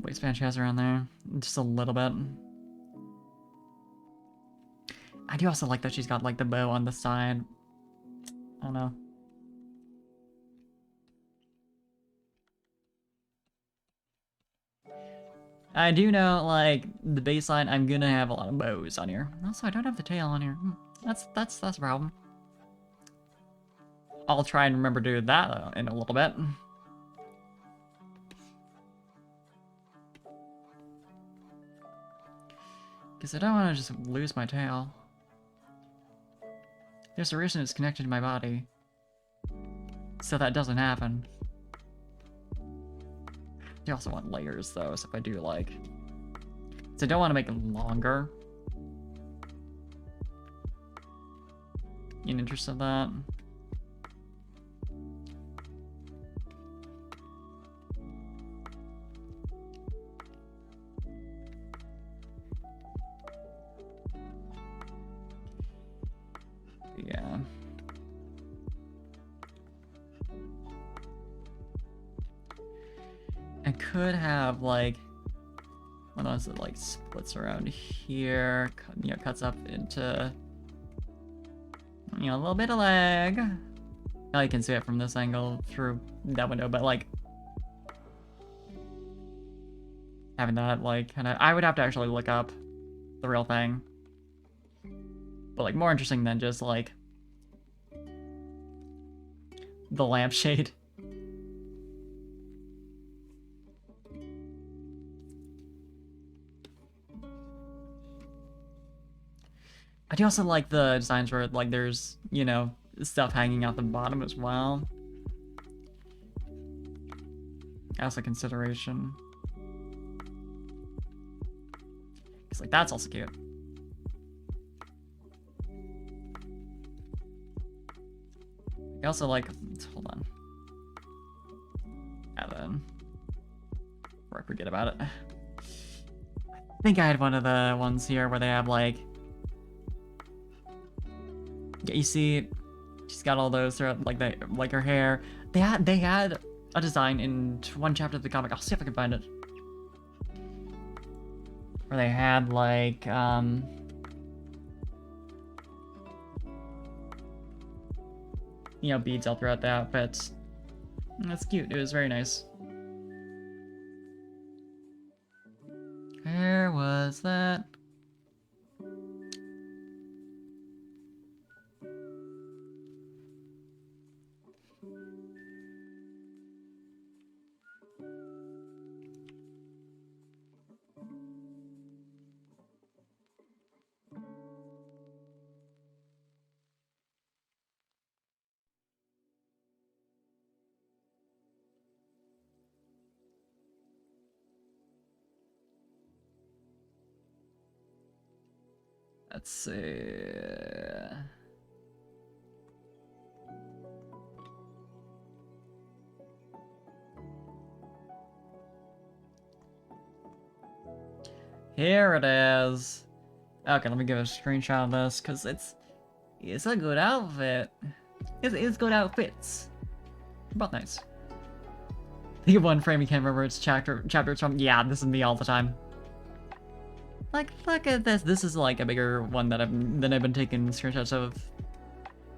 waistband she has around there. Just a little bit. I do also like that she's got, like, the bow on the side. I don't know. I do know, like, the baseline, I'm gonna have a lot of bows on here. Also, I don't have the tail on here. That's a problem. I'll try and remember to do that in a little bit. Because I don't want to just lose my tail. There's a reason it's connected to my body. So that doesn't happen. You also want layers, though, so if I do, like... So I don't want to make them longer. In interest of that. Yeah. I could have, like, one of those that, like, splits around here, you know, cuts up into, you know, a little bit of leg. Now you can see it from this angle through that window, but, like, having that, like, kind of, I would have to actually look up the real thing. But, like, more interesting than just, like, the lampshade. I do also like the designs where, like, there's, you know, stuff hanging out the bottom as well. As a consideration. Because, like, that's also cute. I also like, hold on. Add that in. Before I forget about it. I think I had one of the ones here where they have, like, yeah, you see, she's got all those throughout, like her hair. They had a design in one chapter of the comic. I'll see if I can find it. Where they had, like, you know, beads all throughout the outfits. That's cute. It was very nice. Where was that? Let's see. Here it is. Okay, let me give a screenshot of this because it's a good outfit. It's good outfits. Both nice. Think of one frame you can't remember its chapter from. Yeah, this is me all the time. Like, look at this. This is like a bigger one that I've been taking screenshots of.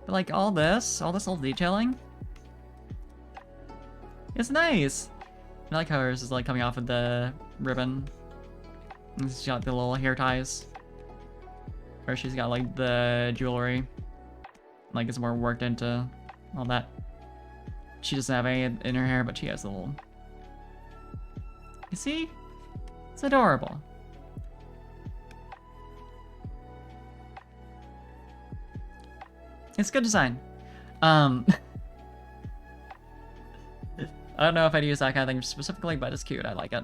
But like all this little detailing. It's nice. I like how hers is like coming off of the ribbon. And she's got the little hair ties. Or she's got like the jewelry. Like it's more worked into all that. She doesn't have any in her hair, but she has the little. You see? It's adorable. It's good design. I don't know if I'd use that kind of thing specifically, but it's cute. I like it.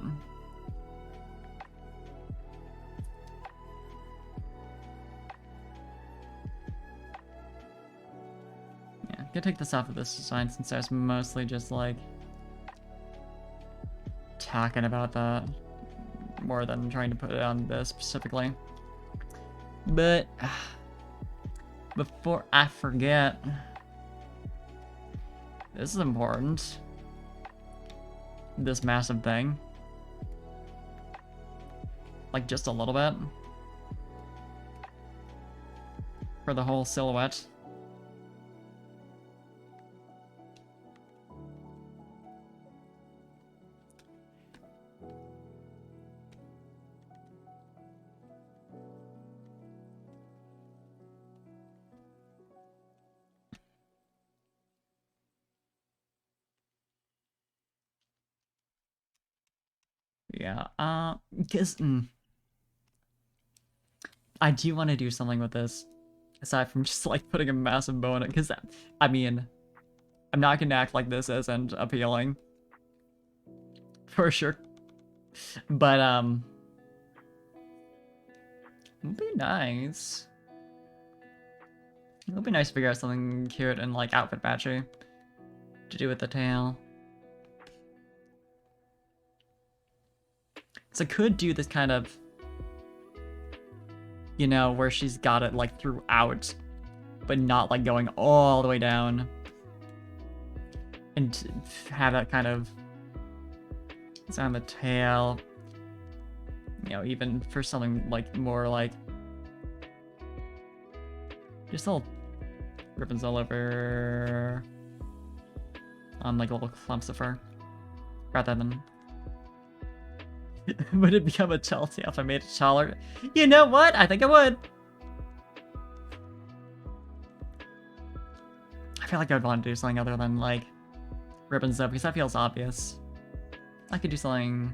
Yeah, I'm gonna take this off of this design since I was mostly just like talking about that more than trying to put it on this specifically. But before I forget, this is important. This massive thing. Like just a little bit. For the whole silhouette. Yeah, because I do want to do something with this, aside from just like putting a massive bow in it. Because I mean, I'm not gonna act like this isn't appealing, for sure. But it'd be nice. It'd be nice to figure out something cute and like outfit matchy to do with the tail. So I could do this kind of, you know, where she's got it like throughout, but not like going all the way down. And have that kind of, it's on the tail. You know, even for something like more like, just little ribbons all over on like little clumps of fur, rather than. Would it become a telltale if I made it taller? You know what? I think it would. I feel like I would want to do something other than like ribbons though, because that feels obvious. I could do something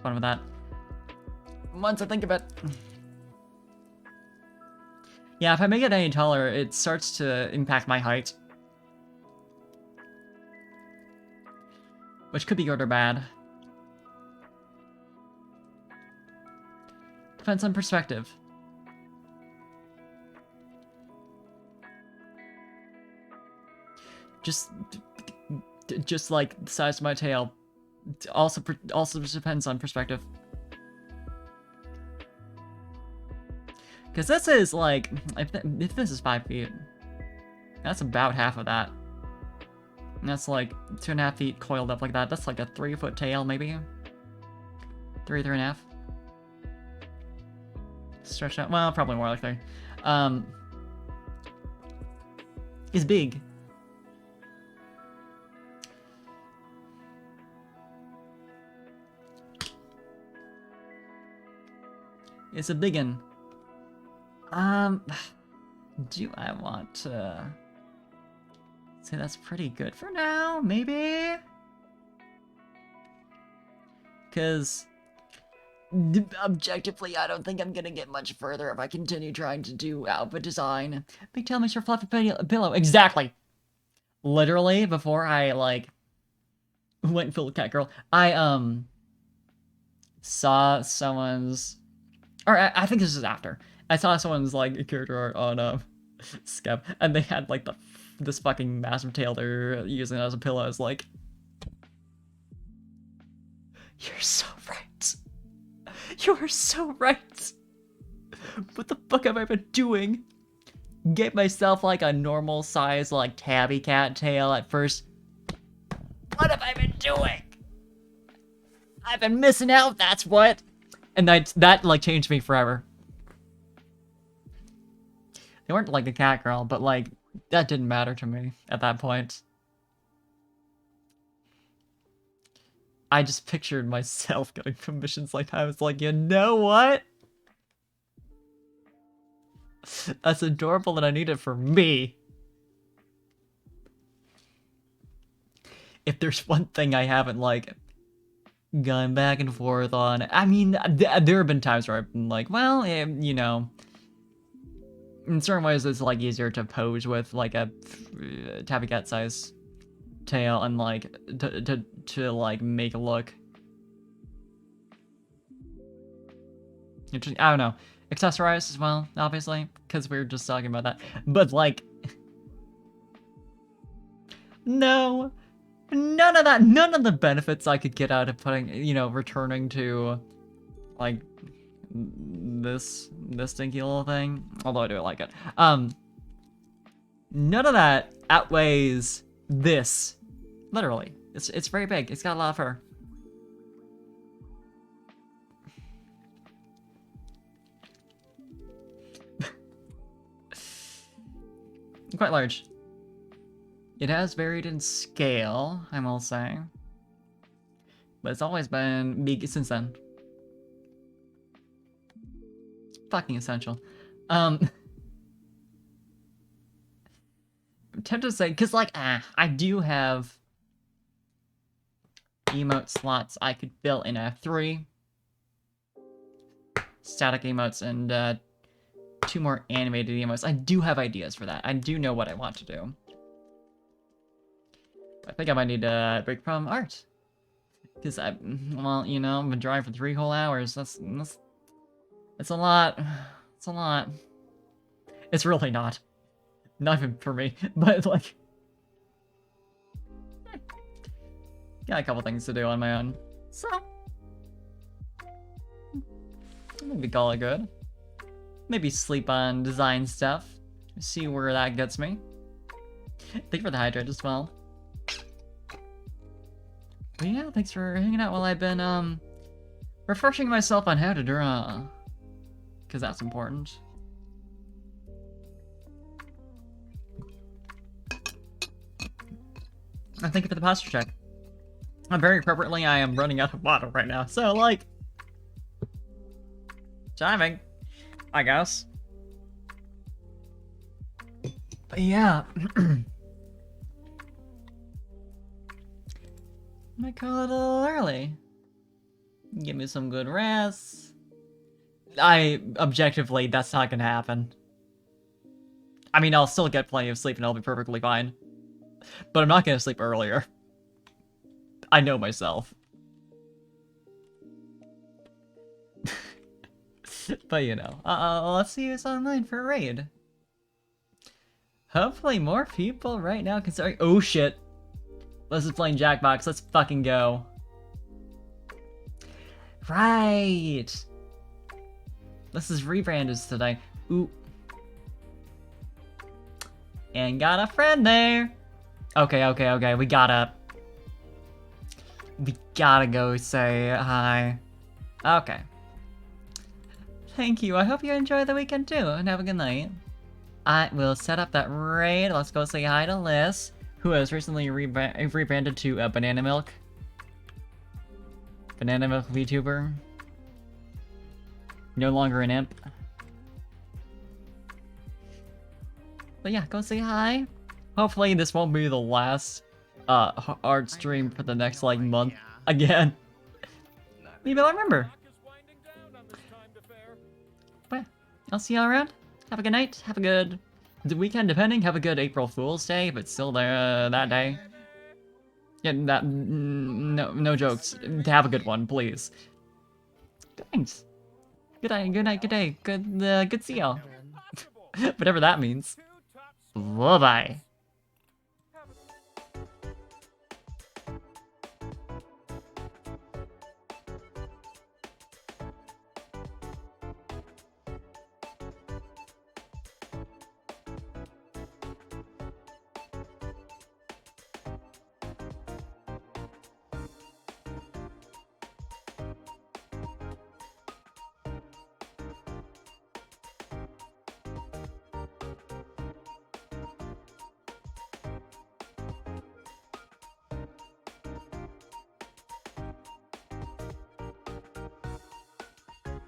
fun with that. Once I think of it. Yeah, if I make it any taller, it starts to impact my height. Which could be good or bad. Depends on perspective. Just like the size of my tail. Also depends on perspective. Because this is like, if this is 5 feet, that's about half of that. And that's like 2.5 feet coiled up like that. That's like a 3-foot tail, maybe. 3.5. Stretch out. Well, probably more like 3. Is big. It's a biggin. Do I want to say that's pretty good for now? Maybe? Because objectively, I don't think I'm gonna get much further if I continue trying to do outfit design. Big tail makes for fluffy pillow. Exactly. Literally, before I like went full cat girl, I saw someone's, or I think this is after. I saw someone's like character art on Skep, and they had like this fucking massive tail they're using as a pillow. It's like, you're so right. You are so right. What the fuck have I been doing? Get myself like a normal size like tabby cat tail at first. What have I been doing? I've been missing out, that's what. And that like changed me forever. They weren't like the cat girl, but like that didn't matter to me at that point. I just pictured myself getting commissions like that. I was like, you know what? That's adorable and I need it for me. If there's one thing I haven't like gone back and forth on, I mean, there have been times where I've been like, well, you know, in certain ways it's like easier to pose with like a tabby cat size tail and like to like make a look. I don't know, accessorize as well, obviously, because we were just talking about that. But like, no, none of that, none of the benefits I could get out of putting, you know, returning to like this stinky little thing, although I do like it. None of that outweighs this. Literally, it's very big. It's got a lot of fur. Quite large. It has varied in scale, I will say, but it's always been big since then. It's fucking essential. I'm tempted to say, because like, I do have emote slots I could fill in F3, static emotes, and 2 more animated emotes. I do have ideas for that. I do know what I want to do. I think I might need a break from art. Because well, you know, I've been drawing for 3 whole hours. That's a lot. It's a lot. It's really not. Not even for me, but like, got a couple things to do on my own. So, maybe call it good. Maybe sleep on design stuff. See where that gets me. Thank you for the hydrate as well. But yeah, thanks for hanging out while I've been, refreshing myself on how to draw. Because that's important. And thank you for the posture check. Very appropriately, I am running out of water right now. So, like, timing, I guess. But yeah. Might call it a little early. Give me some good rest. Objectively, that's not gonna happen. I mean, I'll still get plenty of sleep and I'll be perfectly fine. But I'm not gonna sleep earlier. I know myself. But you know, let's see who's online for a raid. Hopefully more people right now considering— oh shit. This is playing Jackbox, let's fucking go. Right. This is rebranded today. Ooh. And got a friend there. Okay, we gotta go say hi. Okay. Thank you, I hope you enjoy the weekend too, and have a good night. I will set up that raid. Let's go say hi to Liz, who has recently rebranded to Banana Milk. Banana Milk VTuber. No longer an imp. But yeah, go say hi. Hopefully this won't be the last art stream for the next like month again. Maybe I'll remember. But I'll see y'all around. Have a good night. Have a good weekend, depending. Have a good April Fool's Day, if it's still there that day. Yeah, no jokes. Have a good one, please. Thanks. Good night, good night, good day. Good see y'all. Whatever that means. Bye-bye.